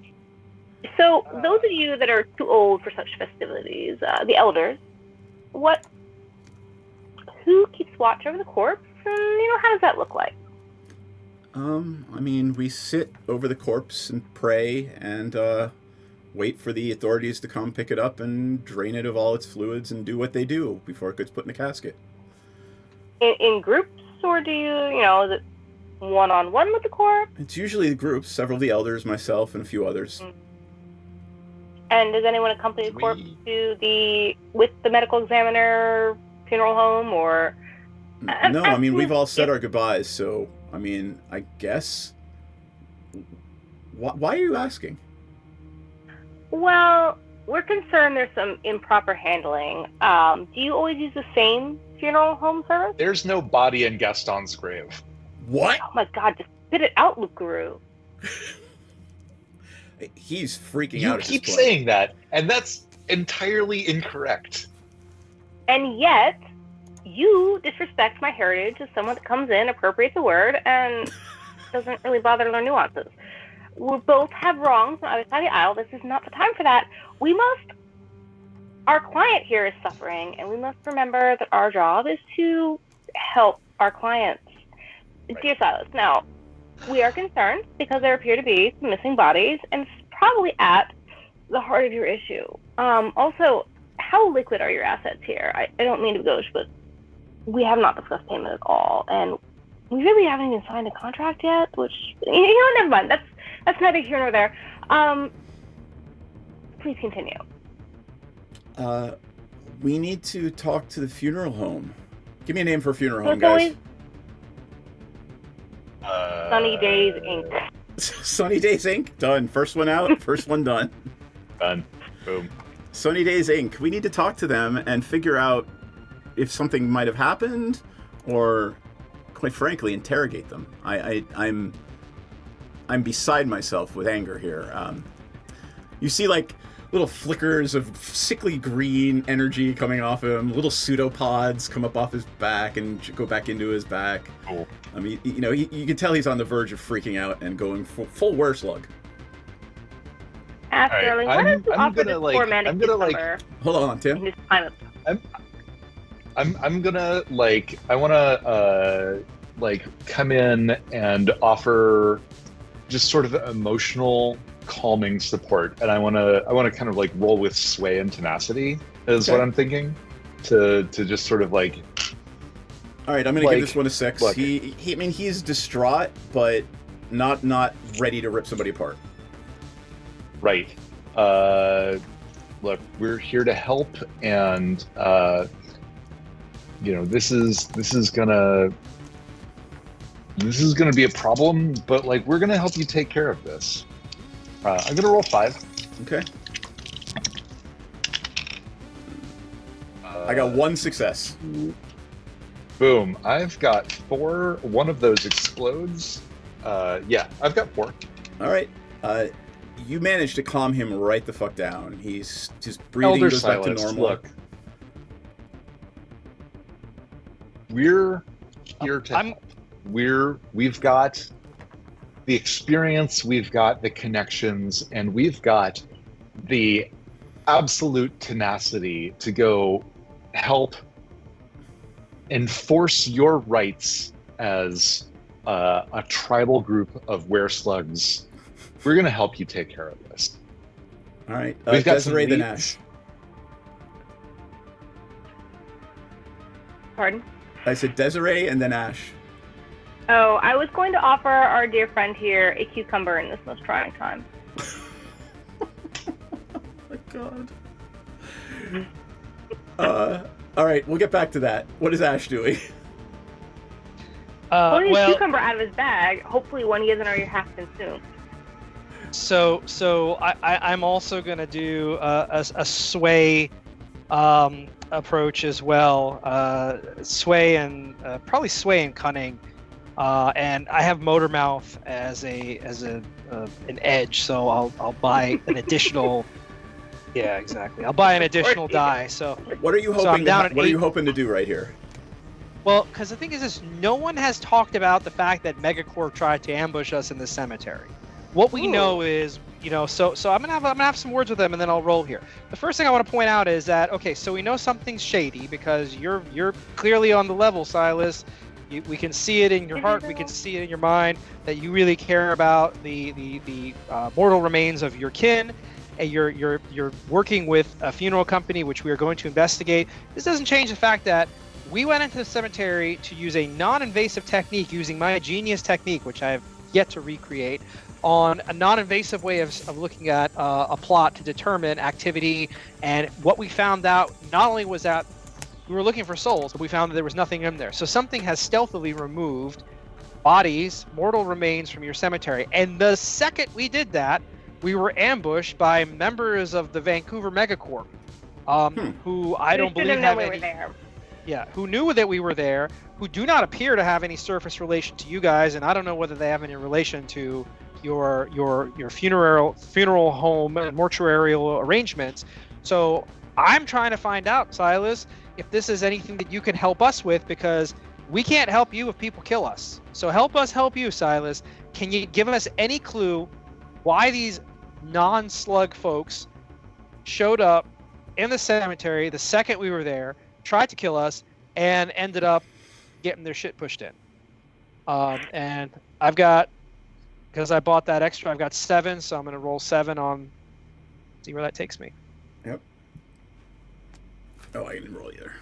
Speaker 12: So those of you that are too old for such festivities, the elders, who keeps watch over the corpse, and how does that look like?
Speaker 1: I mean, we sit over the corpse and pray and wait for the authorities to come pick it up and drain it of all its fluids and do what they do before it gets put in a casket.
Speaker 12: In groups, or do you, is it one-on-one with the corpse?
Speaker 1: It's usually the groups, several of the elders, myself, and a few others.
Speaker 12: And does anyone accompany the corpse with the medical examiner funeral home, or?
Speaker 1: No, I mean, we've all said our goodbyes, so, I mean, I guess. Why are you asking?
Speaker 12: Well, we're concerned there's some improper handling. Do you always use the same funeral home service?
Speaker 10: There's no body in Gaston's grave.
Speaker 1: What?
Speaker 12: Oh my God, just spit it out, Luke Guru.
Speaker 1: He's freaking
Speaker 10: you
Speaker 1: out at this
Speaker 10: keep
Speaker 1: point.
Speaker 10: saying that, and that's entirely incorrect.
Speaker 12: And yet, you disrespect my heritage as someone that comes in, appropriates a word, and doesn't really bother to learn nuances. We both have wrongs on either side of the aisle. This is not the time for that. Our client here is suffering, and we must remember that our job is to help our clients. Right. Dear Silas, now, we are concerned because there appear to be some missing bodies, and it's probably at the heart of your issue. Also, how liquid are your assets here? I don't mean to gauche, but we have not discussed payment at all, and we really haven't even signed a contract yet. Which, never mind. That's neither here nor there. Please continue.
Speaker 1: We need to talk to the funeral home. Give me a name for a funeral home,
Speaker 12: It's
Speaker 1: guys.
Speaker 12: always Sunny Days Inc.
Speaker 1: Sunny Days Inc. Done. First one out. First one done.
Speaker 10: Done. Boom.
Speaker 1: Sunny Days Inc. We need to talk to them and figure out if something might have happened, or, quite frankly, interrogate them. I'm beside myself with anger here. You see, like, little flickers of sickly green energy coming off him. Little pseudopods come up off his back and go back into his back.
Speaker 10: Cool.
Speaker 1: I mean, you can tell he's on the verge of freaking out and going full wereslug.
Speaker 12: Ask Sterling, why don't you offer this poor man a cucumber?
Speaker 1: Hold on, Tim.
Speaker 10: I'm gonna I wanna come in and offer just sort of emotional calming support, and I wanna kind of roll with sway and tenacity is
Speaker 1: Okay.
Speaker 10: what I'm thinking to just sort of
Speaker 1: All right, I'm gonna give this one a 6.
Speaker 10: look.
Speaker 1: I mean, he's distraught, but not ready to rip somebody apart.
Speaker 10: Right. Look, we're here to help, and this is gonna be a problem, but we're gonna help you take care of this. I'm gonna roll 5.
Speaker 1: Okay. I got 1 success.
Speaker 10: Boom. I've got 4. One of those explodes. Yeah, I've got 4.
Speaker 1: All right. You managed to calm him right the fuck down. His breathing
Speaker 10: Elder
Speaker 1: goes back to
Speaker 10: Silas,
Speaker 1: normal.
Speaker 10: look. We're here to help. We've got the experience, we've got the connections, and we've got the absolute tenacity to go help enforce your rights as a tribal group of wereslugs. We're going to help you take care of this.
Speaker 1: All right.
Speaker 10: We've got some
Speaker 1: Desiree the
Speaker 10: leads.
Speaker 1: Nash.
Speaker 12: Pardon?
Speaker 1: I said Desiree and then Ash.
Speaker 12: Oh, I was going to offer our dear friend here a cucumber in this most trying time.
Speaker 1: My God. All right, we'll get back to that. What is Ash doing?
Speaker 12: Pulling a cucumber out of his bag, hopefully one he isn't already half consumed.
Speaker 11: So I'm also gonna do a sway approach as well. Sway and probably sway and cunning, and I have motor mouth as an edge, so I'll buy an additional. Yeah, exactly. I'll buy an additional die. So
Speaker 1: What are you hoping?
Speaker 11: So I'm down at
Speaker 1: what are
Speaker 11: 8.
Speaker 1: you hoping to do right here?
Speaker 11: Well, because the thing is this, no one has talked about the fact that Megacorp tried to ambush us in the cemetery. What we know is, so I'm gonna have some words with them, and then I'll roll here. The first thing I want to point out is that, okay, so we know something's shady because you're clearly on the level, Silas. We can see it in your heart, we can see it in your mind that you really care about the mortal remains of your kin, and you're working with a funeral company, which we are going to investigate. This doesn't change the fact that we went into the cemetery to use a non-invasive technique, using my genius technique, which I have yet to recreate, on a non-invasive way of looking at a plot to determine activity. And what we found out not only was that we were looking for souls, but we found that there was nothing in there. So something has stealthily removed bodies, mortal remains from your cemetery. And the second we did that, we were ambushed by members of the Vancouver Megacorp, who I don't believe have any. Yeah, who knew that we were there, who do not appear to have any surface relation to you guys, and I don't know whether they have any relation to your funeral home and mortuarial arrangements. So I'm trying to find out, Silas, if this is anything that you can help us with, because we can't help you if people kill us. So help us help you, Silas. Can you give us any clue why these non-slug folks showed up in the cemetery the second we were there, tried to kill us, and ended up getting their shit pushed in? And I've got, because I bought that extra, I've got 7, so I'm going to roll 7 on, see where that takes me.
Speaker 1: Yep. Oh, I didn't roll either.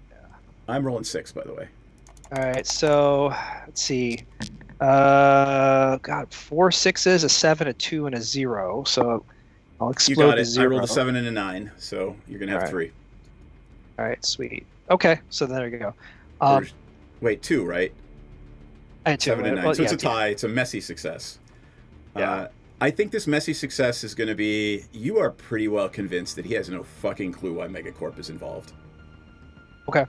Speaker 1: Yeah. I'm rolling 6, by the way.
Speaker 11: All right, so let's see. Got 4 6s, a 7, a 2, and a 0. So I'll explode
Speaker 1: You got
Speaker 11: the
Speaker 1: it.
Speaker 11: 0.
Speaker 1: I rolled a 7 and a 9, so you're gonna have
Speaker 11: All right.
Speaker 1: 3.
Speaker 11: All right, sweet. Okay, so there you go.
Speaker 1: Wait, 2, right?
Speaker 11: I had 2.
Speaker 1: 7 and 9.
Speaker 11: Well,
Speaker 1: So it's
Speaker 11: yeah,
Speaker 1: a tie. It's a messy success.
Speaker 11: Yeah.
Speaker 1: I think this messy success is going to be, you are pretty well convinced that he has no fucking clue why Megacorp is involved.
Speaker 11: Okay.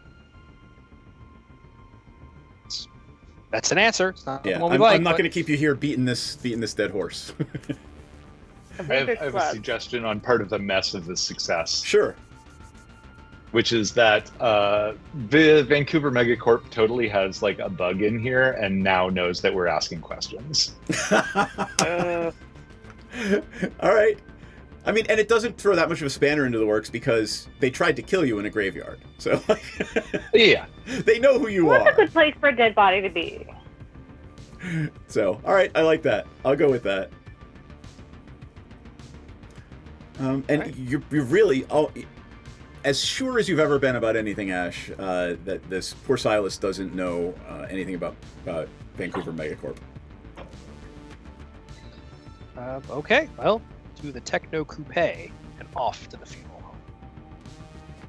Speaker 11: That's an answer. It's not
Speaker 1: Yeah,
Speaker 11: one we
Speaker 1: I'm,
Speaker 11: like,
Speaker 1: I'm not
Speaker 11: but-
Speaker 1: going to keep you here beating this dead horse.
Speaker 10: I have a suggestion on part of the mess of this success.
Speaker 1: Sure.
Speaker 10: Which is that the Vancouver Megacorp totally has like a bug in here and now knows that we're asking questions.
Speaker 1: All right. I mean, and it doesn't throw that much of a spanner into the works because they tried to kill you in a graveyard. So,
Speaker 10: yeah,
Speaker 1: they know who you
Speaker 12: What's a
Speaker 1: are.
Speaker 12: good place for a dead body to be?
Speaker 1: So, all right, I like that. I'll go with that. And you're really as sure as you've ever been about anything, Ash, that this poor Silas doesn't know anything about Vancouver Megacorp.
Speaker 11: Okay, well, to the Techno Coupe and off to the funeral home.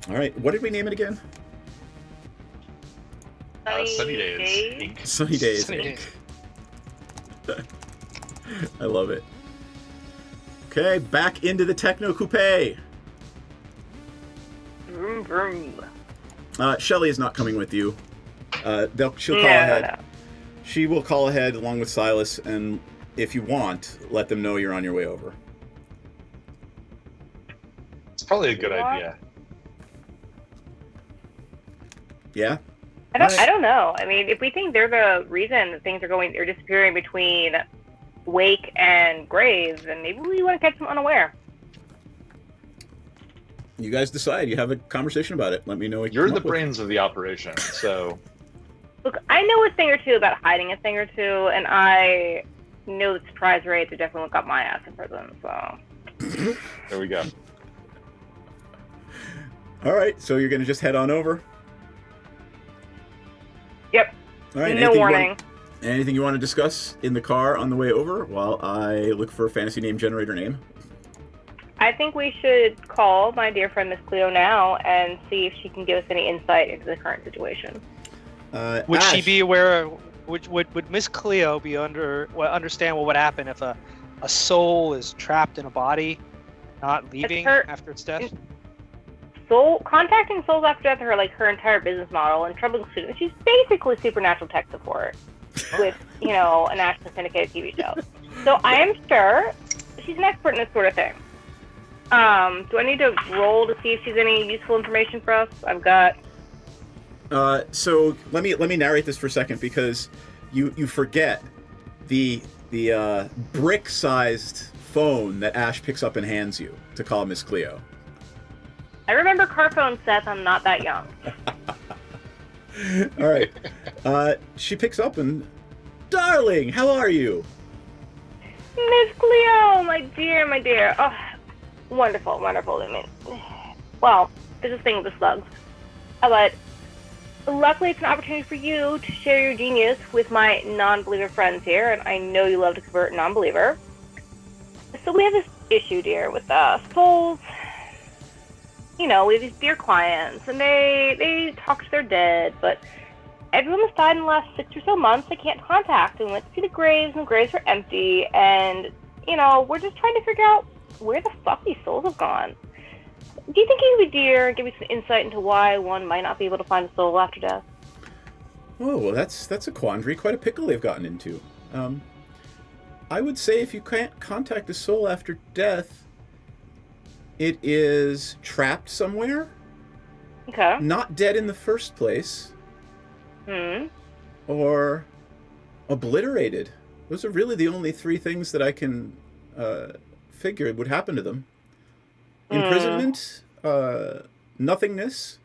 Speaker 1: All right, what did we name it again?
Speaker 10: Sunny Days Inc.
Speaker 1: Sunny Days
Speaker 11: Sunny
Speaker 1: Inc. I love it. Okay, back into the Techno Coupe.
Speaker 12: Vroom, vroom.
Speaker 1: Shelly is not coming with you. She'll call
Speaker 12: No,
Speaker 1: ahead.
Speaker 12: no.
Speaker 1: She will call ahead along with Silas, and if you want, let them know you're on your way over.
Speaker 10: It's probably a good idea.
Speaker 1: Yeah?
Speaker 12: I don't know. I mean, if we think they're the reason that things are disappearing between Wake and Graves, then maybe we want to catch them unaware.
Speaker 1: You guys decide. You have a conversation about it. Let me know what you
Speaker 10: You're
Speaker 1: come
Speaker 10: the
Speaker 1: up with.
Speaker 10: brains of the operation, so
Speaker 12: Look, I know a thing or two about hiding a thing or two, and I know that surprise rates are definitely what got my ass in prison, so.
Speaker 10: there we go.
Speaker 1: All right, so you're going to just head on over?
Speaker 12: Yep.
Speaker 1: All right.
Speaker 12: No warning.
Speaker 1: Anything you want to discuss in the car on the way over while I look for a fantasy name generator name?
Speaker 12: I think we should call my dear friend Miss Cleo now and see if she can give us any insight into the current situation.
Speaker 11: Would she
Speaker 1: Ash,
Speaker 11: be aware? Would Miss Cleo be understand what would happen if a soul is trapped in a body, not leaving after its death?
Speaker 12: Contacting souls after death are like her entire business model, and troubling students. She's basically supernatural tech support with, a national syndicated TV show. So I am sure she's an expert in this sort of thing. Do I need to roll to see if she's any useful information for us? I've got.
Speaker 1: So let me narrate this for a second because you forget the brick-sized phone that Ash picks up and hands you to call Miss Cleo.
Speaker 12: I remember car phone, Seth. I'm not that young.
Speaker 1: All right. She picks up and, darling, how are you?
Speaker 12: Miss Cleo, my dear. Oh, wonderful. I mean, well, there's this thing with the slugs. But luckily, it's an opportunity for you to share your genius with my non-believer friends here, and I know you love to convert a non-believer. So we have this issue, dear, with souls. We have these dear clients, and they talk to their dead, but everyone has died in the last 6 or so months. They can't contact them. Let's see the graves, and the graves are empty, and, we're just trying to figure out where the fuck these souls have gone. Do you think you would be dear and give me some insight into why one might not be able to find a soul after death?
Speaker 1: Oh, well, that's a quandary, quite a pickle they've gotten into. I would say if you can't contact a soul after death, it is trapped somewhere.
Speaker 12: Okay.
Speaker 1: Not dead in the first place. Or obliterated. Those are really the only three things that I can figure would happen to them. Imprisonment, nothingness,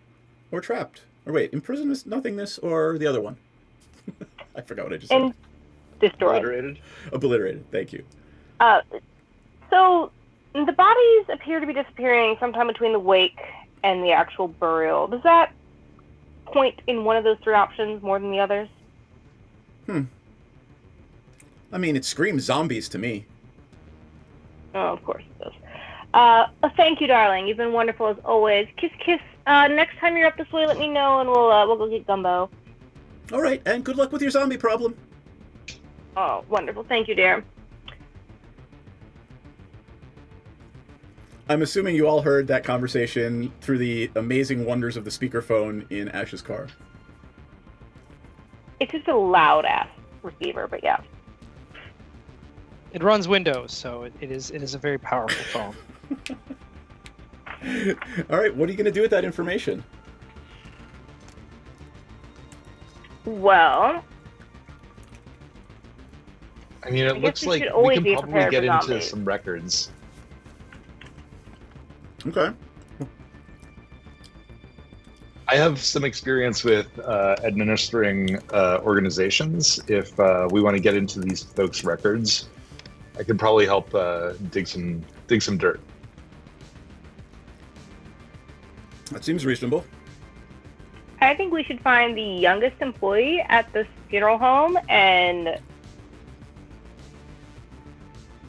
Speaker 1: or trapped. Or wait, imprisonment, nothingness, or the other one. I forgot what I just said.
Speaker 12: Destroyed.
Speaker 1: Obliterated, thank you.
Speaker 12: So, the bodies appear to be disappearing sometime between the Wake and the actual burial. Does that point in one of those three options more than the others?
Speaker 1: I mean, it screams zombies to me.
Speaker 12: Oh, of course it does. Thank you, darling. You've been wonderful as always. Kiss, kiss. Next time you're up this way, let me know, and we'll go get gumbo.
Speaker 1: All right, and good luck with your zombie problem.
Speaker 12: Oh, wonderful. Thank you, dear.
Speaker 1: I'm assuming you all heard that conversation through the amazing wonders of the speakerphone in Ash's car.
Speaker 12: It's just a loud-ass receiver, but yeah.
Speaker 11: It runs Windows, so it is a very powerful phone.
Speaker 1: All right, what are you going to do with that information?
Speaker 12: Well,
Speaker 10: I mean, it looks like we can probably get into some records.
Speaker 1: Okay.
Speaker 10: I have some experience with administering organizations. If we want to get into these folks' records, I could probably help dig some dirt.
Speaker 1: That seems reasonable.
Speaker 12: I think we should find the youngest employee at this funeral home and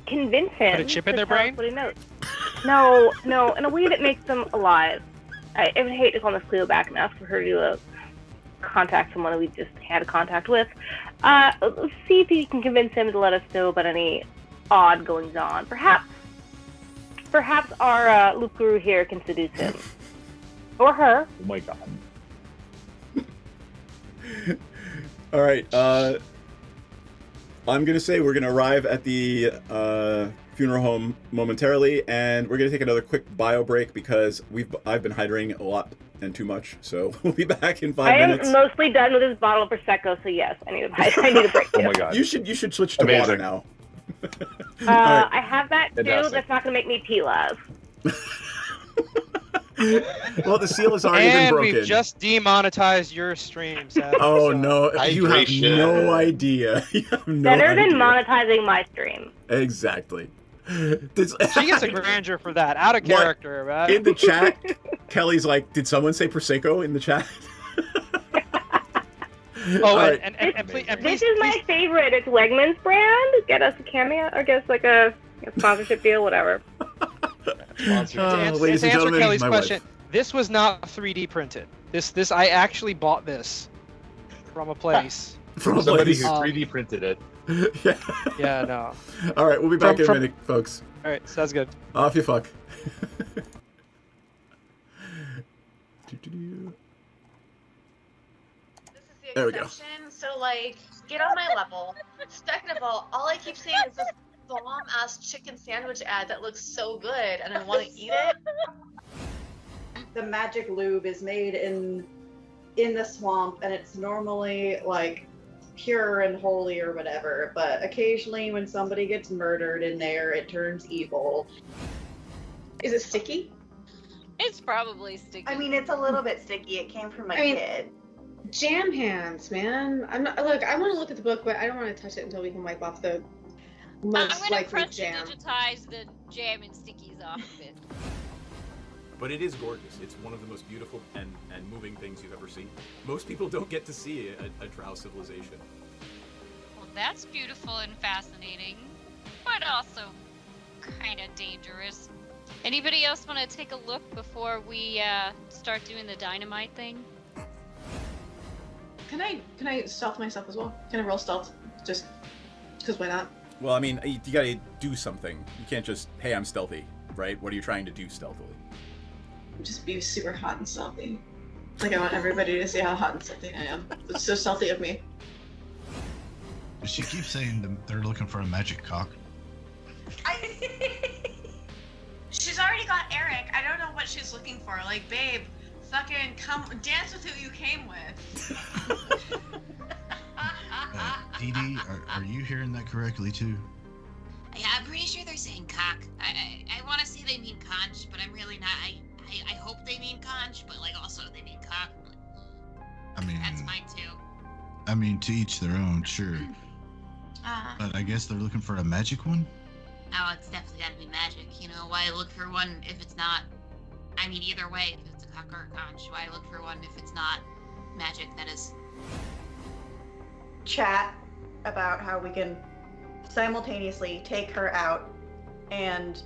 Speaker 12: convince him.
Speaker 11: Put a chip in
Speaker 12: to
Speaker 11: their
Speaker 12: tell us
Speaker 11: brain?
Speaker 12: what he knows. No, in a way that makes them alive. I would hate to call Miss Cleo back enough for her to contact someone that we just had contact with. Let's see if you can convince him to let us know about any odd goings on. Perhaps our Loop Guru here can seduce him. Or her.
Speaker 10: Oh my god.
Speaker 1: All right, I'm going to say we're going to arrive at the funeral home momentarily, and we're going to take another quick bio break because I've been hydrating a lot and too much, so we'll be back in 5 minutes.
Speaker 12: I am mostly done with this bottle of Prosecco, so yes, I need a break too.
Speaker 10: Oh my god.
Speaker 1: You should switch to
Speaker 10: Amazing.
Speaker 1: water now.
Speaker 12: Right. I have that too.
Speaker 10: Fantastic.
Speaker 12: That's not going to make me pee love.
Speaker 1: Well, the seal has already been
Speaker 11: And
Speaker 1: broken.
Speaker 11: we've just demonetized your stream, Sam.
Speaker 1: Oh
Speaker 11: so-
Speaker 1: no, you have
Speaker 10: Hydration.
Speaker 1: no idea. You have no
Speaker 12: Better than
Speaker 1: idea.
Speaker 12: monetizing my stream.
Speaker 1: Exactly.
Speaker 11: She gets a grandeur for that. Out of
Speaker 1: What?
Speaker 11: character, man.
Speaker 1: In the chat, Kelly's like, did someone say Prosecco in the chat?
Speaker 11: Oh,
Speaker 1: All right.
Speaker 11: and please,
Speaker 12: This is my favorite. It's Wegmans brand. Get us a cameo, or get us like a sponsorship deal, whatever.
Speaker 11: to answer
Speaker 1: ladies and gentlemen,
Speaker 11: Kelly's
Speaker 1: my
Speaker 11: question, this was not 3D printed. This I actually bought this from a place.
Speaker 1: From a
Speaker 10: Somebody
Speaker 1: place.
Speaker 10: who 3D printed it.
Speaker 1: Yeah.
Speaker 11: Yeah, no.
Speaker 1: All right, we'll be back in a
Speaker 11: From-
Speaker 1: minute, folks.
Speaker 11: All right, sounds good.
Speaker 1: Off you fuck.
Speaker 8: This is the
Speaker 1: There we go.
Speaker 8: exception, so like, get on my level. Second of all I keep seeing is this bomb-ass chicken sandwich ad that looks so good, and I want to eat it.
Speaker 3: The magic lube is made in the swamp, and it's normally like pure and holy or whatever, but occasionally when somebody gets murdered in there, it turns evil.
Speaker 9: Is it sticky?
Speaker 2: It's probably sticky.
Speaker 3: I mean, it's a little bit sticky. It came from a
Speaker 9: I mean-
Speaker 3: kid.
Speaker 9: Jam hands, man. I'm not. Look, I want to look at the book, but I don't want to touch it until we can wipe off the
Speaker 2: I'm
Speaker 9: most
Speaker 2: gonna
Speaker 9: likely
Speaker 2: press
Speaker 9: jam.
Speaker 2: digitize the jam and stickies off of it.
Speaker 1: But it is gorgeous. It's one of the most beautiful and moving things you've ever seen. Most people don't get to see a drow civilization.
Speaker 2: Well, that's beautiful and fascinating, but also kind of dangerous. Anybody else want to take a look before we start doing the dynamite thing?
Speaker 9: Can I stealth myself as well? Can I roll stealth? Just because why not?
Speaker 1: Well, I mean, you gotta do something. You can't just, hey, I'm stealthy, right? What are you trying to do stealthily?
Speaker 9: Just be super hot and stealthy. Like I want everybody to see how hot and stealthy I am. It's so stealthy of me.
Speaker 13: She keeps saying they're looking for a magic cock.
Speaker 4: She's already got Eric. I don't know what she's looking for. Like, babe, fucking come dance with who you came with.
Speaker 13: Dee Dee, are you hearing that correctly too?
Speaker 14: Yeah, I'm pretty sure they're saying cock. I want to say they mean conch, but I'm really not. I hope they mean conch, but like also they mean cock.
Speaker 13: I mean,
Speaker 14: That's mine too.
Speaker 13: I mean, to each their own, sure. But I guess they're looking for a magic one?
Speaker 14: Oh, it's definitely gotta be magic. You know, why look for one if it's not? I mean, either way, if it's a cock or a conch? Do I look for one if it's not magic that is?
Speaker 3: Chat about how we can simultaneously take her out and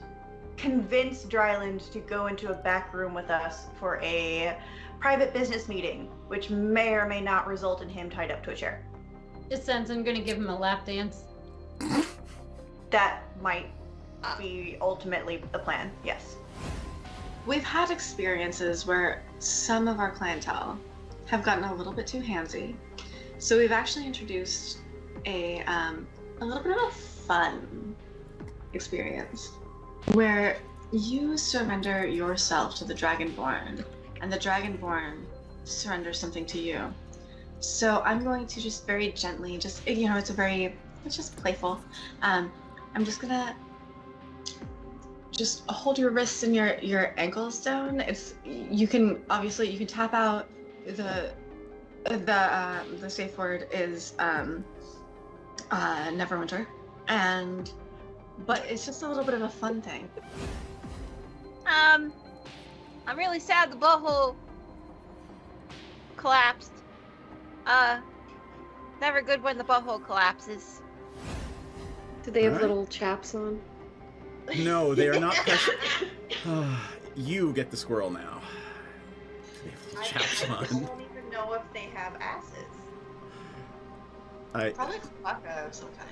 Speaker 3: convince Dryland to go into a back room with us for a private business meeting, which may or may not result in him tied up to a chair.
Speaker 5: Just sense I'm gonna give him a lap dance.
Speaker 3: That might be ultimately the plan, yes.
Speaker 9: We've had experiences where some of our clientele have gotten a little bit too handsy. So we've actually introduced a little bit of a fun experience where you surrender yourself to the Dragonborn and the Dragonborn surrenders something to you. So I'm going to just very gently, it's just playful. I'm just gonna just hold your wrists and your ankles down. You can tap out the safe word is Neverwinter, but it's just a little bit of a fun thing.
Speaker 16: I'm really sad the butthole collapsed. Never good when the butthole collapses.
Speaker 6: Do they have
Speaker 1: Alright.
Speaker 6: little chaps on?
Speaker 1: No, they are not. You get the squirrel now. They have little chaps
Speaker 3: I
Speaker 1: on.
Speaker 3: don't even know if they have asses.
Speaker 9: Probably Klaka of some kind.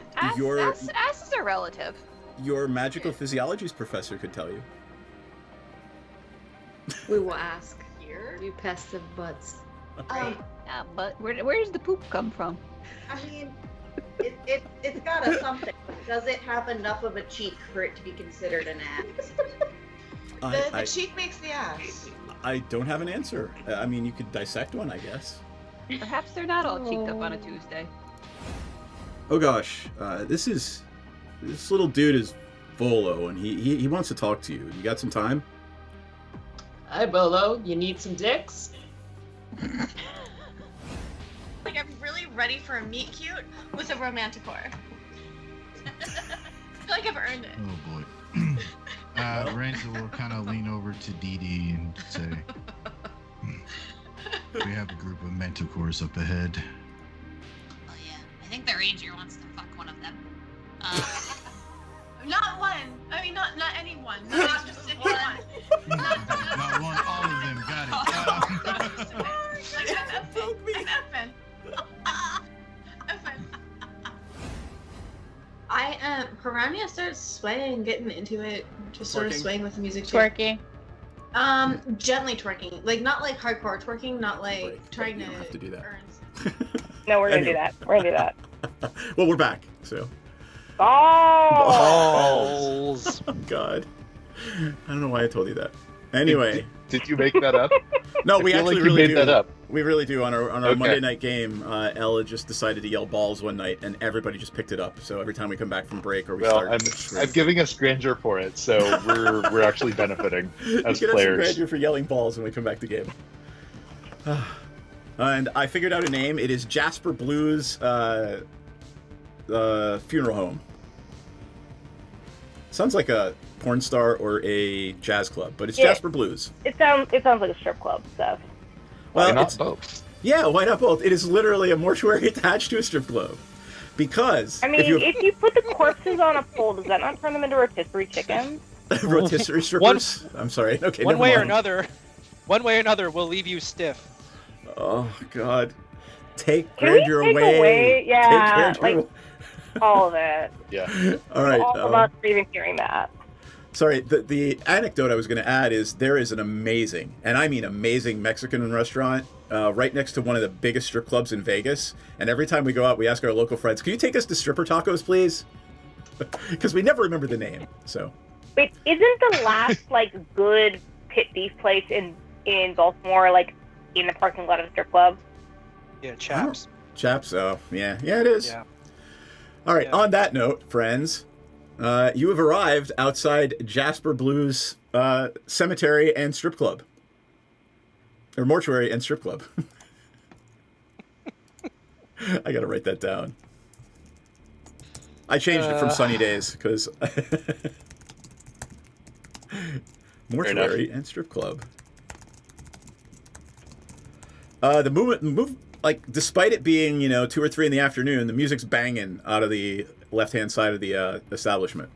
Speaker 16: Asses are relative.
Speaker 1: Your magical physiologies professor could tell you.
Speaker 6: We will ask.
Speaker 9: Here?
Speaker 6: You pests of butts.
Speaker 16: Yeah, but where does the poop come from?
Speaker 3: I mean, it's got a something. Does it have enough of a cheek for it to be considered an ass?
Speaker 9: The cheek makes the ass.
Speaker 1: I don't have an answer. I mean, you could dissect one, I guess.
Speaker 16: Perhaps they're not all cheeked up on a Tuesday.
Speaker 1: Oh gosh, this little dude is Volo, and he wants to talk to you. You got some time?
Speaker 15: Hi, Bolo. You need some dicks?
Speaker 4: Like, I'm really ready for a meet cute with a romanticore. I feel like I've earned it.
Speaker 13: Oh boy. Renzo will kind of lean over to Dee Dee and say, we have a group of mentacores up ahead.
Speaker 14: Oh yeah, I think the ranger wants to fuck one of them.
Speaker 4: Not one. I mean, not anyone. Not just anyone.
Speaker 13: Not one, all of them. Got it.
Speaker 4: Like, I'm effing.
Speaker 9: Piranha starts swaying, getting into it, just sort of
Speaker 1: Twerking?
Speaker 9: swaying with the music too.
Speaker 16: Twerking.
Speaker 9: Gently twerking, like not like hardcore twerking, not like
Speaker 1: Right.
Speaker 9: trying
Speaker 1: You
Speaker 9: to.
Speaker 1: don't have to do that.
Speaker 12: No, we're gonna do
Speaker 1: Anyway.
Speaker 12: that. We're gonna do that.
Speaker 1: Well, we're back, so.
Speaker 12: Oh!
Speaker 11: Balls.
Speaker 1: Oh, God. I don't know why I told you that. Anyway.
Speaker 10: Did you make that up?
Speaker 1: No,
Speaker 10: I
Speaker 1: we
Speaker 10: feel
Speaker 1: actually
Speaker 10: like you
Speaker 1: really
Speaker 10: made
Speaker 1: do.
Speaker 10: that up.
Speaker 1: We really do. On our
Speaker 10: Okay.
Speaker 1: Monday night game, Ella just decided to yell balls one night, and everybody just picked it up. So every time we come back from break or we
Speaker 10: Well,
Speaker 1: start...
Speaker 10: I'm giving a stranger for it, so we're actually benefiting as
Speaker 1: you get us some
Speaker 10: players.
Speaker 1: grandeur for yelling balls when we come back to game. And I figured out a name. It is Jasper Blues Funeral Home. Sounds like a porn star or a jazz club, but it's
Speaker 12: Yeah.
Speaker 1: Jasper Blues.
Speaker 12: It sounds like a strip club stuff.
Speaker 10: Why
Speaker 1: Well,
Speaker 10: not
Speaker 1: it's
Speaker 10: both?
Speaker 1: yeah. Why not both? It is literally a mortuary attached to a strip club, because
Speaker 12: I mean, if you put the corpses on a pole, does that not turn them into rotisserie chickens?
Speaker 1: rotisserie strippers. I'm sorry. Okay,
Speaker 11: One
Speaker 1: never
Speaker 11: way or
Speaker 1: mind.
Speaker 11: another, we'll leave you stiff.
Speaker 1: Oh God, take
Speaker 12: Can we
Speaker 1: grandeur
Speaker 12: take
Speaker 1: away.
Speaker 12: away? Yeah,
Speaker 1: Take grandeur
Speaker 12: like
Speaker 1: away.
Speaker 12: all of it.
Speaker 10: Yeah.
Speaker 1: All right.
Speaker 12: All of us are even hearing that.
Speaker 1: Sorry, the anecdote I was going to add is there is an amazing, and I mean amazing, Mexican restaurant right next to one of the biggest strip clubs in Vegas. And every time we go out, we ask our local friends, "Can you take us to stripper tacos, please?" Because we never remember the name. So
Speaker 12: Wait, isn't the last like good pit beef place in Baltimore like in the parking lot of a strip club?
Speaker 11: Yeah, chaps.
Speaker 1: Chaps. Oh, yeah, it is.
Speaker 11: Yeah.
Speaker 1: All right. On that note, friends, you have arrived outside Jasper Blues Cemetery and Strip Club, or mortuary and strip club. I gotta write that down. I changed it from Sunny Days because mortuary and strip club. Like, despite it being 2 or 3 in the afternoon, the music's banging out of the left-hand side of the establishment.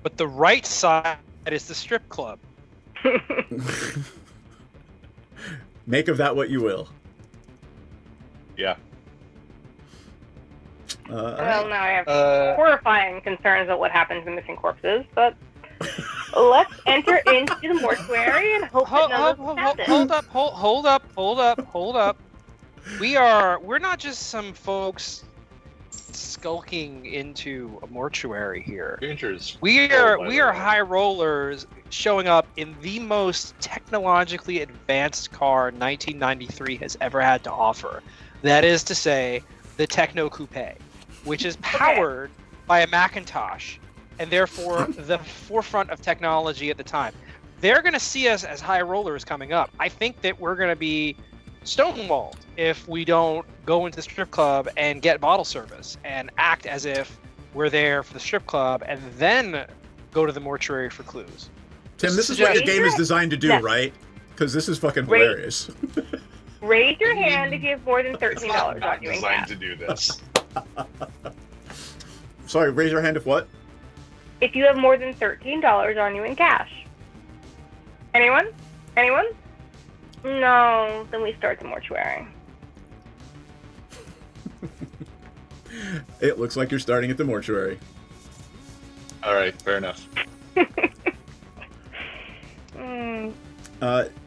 Speaker 11: But the right side is the strip club.
Speaker 1: Make of that what you will.
Speaker 10: Yeah.
Speaker 12: Well, now I have horrifying concerns about what happens to missing corpses, but let's enter into the mortuary and hope that none of this happens.
Speaker 11: Hold up. We're not just some folks skulking into a mortuary here. We are high rollers showing up in the most technologically advanced car 1993 has ever had to offer. That is to say, the Techno Coupe, which is powered by a Macintosh and therefore the forefront of technology at the time. They're going to see us as high rollers coming up. I think that we're going to be stonewalled if we don't go into the strip club and get bottle service and act as if we're there for the strip club and then go to the mortuary for clues.
Speaker 1: Tim, this is what your game is designed to do, right? Because this is fucking hilarious.
Speaker 12: Raise your hand if you have more than $13 on you in cash.
Speaker 10: Designed to do this.
Speaker 1: Sorry, raise your hand if what?
Speaker 12: If you have more than $13 on you in cash. Anyone? Anyone? No, then we start the mortuary.
Speaker 1: It looks like you're starting at the mortuary.
Speaker 10: All right, fair enough.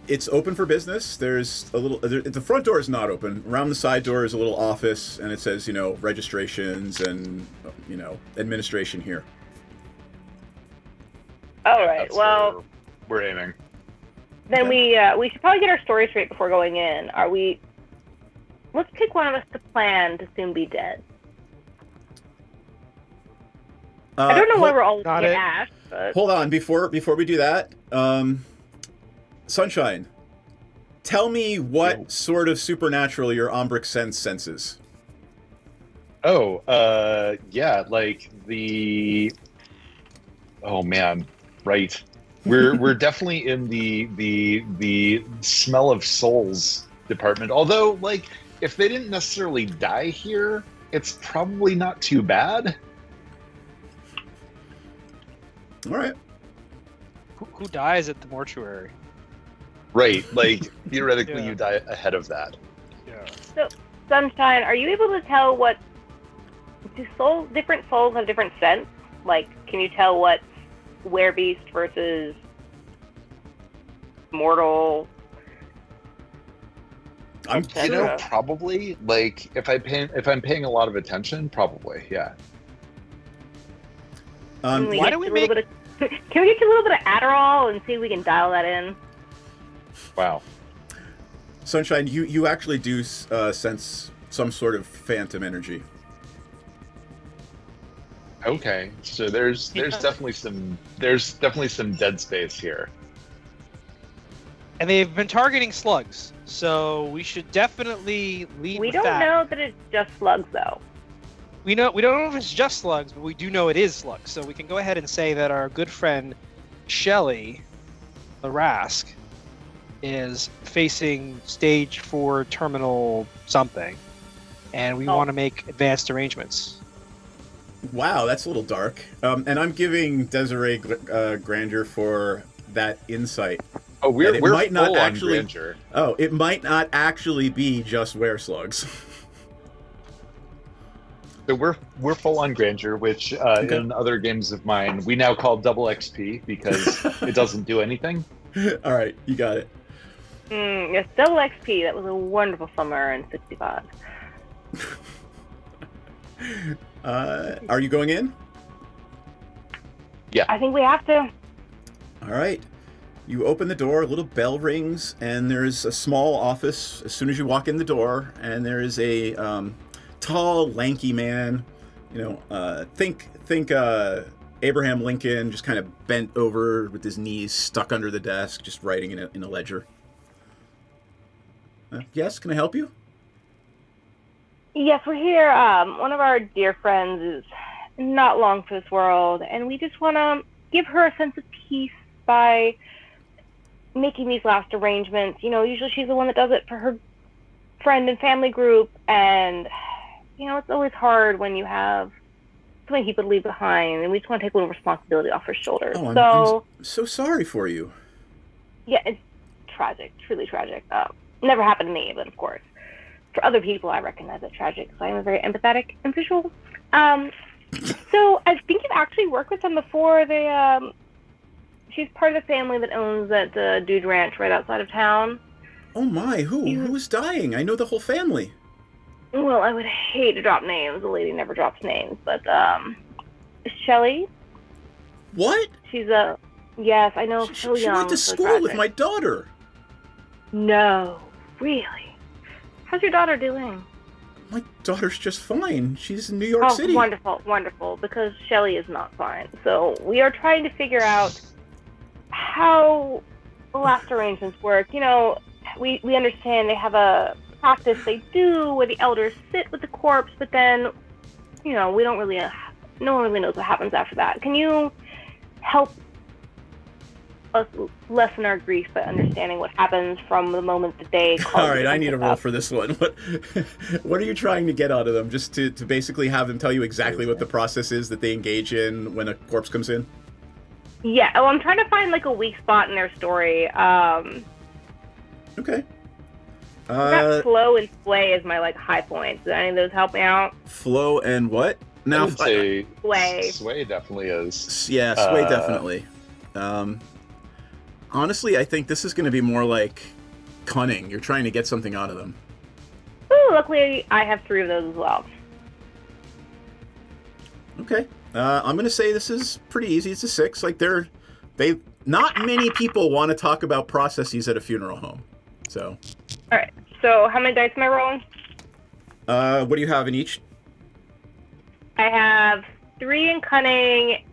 Speaker 1: It's open for business. There's a little. The front door is not open. Around the side door is a little office, and it says, registrations and, administration here.
Speaker 12: All right.
Speaker 10: That's
Speaker 12: well,
Speaker 10: we're aiming.
Speaker 12: Then we should probably get our story straight before going in. Let's pick one of us to plan to soon be dead. I don't know why we're all looking at Ash, but...
Speaker 1: Hold on, before we do that, Sunshine, tell me what sort of supernatural your Ombric senses.
Speaker 10: Oh, yeah, like the... Oh man, right. We're definitely in the smell of souls department. Although, like, if they didn't necessarily die here, it's probably not too bad.
Speaker 1: All right.
Speaker 11: Who dies at the mortuary?
Speaker 10: Right, like theoretically, you die ahead of that.
Speaker 11: Yeah.
Speaker 12: So, Sunshine, are you able to tell what different souls have different scents? Like, can you tell what werebeast versus mortal?
Speaker 10: Probably. Like, if I'm paying a lot of attention, probably, yeah.
Speaker 11: Why do we make?
Speaker 12: Can we get you a little bit of Adderall and see if we can dial that in?
Speaker 10: Wow.
Speaker 1: Sunshine, you actually do sense some sort of phantom energy.
Speaker 10: Okay, so there's definitely some dead space here.
Speaker 11: And they've been targeting slugs, so we should definitely lead.
Speaker 12: We don't know that it's just slugs, though.
Speaker 11: We don't know if it's just slugs, but we do know it is slugs. So we can go ahead and say that our good friend Shelly, the Rask, is facing stage 4 terminal something, and we want to make advanced arrangements.
Speaker 1: Wow, that's a little dark. And I'm giving Desiree grandeur for that insight.
Speaker 10: Oh, we're
Speaker 1: might not
Speaker 10: full
Speaker 1: actually.
Speaker 10: on grandeur.
Speaker 1: Oh, it might not actually be just wereslugs.
Speaker 10: So we're full on grandeur, which in other games of mine we now call double XP because it doesn't do anything.
Speaker 1: All right, you got it.
Speaker 12: Yes, double XP. That was a wonderful summer in '65.
Speaker 1: Are you going in?
Speaker 10: Yeah.
Speaker 12: I think we have to.
Speaker 1: All right. You open the door, a little bell rings, and there's a small office as soon as you walk in the door, and there is a tall, lanky man. Think Abraham Lincoln, just kind of bent over with his knees stuck under the desk, just writing in a ledger. Yes, can I help you?
Speaker 12: Yes, we're here. One of our dear friends is not long for this world, and we just want to give her a sense of peace by making these last arrangements. Usually she's the one that does it for her friend and family group, and it's always hard when you have so many people to leave behind, and we just want to take a little responsibility off her shoulders.
Speaker 1: Oh, I'm so sorry for you.
Speaker 12: Yeah, it's tragic, truly tragic. Never happened to me, but of course, for other people, I recognize it tragic because I am a very empathetic individual. So I think you've actually worked with them before. She's part of the family that owns that dude ranch right outside of town.
Speaker 1: Oh my, who's dying? I know the whole family.
Speaker 12: Well, I would hate to drop names. The lady never drops names, but Shelly.
Speaker 1: What?
Speaker 12: She's yes, I know. So
Speaker 1: she
Speaker 12: young.
Speaker 1: went to
Speaker 12: so
Speaker 1: school
Speaker 12: tragic.
Speaker 1: with my daughter.
Speaker 12: No, really. How's your daughter doing?
Speaker 1: My daughter's just fine. She's in New York City.
Speaker 12: Wonderful, wonderful. Because Shelly is not fine. So we are trying to figure out how the last arrangements work. We understand they have a practice they do where the elders sit with the corpse, but then, we don't really, no one really knows what happens after that. Can you help us lessen our grief by understanding what happens from the moment that they call
Speaker 1: All right,
Speaker 12: you
Speaker 1: I need a roll for this one. What are you trying to get out of them? Just to basically have them tell you exactly what the process is that they engage in when a corpse comes in?
Speaker 12: Yeah, well, I'm trying to find like a weak spot in their story.
Speaker 1: Okay.
Speaker 12: That flow and sway is my high points. Do any of those help me out?
Speaker 1: Flow and what?
Speaker 10: Now, I would say
Speaker 12: sway.
Speaker 10: Sway definitely is.
Speaker 1: Yeah, sway definitely. Honestly, I think this is going to be more like cunning. You're trying to get something out of them.
Speaker 12: Ooh, luckily I have 3 of those as well.
Speaker 1: Okay. I'm going to say this is pretty easy. It's a 6. Not many people want to talk about processes at a funeral home. So.
Speaker 12: All right. So how many dice am I rolling?
Speaker 1: What do you have in each?
Speaker 12: I have 3 in cunning,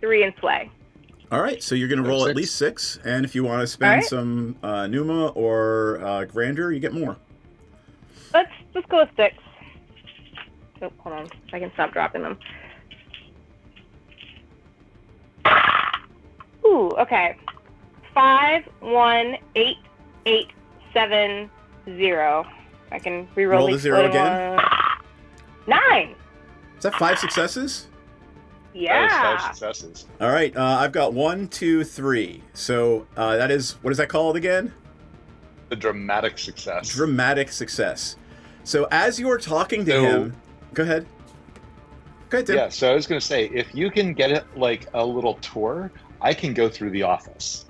Speaker 12: 3 in sway.
Speaker 1: All right, so you're going to roll at least 6, and if you want to spend some Pneuma or Grandeur, you get more.
Speaker 12: Let's go with 6. Oh, hold on. I can stop dropping them. Ooh, okay. 5, 1, 8, 8, 7, 0. I can reroll
Speaker 1: Roll the 0 again.
Speaker 12: 9.
Speaker 1: Is that 5 successes?
Speaker 12: Yeah.
Speaker 10: That was 5 successes.
Speaker 1: All right, I've got 1, 2, 3. So that is, what is that called again?
Speaker 10: The dramatic success.
Speaker 1: Dramatic success. So as you're talking to him, go ahead. Go ahead, Tim.
Speaker 10: Yeah, so I was going to say, if you can get it like a little tour, I can go through the office.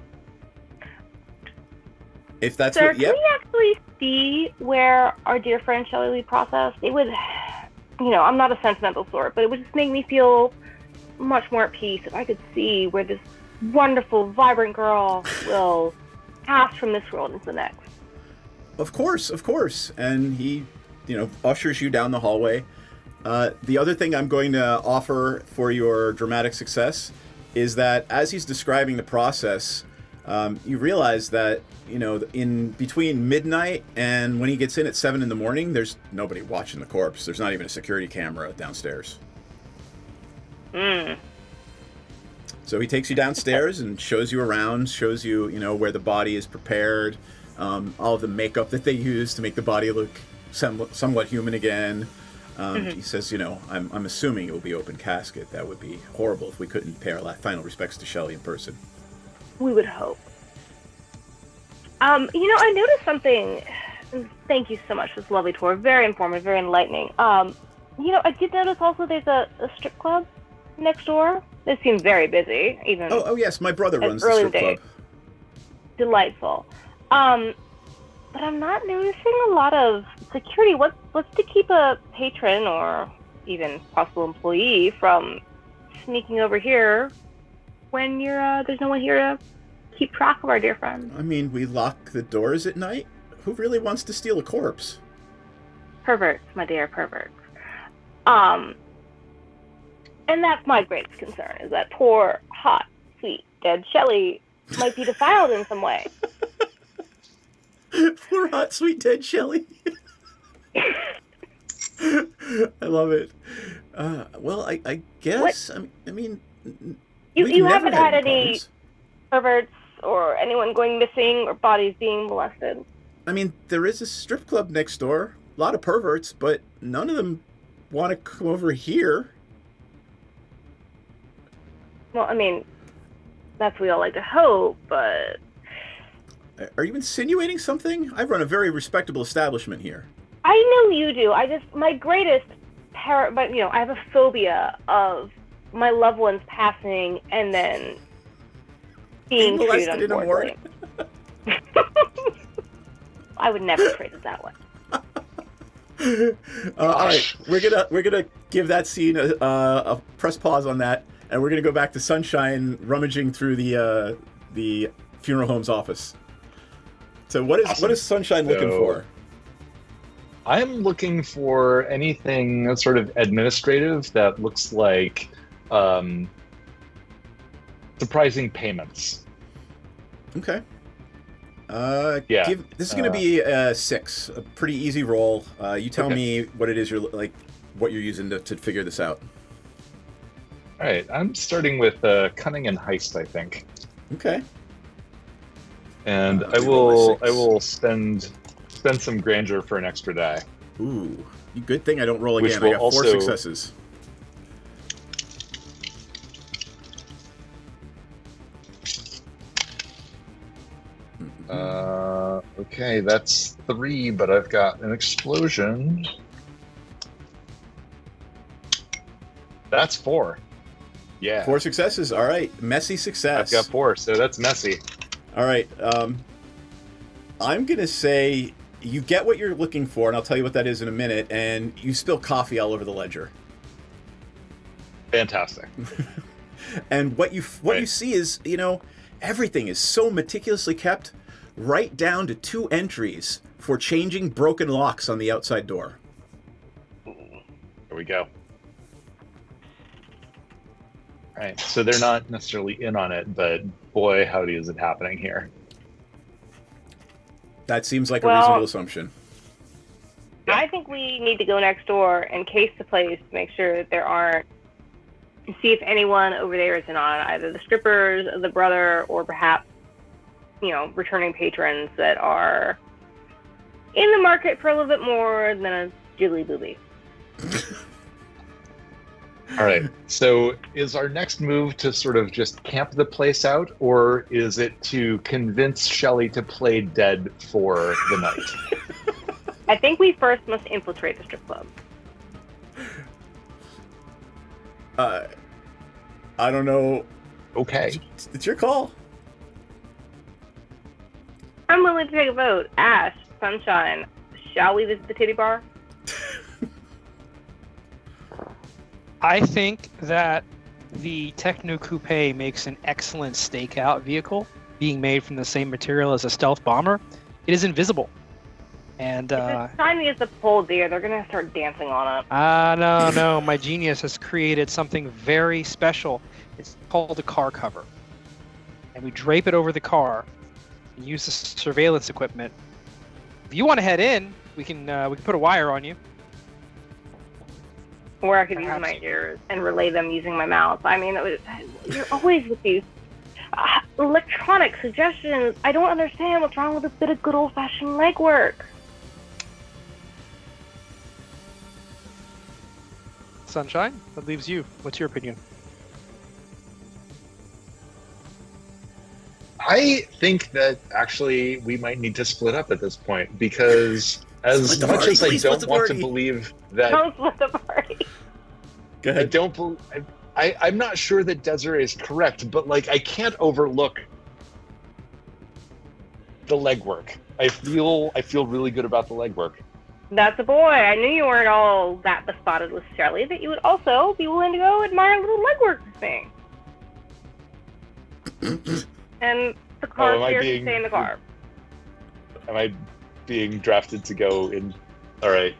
Speaker 1: If that's
Speaker 12: Sir,
Speaker 1: what, yep.
Speaker 12: can we actually see where our dear friend Shelley Lee processed? It would, I'm not a sentimental sort, but it would just make me feel much more at peace if I could see where this wonderful, vibrant girl will pass from this world into the next.
Speaker 1: Of course. And he, ushers you down the hallway. The other thing I'm going to offer for your dramatic success is that as he's describing the process, you realize that, in between midnight and when he gets in at 7 in the morning, there's nobody watching the corpse. There's not even a security camera downstairs. So he takes you downstairs and shows you around, shows you, where the body is prepared, all of the makeup that they use to make the body look somewhat human again. He says, I'm assuming it will be open casket. That would be horrible if we couldn't pay our final respects to Shelley in person.
Speaker 12: We would hope. I noticed something. Thank you so much for this lovely tour. Very informative, very enlightening. I did notice also there's a strip club next door. This seems very busy, even.
Speaker 1: Oh yes, my brother runs the strip club.
Speaker 12: Delightful. But I'm not noticing a lot of security. What's to keep a patron or even possible employee from sneaking over here when there's no one here to keep track of our dear friend?
Speaker 1: I mean, we lock the doors at night. Who really wants to steal a corpse?
Speaker 12: Perverts, my dear, perverts. And that's my greatest concern, is that poor, hot, sweet, dead Shelley might be defiled in some way.
Speaker 1: Poor, hot, sweet, dead Shelley. I love it. Well, I guess, I mean...
Speaker 12: You haven't had any perverts or anyone going missing or bodies being molested.
Speaker 1: I mean, there is a strip club next door. A lot of perverts, but none of them want to come over here.
Speaker 12: Well, I mean, that's what we all like to hope, but...
Speaker 1: Are you insinuating something? I run a very respectable establishment here.
Speaker 12: I know you do. My greatest but I have a phobia of my loved ones passing and then being treated unfairly. I would never treat it that way.
Speaker 1: All right, we're gonna give that scene a press pause on that, and we're gonna go back to Sunshine rummaging through the funeral home's office. So what is Sunshine looking for?
Speaker 10: I'm looking for anything sort of administrative that looks like surprising payments.
Speaker 1: Okay. This is going to be a 6, a pretty easy roll. You tell me what it is what you're using to figure this out.
Speaker 10: All right, I'm starting with cunning and heist, I think.
Speaker 1: Okay.
Speaker 10: And I will spend some grandeur for an extra die.
Speaker 1: Ooh, good thing I don't roll again.
Speaker 10: I
Speaker 1: got 4 successes.
Speaker 10: Okay, that's 3, but I've got an explosion. That's 4. Yeah.
Speaker 1: 4 successes. All right, messy success.
Speaker 10: I've got 4, so that's messy.
Speaker 1: All right. I'm gonna say you get what you're looking for, and I'll tell you what that is in a minute. And you spill coffee all over the ledger.
Speaker 10: Fantastic.
Speaker 1: And what you see is, everything is so meticulously kept, right down to 2 entries for changing broken locks on the outside door.
Speaker 10: There we go. All right, so they're not necessarily in on it, but boy, howdy is it happening here.
Speaker 1: That seems like a reasonable assumption.
Speaker 12: I think we need to go next door and case the place to make sure that there aren't, to see if anyone over there is in on either the strippers, the brother, or perhaps, returning patrons that are in the market for a little bit more than a jiggly booby.
Speaker 10: All right, so is our next move to sort of just camp the place out, or is it to convince Shelley to play dead for the night?
Speaker 12: I think we first must infiltrate the strip club.
Speaker 1: I don't know.
Speaker 10: Okay.
Speaker 1: It's your call.
Speaker 12: I'm willing to take a vote. Ash, Sunshine, shall we visit the titty bar?
Speaker 11: I think that the Techno Coupe makes an excellent stakeout vehicle, being made from the same material as a stealth bomber. It is invisible. And
Speaker 12: if it's tiny as a pole deer, they're going to start dancing on it.
Speaker 11: No. My genius has created something very special. It's called a car cover. And we drape it over the car and use the surveillance equipment. If you want to head in, we can put a wire on you.
Speaker 12: Or I could use my ears and relay them using my mouth. I mean, you're always with these electronic suggestions. I don't understand what's wrong with a bit of good old-fashioned legwork.
Speaker 11: Sunshine, that leaves you. What's your opinion?
Speaker 10: I think that actually we might need to split up at this point, because as much as I don't want to believe that...
Speaker 12: Don't split the party.
Speaker 1: Go ahead.
Speaker 10: I'm not sure that Desiree is correct, but I can't overlook the legwork. I feel really good about the legwork.
Speaker 12: That's a boy. I knew you weren't all that besotted with Shelley, that you would also be willing to go admire a little legwork thing. And the car here can stay in the car.
Speaker 10: Am I being drafted to go in? All right.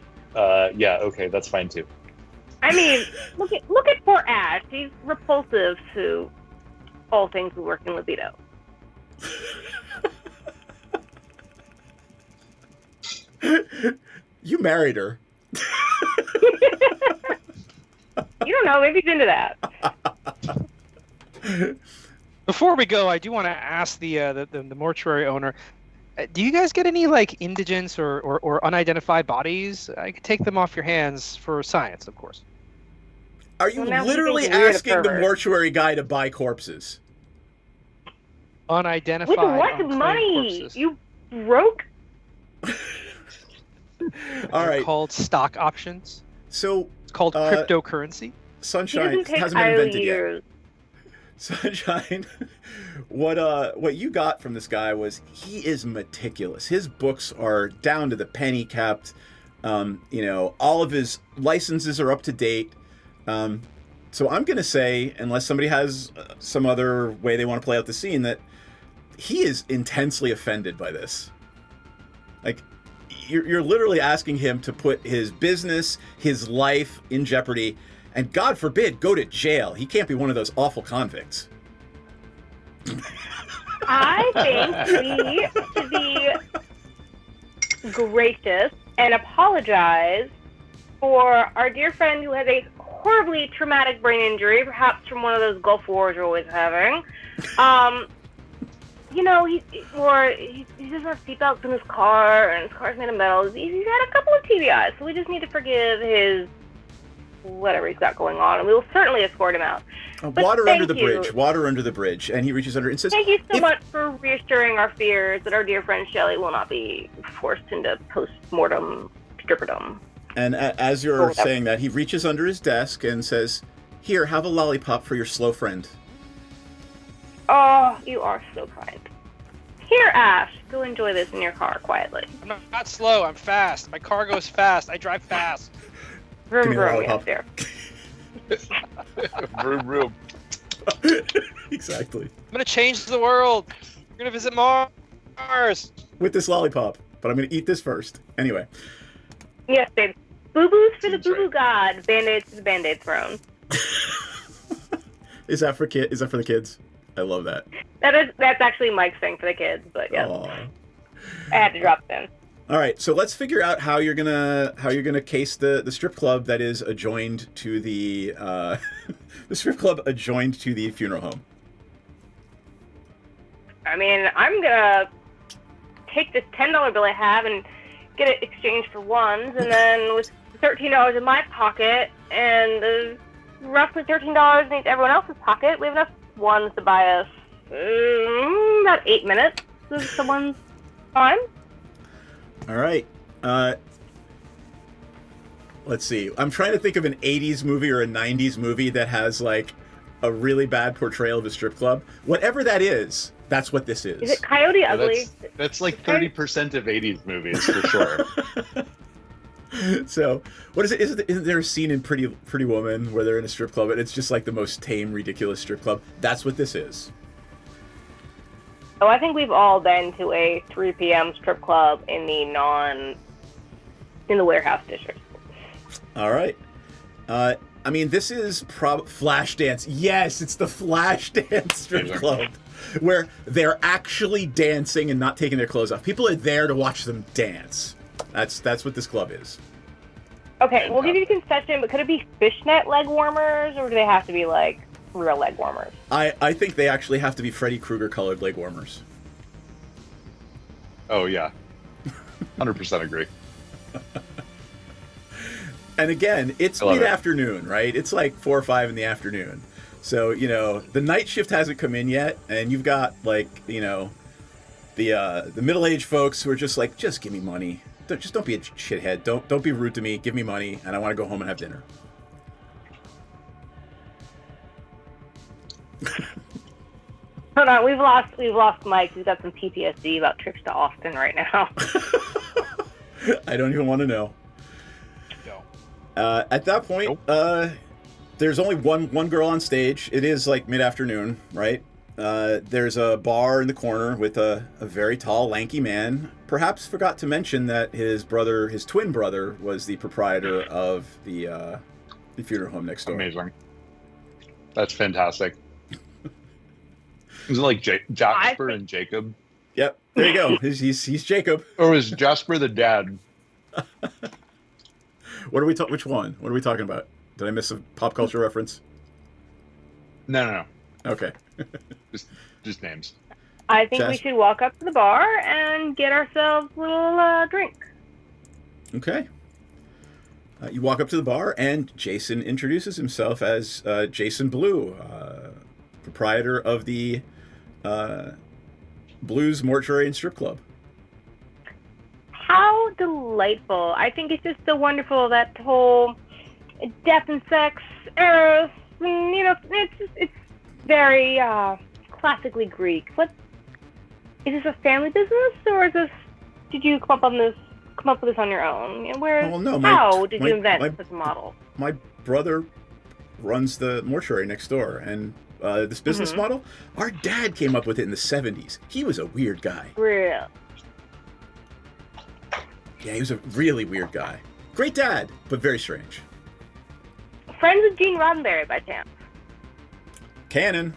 Speaker 10: Yeah. Okay. That's fine too.
Speaker 12: I mean, look at poor Ash. He's repulsive to all things with working libido.
Speaker 1: You married her.
Speaker 12: You don't know. Maybe he's into that.
Speaker 11: Before we go, I do want to ask the mortuary owner, do you guys get any like indigents or unidentified bodies? I could take them off your hands for science, of course.
Speaker 1: Are you
Speaker 12: Well, now he
Speaker 1: literally
Speaker 12: thinks we're the
Speaker 1: asking the
Speaker 12: pervert.
Speaker 1: mortuary guy to buy corpses?
Speaker 11: Unidentified.
Speaker 12: With what
Speaker 11: unclaimed
Speaker 12: money?
Speaker 11: corpses.
Speaker 12: You broke?
Speaker 1: All right.
Speaker 11: Called stock options.
Speaker 1: So
Speaker 11: it's called cryptocurrency.
Speaker 1: Sunshine hasn't been invented yet. Sunshine, what you got from this guy was he is meticulous. His books are down to the penny kept. All of his licenses are up to date. So I'm going to say, unless somebody has some other way they want to play out the scene, that he is intensely offended by this. Like, you're literally asking him to put his business, his life in jeopardy, and God forbid, go to jail. He can't be one of those awful convicts.
Speaker 12: I think we should be gracious and apologize for our dear friend who has a horribly traumatic brain injury, perhaps from one of those Gulf Wars you're always having. He doesn't have seatbelts in his car, and his car's made of metal. He's had a couple of TBIs, so we just need to forgive his whatever he's got going on, and we will certainly escort him out.
Speaker 1: Water under the bridge, and he reaches under and says,
Speaker 12: Thank you so much for reassuring our fears that our dear friend Shelley will not be forced into post-mortem stripperdom.
Speaker 1: And as you're saying that, he reaches under his desk and says, "Here, have a lollipop for your slow friend."
Speaker 12: Oh, you are so kind. Here, Ash, go enjoy this in your car quietly.
Speaker 11: I'm not slow, I'm fast. My car goes fast. I drive fast.
Speaker 12: Vroom, vroom, we have there.
Speaker 10: Vroom, vroom.
Speaker 1: Exactly.
Speaker 11: I'm going to change the world. We're going to visit Mars.
Speaker 1: With this lollipop, but I'm going to eat this first. Anyway.
Speaker 12: Yes, babe. Boo-boos for the boo-boo god. Band-aids to the Band-Aid throne.
Speaker 1: Is that for the kids? I love that.
Speaker 12: That's actually Mike's thing for the kids, but yeah. I had to drop it in.
Speaker 1: All right, so let's figure out how you're gonna case the strip club that is adjoined to the the strip club adjoined to the funeral home.
Speaker 12: I mean, I'm gonna take this $10 bill I have and get it exchanged for ones, and then with $13 in my pocket and roughly $13 in everyone else's pocket, we have enough ones to buy us about 8 minutes of someone's time.
Speaker 1: All right. Let's see. I'm trying to think of an 80s movie or a 90s movie that has like a really bad portrayal of a strip club. Whatever that is, that's what this is.
Speaker 12: Is it Coyote Ugly?
Speaker 10: That's like 30% of 80s movies for sure.
Speaker 1: So, what is it? Isn't there a scene in Pretty Woman where they're in a strip club and it's just like the most tame, ridiculous strip club? That's what this is.
Speaker 12: Oh, I think we've all been to a 3 p.m. strip club in the warehouse district.
Speaker 1: All right. I mean, this is Flashdance. Yes, it's the Flashdance strip club where they're actually dancing and not taking their clothes off. People are there to watch them dance. That's what this club is.
Speaker 12: Okay, we'll give you the concession, but could it be fishnet leg warmers, or do they have to be like real leg warmers?
Speaker 1: I think they actually have to be Freddy Krueger colored leg warmers.
Speaker 10: Oh yeah, 100% agree.
Speaker 1: And again, it's mid-afternoon, right? It's like 4 or 5 in the afternoon. So, the night shift hasn't come in yet, and you've got like, the middle-aged folks who are just like, just give me money. Just don't be a shithead. Don't be rude to me. Give me money, and I want to go home and have dinner.
Speaker 12: Hold on, we've lost Mike. He's got some PTSD about trips to Austin right now.
Speaker 1: I don't even want to know. At that point, there's only one girl on stage. It is like mid-afternoon, right? There's a bar in the corner with a very tall, lanky man. Perhaps forgot to mention that his twin brother, was the proprietor of the funeral home next door.
Speaker 10: Amazing. That's fantastic. Is it like Jasper and Jacob?
Speaker 1: Yep, there you go. He's Jacob.
Speaker 10: Or is Jasper the dad?
Speaker 1: Which one? What are we talking about? Did I miss a pop culture reference?
Speaker 10: No.
Speaker 1: Okay.
Speaker 10: just names.
Speaker 12: I think we
Speaker 1: Jazz?
Speaker 12: should walk up to the bar and get ourselves a little drink.
Speaker 1: Okay. You walk up to the bar, and Jason introduces himself as Jason Blue, proprietor of the Blues Mortuary and Strip Club.
Speaker 12: How delightful. I think it's just so wonderful, that whole death and sex, eros, and, you know, it's very classically Greek. What is this, a family business, or is this, did you come up with this on your own? You know, how did you invent such a model?
Speaker 1: My brother runs the mortuary next door, and this business model, our dad came up with it in the 70s. He was a weird guy.
Speaker 12: Real.
Speaker 1: Yeah, he was a really weird guy. Great dad, but very strange.
Speaker 12: Friends with Gene Roddenberry, by chance?
Speaker 1: Canon.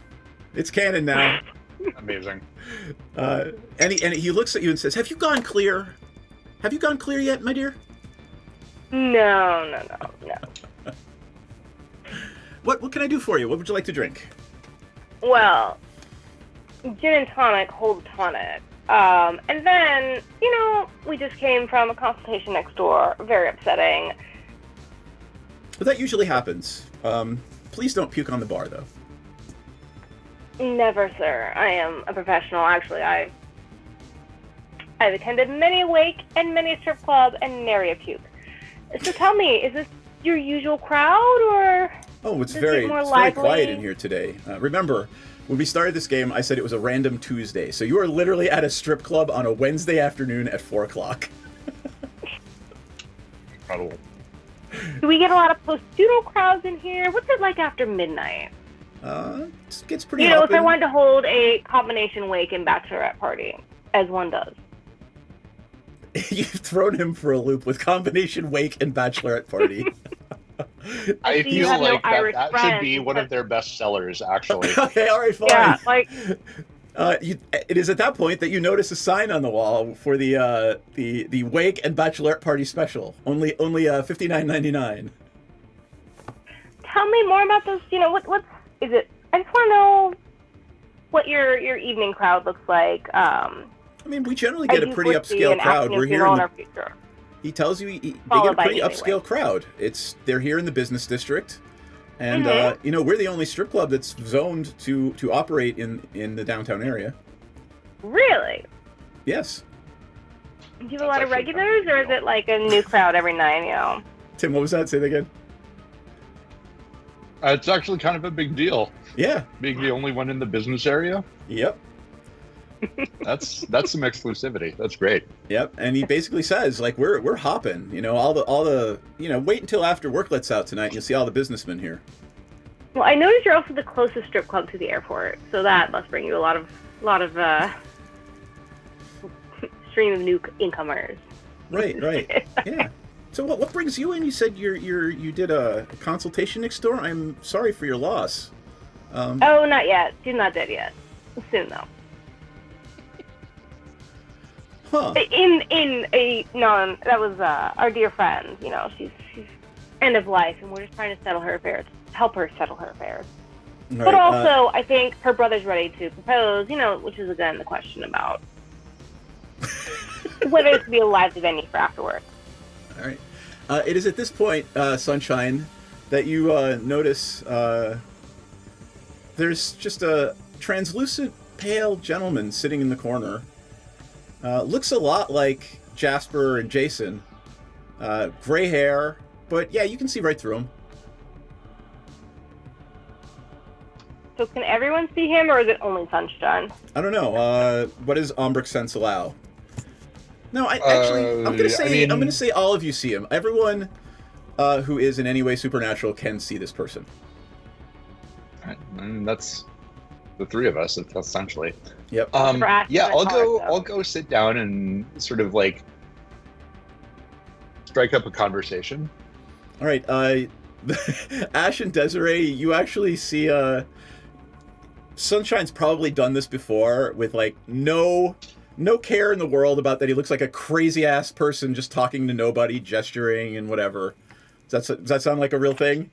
Speaker 1: It's canon now.
Speaker 10: Amazing.
Speaker 1: And he looks at you and says, "Have you gone clear? Have you gone clear yet, my dear?"
Speaker 12: No.
Speaker 1: What can I do for you? What would you like to drink?
Speaker 12: Well, gin and tonic, hold tonic. And then, you know, we just came from a consultation next door. Very upsetting.
Speaker 1: But that usually happens. Please don't puke on the bar, though.
Speaker 12: Never, sir. I am a professional. Actually, I've attended many a wake and many a strip club and nary a puke. So tell me, is this your usual crowd, or?
Speaker 1: Oh, it's very quiet in here today. Remember, when we started this game, I said it was a random Tuesday. So you are literally at a strip club on a Wednesday afternoon at 4 o'clock.
Speaker 10: Incredible.
Speaker 12: Do we get a lot of post-studio crowds in here? What's it like after midnight?
Speaker 1: It gets pretty
Speaker 12: You know, if I
Speaker 1: hopping.
Speaker 12: wanted to hold a combination wake and bachelorette party, as one does.
Speaker 1: You've thrown him for a loop with combination wake and bachelorette party.
Speaker 10: I
Speaker 12: see you
Speaker 10: feel
Speaker 12: have no
Speaker 10: like
Speaker 12: Irish
Speaker 10: that should
Speaker 12: friends,
Speaker 10: be one of their best sellers, actually.
Speaker 1: Okay, all right, fine.
Speaker 12: Yeah, like,
Speaker 1: it is at that point that you notice a sign on the wall for the wake and bachelorette party special. Only $59.99.
Speaker 12: tell me more about this. You know, what's is it? I just want to know what your evening crowd looks like.
Speaker 1: I mean, we generally get a pretty upscale crowd. We're here. He tells you they get a pretty upscale crowd. They're here in the business district, and you know, we're the only strip club that's zoned to operate in the downtown area.
Speaker 12: Really?
Speaker 1: Yes.
Speaker 12: Do you have a lot of regulars, or is it like a new crowd every night? You know.
Speaker 1: Tim, what was that? Say that again.
Speaker 10: It's actually kind of a big deal.
Speaker 1: Yeah.
Speaker 10: Being the only one in the business area.
Speaker 1: Yep.
Speaker 10: That's some exclusivity. That's great.
Speaker 1: Yep. And he basically says, like, we're hopping. You know, all the you know, wait until after work lets out tonight, and you'll see all the businessmen here.
Speaker 12: Well, I noticed you're also the closest strip club to the airport, so that must bring you a lot of stream of new incomers.
Speaker 1: Right. Yeah. So what brings you in? You said you did a consultation next door. I'm sorry for your loss.
Speaker 12: Oh, not yet. She's not dead yet. Soon though.
Speaker 1: Huh.
Speaker 12: That was our dear friend. You know, she's end of life, and we're just trying to settle her affairs, help her settle her affairs.
Speaker 1: Right,
Speaker 12: but also, I think her brother's ready to propose. You know, which is again the question about whether it could be a live venue for afterwards.
Speaker 1: All right. It is at this point, Sunshine, that you notice there's just a translucent, pale gentleman sitting in the corner. Looks a lot like Jasper and Jason. Gray hair, but yeah, you can see right through him.
Speaker 12: So can everyone see him, or is it only Sunshine?
Speaker 1: I don't know. What does Ombric sense allow? No, I'm gonna say all of you see him. Everyone who is in any way supernatural can see this person.
Speaker 10: And that's the three of us, essentially.
Speaker 1: Yep.
Speaker 10: Yeah, I'll go sit down and sort of like strike up a conversation.
Speaker 1: All right. Ash and Desiree, you actually see Sunshine's probably done this before with like no care in the world about that he looks like a crazy ass person just talking to nobody, gesturing and whatever. Does that sound like a real thing?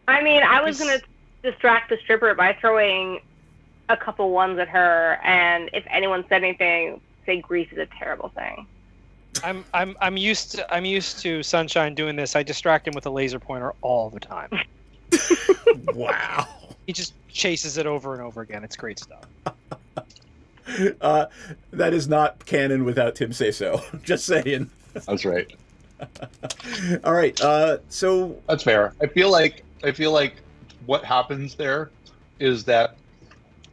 Speaker 12: I mean, I was gonna distract the stripper by throwing a couple ones at her, and if anyone said anything, say grease is a terrible thing.
Speaker 11: I'm used to Sunshine doing this. I distract him with a laser pointer all the time.
Speaker 1: Wow.
Speaker 11: He just chases it over and over again. It's great stuff.
Speaker 1: That is not canon without Tim say so. Just saying.
Speaker 10: That's right.
Speaker 1: All right. So
Speaker 10: that's fair. I feel like what happens there is that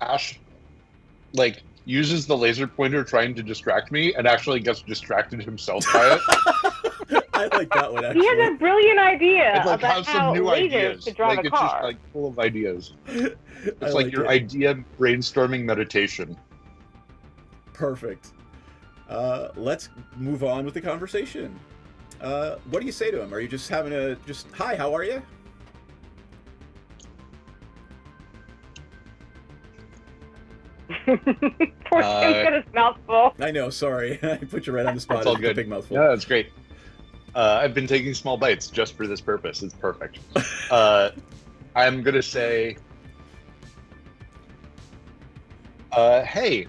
Speaker 10: Ash, like, uses the laser pointer trying to distract me and actually gets distracted himself by it.
Speaker 1: I like that one, actually.
Speaker 12: He has a brilliant idea
Speaker 10: It's like,
Speaker 12: about
Speaker 10: have some
Speaker 12: how
Speaker 10: new
Speaker 12: lasers
Speaker 10: ideas.
Speaker 12: could drive
Speaker 10: Like,
Speaker 12: a
Speaker 10: it's just
Speaker 12: car.
Speaker 10: like full of ideas. It's
Speaker 1: I
Speaker 10: like
Speaker 1: like
Speaker 10: your
Speaker 1: it.
Speaker 10: idea brainstorming meditation.
Speaker 1: Perfect. Let's move on with the conversation. What do you say to him? Are you just having a hi? How are you?
Speaker 12: Poor Tim's got his mouth full.
Speaker 1: I know. Sorry, I put you right on the spot.
Speaker 10: It's all
Speaker 1: It's a
Speaker 10: good.
Speaker 1: Big mouthful.
Speaker 10: Yeah, that's great. I've been taking small bites just for this purpose. It's perfect. I'm gonna say, hey,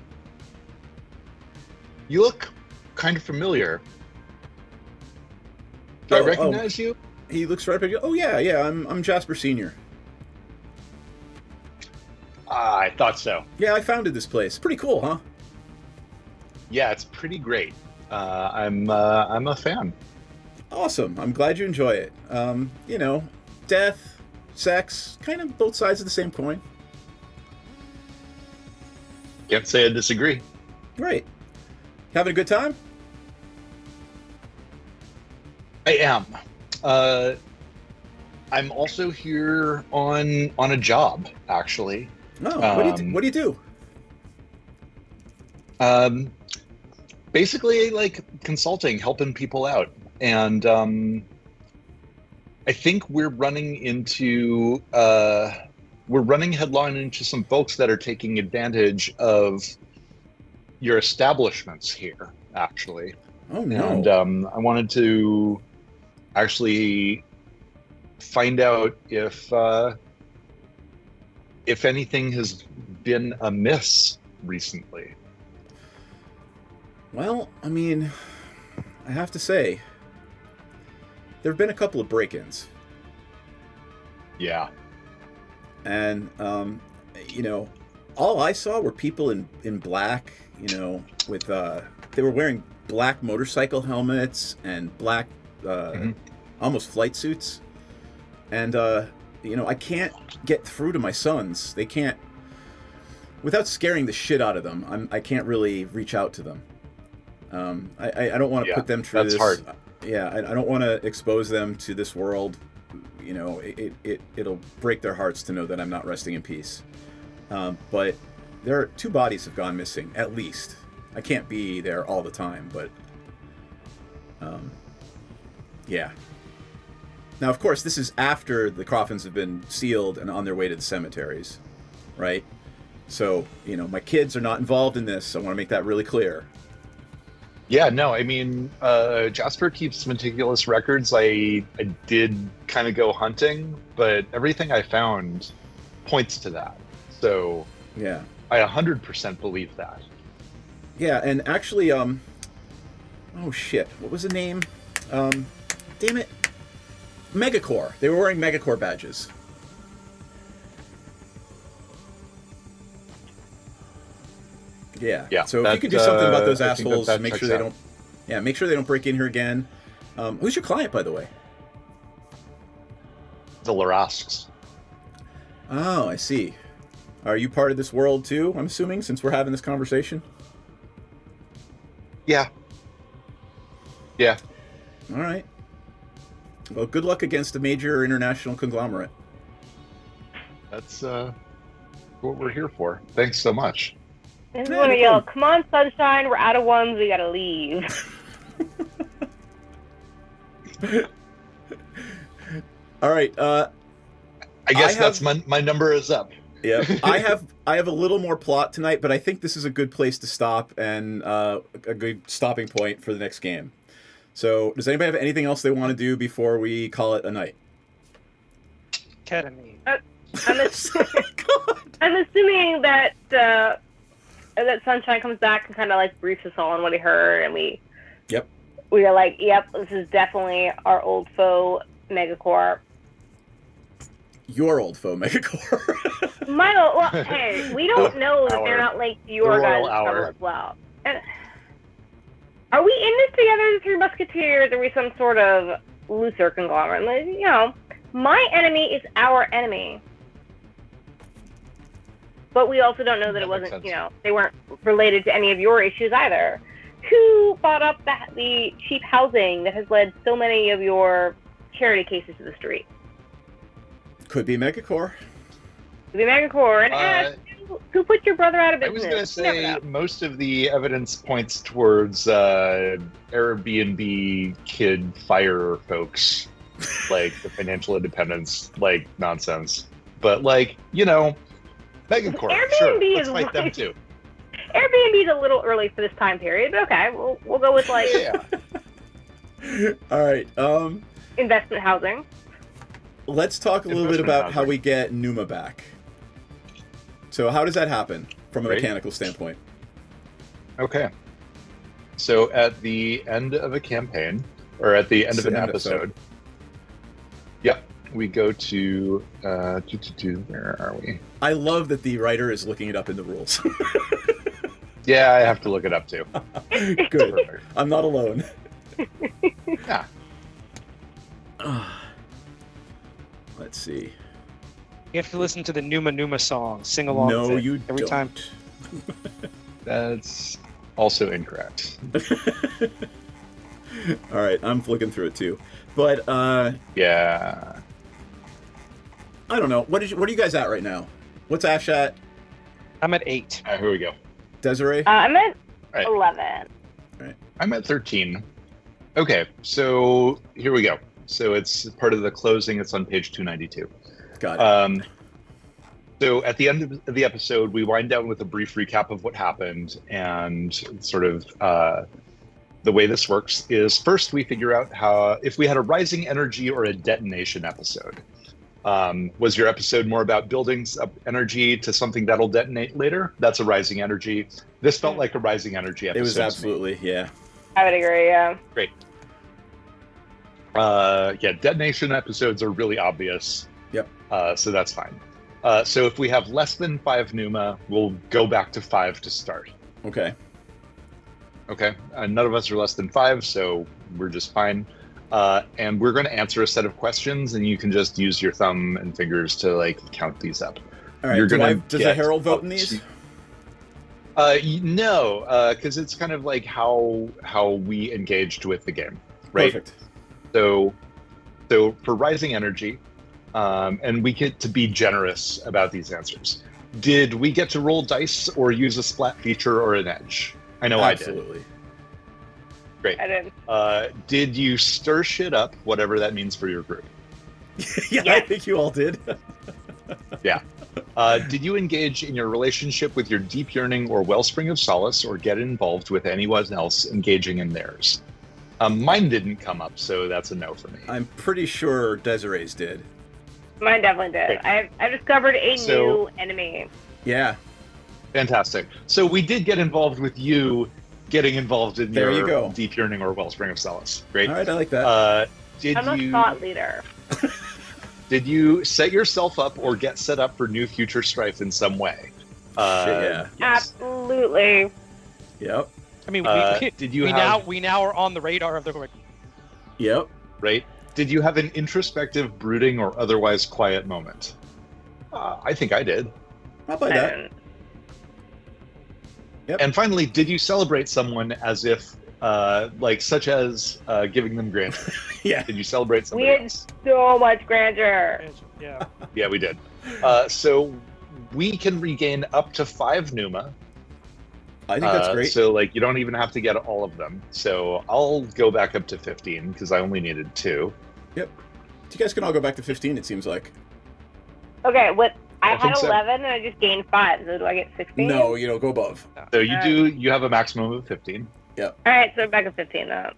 Speaker 10: you look kind of familiar. Do I recognize you?
Speaker 1: He looks right up at you. Oh yeah. I'm Jasper Senior.
Speaker 10: I thought so.
Speaker 1: Yeah, I founded this place. Pretty cool, huh?
Speaker 10: Yeah, it's pretty great. I'm a fan.
Speaker 1: Awesome. I'm glad you enjoy it. You know, death, sex, kind of both sides of the same coin.
Speaker 10: Can't say I disagree.
Speaker 1: Right. Having a good time?
Speaker 10: I am. I'm also here on a job, actually.
Speaker 1: Oh, what do you do?
Speaker 10: Basically, like, consulting, helping people out, and I think we're running headlong into some folks that are taking advantage of your establishments here, actually.
Speaker 1: Oh no!
Speaker 10: And I wanted to actually find out if anything has been amiss recently.
Speaker 1: Well, I mean, I have to say, there have been a couple of break-ins.
Speaker 10: Yeah.
Speaker 1: And, you know, all I saw were people in black, you know, with, they were wearing black motorcycle helmets and black, almost flight suits. And, you know, I can't get through to my sons. They can't, without scaring the shit out of them, I can't really reach out to them. I don't want to put them through
Speaker 10: that's
Speaker 1: this.
Speaker 10: hard.
Speaker 1: Yeah, I don't want to expose them to this world. You know, it'll break their hearts to know that I'm not resting in peace. But there are 2 bodies have gone missing, at least. I can't be there all the time, but yeah. Now, of course, this is after the coffins have been sealed and on their way to the cemeteries, right? So, you know, my kids are not involved in this. I want to make that really clear.
Speaker 10: Yeah, no, I mean, Jasper keeps meticulous records. I did kind of go hunting, but everything I found points to that. So
Speaker 1: yeah,
Speaker 10: I 100% believe that.
Speaker 1: Yeah, and actually, oh shit, what was the name? Damn it, Megacore. They were wearing Megacore badges. Yeah. So if you could do something about those assholes, make sure they don't. Yeah, make sure they don't break in here again. Who's your client, by the way?
Speaker 10: The Larasks.
Speaker 1: Oh, I see. Are you part of this world too? I'm assuming, since we're having this conversation.
Speaker 10: Yeah. Yeah.
Speaker 1: All right. Well, good luck against a major international conglomerate.
Speaker 10: That's what we're here for. Thanks so much.
Speaker 12: I just want to yell, "Come on, Sunshine! We're out of ones. We gotta leave."
Speaker 1: All right.
Speaker 10: I guess that's my number is up.
Speaker 1: Yeah, I have a little more plot tonight, but I think this is a good place to stop and a good stopping point for the next game. So, does anybody have anything else they want to do before we call it a night?
Speaker 11: Ketamine.
Speaker 12: I'm assuming that that Sunshine comes back and kind of like briefs us all on what he heard, and we are like, yep, this is definitely our old foe, Megacorp.
Speaker 1: Your old foe, Megacorp.
Speaker 12: Well, hey, we don't know that they're not linked to your guys' trouble as well. And are we in this together, the Three Musketeers? Are we some sort of looser conglomerate? Like, you know, my enemy is our enemy. But we also don't know that it wasn't, you know, they weren't related to any of your issues either. Who bought up the cheap housing that has led so many of your charity cases to the street?
Speaker 1: Could be Megacorp.
Speaker 12: Could be Megacorp. And who put your brother out of
Speaker 10: I
Speaker 12: business?
Speaker 10: was going to say most of the evidence points towards Airbnb kid fire folks, like the financial independence, like nonsense. But like, you know, Megacorp, sure, let's fight them too.
Speaker 12: Airbnb is a little early for this time period, but okay, we'll go with like
Speaker 1: All right.
Speaker 12: Investment housing.
Speaker 1: Let's talk a little bit about how we get Numa back. So how does that happen from a mechanical standpoint?
Speaker 10: Okay. So at the end of a campaign, or at the end of an episode, we go to where are we?
Speaker 1: I love that the writer is looking it up in the rules.
Speaker 10: Yeah, I have to look it up too.
Speaker 1: Good. I'm not alone.
Speaker 10: Yeah.
Speaker 1: Let's see.
Speaker 11: You have to listen to the Numa Numa song, sing along
Speaker 1: No,
Speaker 11: with it
Speaker 1: you
Speaker 11: every time.
Speaker 10: That's also incorrect.
Speaker 1: All right, I'm flicking through it too, but
Speaker 10: yeah,
Speaker 1: I don't know. What are you guys at right now? What's Ash at?
Speaker 11: I'm at 8.
Speaker 10: All right, here we go.
Speaker 1: Desiree?
Speaker 12: I'm at
Speaker 10: Right.
Speaker 12: 11.
Speaker 1: Right.
Speaker 10: I'm at 13. Okay, so here we go. So it's part of the closing. It's on page 292.
Speaker 1: Got it.
Speaker 10: So at the end of the episode, we wind down with a brief recap of what happened, and sort of the way this works is first we figure out how if we had a rising energy or a detonation episode. Was your episode more about building up energy to something that'll detonate later? That's a rising energy. This felt like a rising energy episode.
Speaker 1: It was absolutely, yeah.
Speaker 12: I would agree, yeah.
Speaker 10: Great. Detonation episodes are really obvious.
Speaker 1: Yep.
Speaker 10: So that's fine. So if we have less than 5 Numa, we'll go back to 5 to start.
Speaker 1: Okay.
Speaker 10: Okay. None of us are less than 5, so we're just fine. And we're going to answer a set of questions, and you can just use your thumb and fingers to like count these up.
Speaker 1: All right. Does the Herald vote in these?
Speaker 10: No, because it's kind of like how we engaged with the game, right?
Speaker 1: Perfect.
Speaker 10: So for rising energy, and we get to be generous about these answers. Did we get to roll dice or use a splat feature or an edge? I know
Speaker 1: Absolutely.
Speaker 10: I did. Great.
Speaker 12: I did.
Speaker 10: Did you stir shit up, whatever that means for your group?
Speaker 1: Yeah, I think you all did.
Speaker 10: Yeah. Did you engage in your relationship with your deep yearning or wellspring of solace, or get involved with anyone else engaging in theirs? Mine didn't come up, so that's a no for me.
Speaker 1: I'm pretty sure Desiree's did.
Speaker 12: Mine definitely did.
Speaker 10: Great.
Speaker 12: I discovered a new enemy.
Speaker 1: Yeah.
Speaker 10: Fantastic. So we did get involved with you getting involved in
Speaker 1: There
Speaker 10: your
Speaker 1: you go.
Speaker 10: deep yearning or wellspring of solace. Great.
Speaker 1: All right, I like that.
Speaker 12: I'm a thought leader.
Speaker 10: Did you set yourself up or get set up for new future strife in some way?
Speaker 1: Yeah.
Speaker 10: Yes.
Speaker 12: Absolutely.
Speaker 1: Yep.
Speaker 11: I mean,
Speaker 10: did you
Speaker 11: we now are on the radar of the.
Speaker 1: Yep.
Speaker 10: Right. Did you have an introspective, brooding, or otherwise quiet moment? I think I did.
Speaker 1: How about that? Yep.
Speaker 10: And finally, did you celebrate someone as if, such as giving them grandeur?
Speaker 1: Yeah.
Speaker 10: Did you celebrate
Speaker 12: We
Speaker 10: somebody
Speaker 12: had
Speaker 10: else?
Speaker 12: so much grandeur.
Speaker 11: Yeah.
Speaker 10: Yeah, we did. So we can regain up to 5 Numa.
Speaker 1: I think that's great.
Speaker 10: So, you don't even have to get all of them. So I'll go back up to 15 because I only needed 2.
Speaker 1: Yep. You guys can all go back to 15, it seems like.
Speaker 12: Okay, I had
Speaker 10: think so.
Speaker 12: 11 and I just gained 5, so do I get 16?
Speaker 1: No, you don't go above.
Speaker 10: So you have a maximum of 15.
Speaker 1: Yep.
Speaker 12: Alright, so back at 15 now.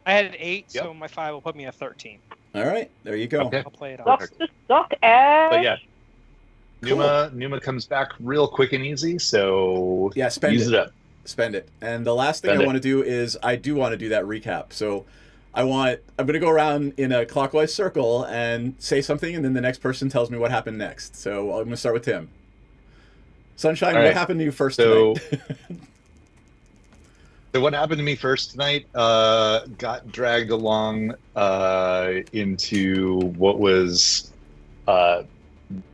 Speaker 11: I had an 8,
Speaker 10: Yep.
Speaker 11: so my 5 will put me at 13.
Speaker 1: All right, there you go.
Speaker 10: Okay.
Speaker 11: I'll play it on.
Speaker 12: Suck, Ash.
Speaker 10: But yeah, Numa comes back real quick and easy, so
Speaker 1: yeah,
Speaker 10: use it up.
Speaker 1: Spend it. And the last thing I want to do is I do want to do that recap. So I'm going to go around in a clockwise circle and say something, and then the next person tells me what happened next. So I'm going to start with Tim. Sunshine, what happened to you first tonight?
Speaker 10: So what happened to me first tonight, got dragged along into what was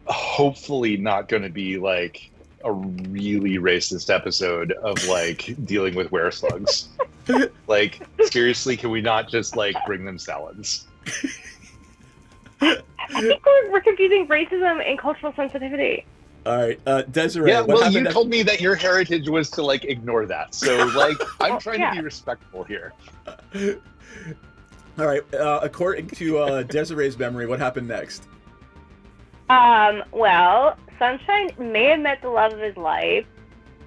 Speaker 10: hopefully not going to be like a really racist episode of like dealing with were-slugs. Like, seriously, can we not just like bring them salads?
Speaker 12: I think we're confusing racism and cultural sensitivity.
Speaker 1: All right, Desiree.
Speaker 10: Yeah, well, you told me that your heritage was to like ignore that, so like I'm trying to be respectful here.
Speaker 1: All right, according to Desiree's memory, what happened next?
Speaker 12: Well, Sunshine may have met the love of his life,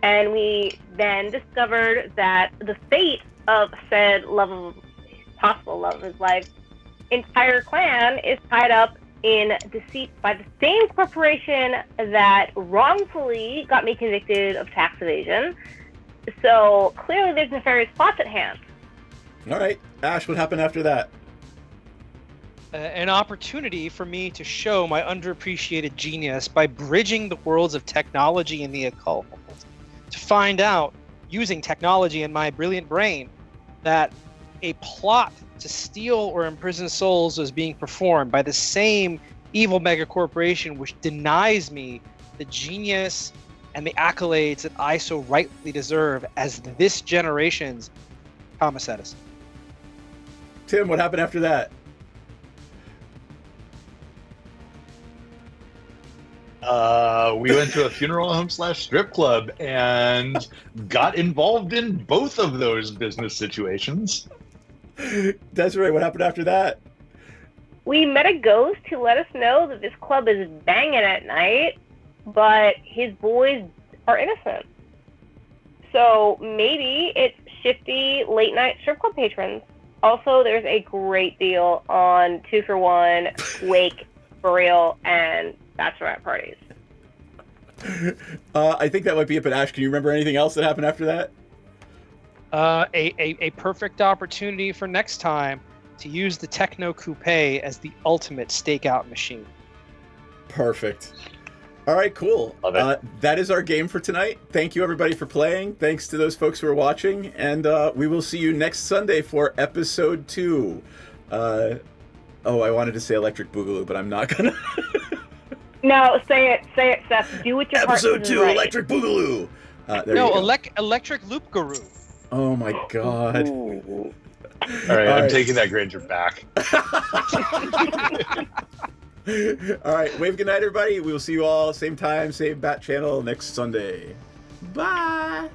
Speaker 12: and we then discovered that the fate of said possible love of his life, entire clan is tied up in deceit by the same corporation that wrongfully got me convicted of tax evasion. So clearly there's nefarious plots at hand.
Speaker 1: All right, Ash, what happened after that?
Speaker 11: An opportunity for me to show my underappreciated genius by bridging the worlds of technology and the occult, to find out, using technology and my brilliant brain, that a plot to steal or imprison souls was being performed by the same evil megacorporation which denies me the genius and the accolades that I so rightly deserve as this generation's Thomas.
Speaker 1: Tim, what happened after that?
Speaker 10: We went to a funeral home / strip club and got involved in both of those business situations.
Speaker 1: Desiree, what happened after that?
Speaker 12: We met a ghost who let us know that this club is banging at night, but his boys are innocent. So maybe it's shifty late night strip club patrons. Also, there's a great deal on 2-for-1, wake, burial, and bachelorette parties.
Speaker 1: I think that might be it, but Ash, can you remember anything else that happened after that?
Speaker 11: A perfect opportunity for next time to use the Techno Coupe as the ultimate stakeout machine.
Speaker 1: Perfect. All right, cool.
Speaker 10: Love it.
Speaker 1: That is our game for tonight. Thank you, everybody, for playing. Thanks to those folks who are watching. And we will see you next Sunday for episode 2. I wanted to say Electric Boogaloo, but I'm not going to.
Speaker 12: No, say it, Seth. Do what your heart
Speaker 1: Episode
Speaker 12: says
Speaker 1: 2,
Speaker 12: is right.
Speaker 1: Electric Boogaloo.
Speaker 11: Electric Loop Guru.
Speaker 1: Oh, my God.
Speaker 10: All right, I'm taking that Granger back.
Speaker 1: All right, wave good night, everybody. We will see you all same time, same bat channel next Sunday. Bye.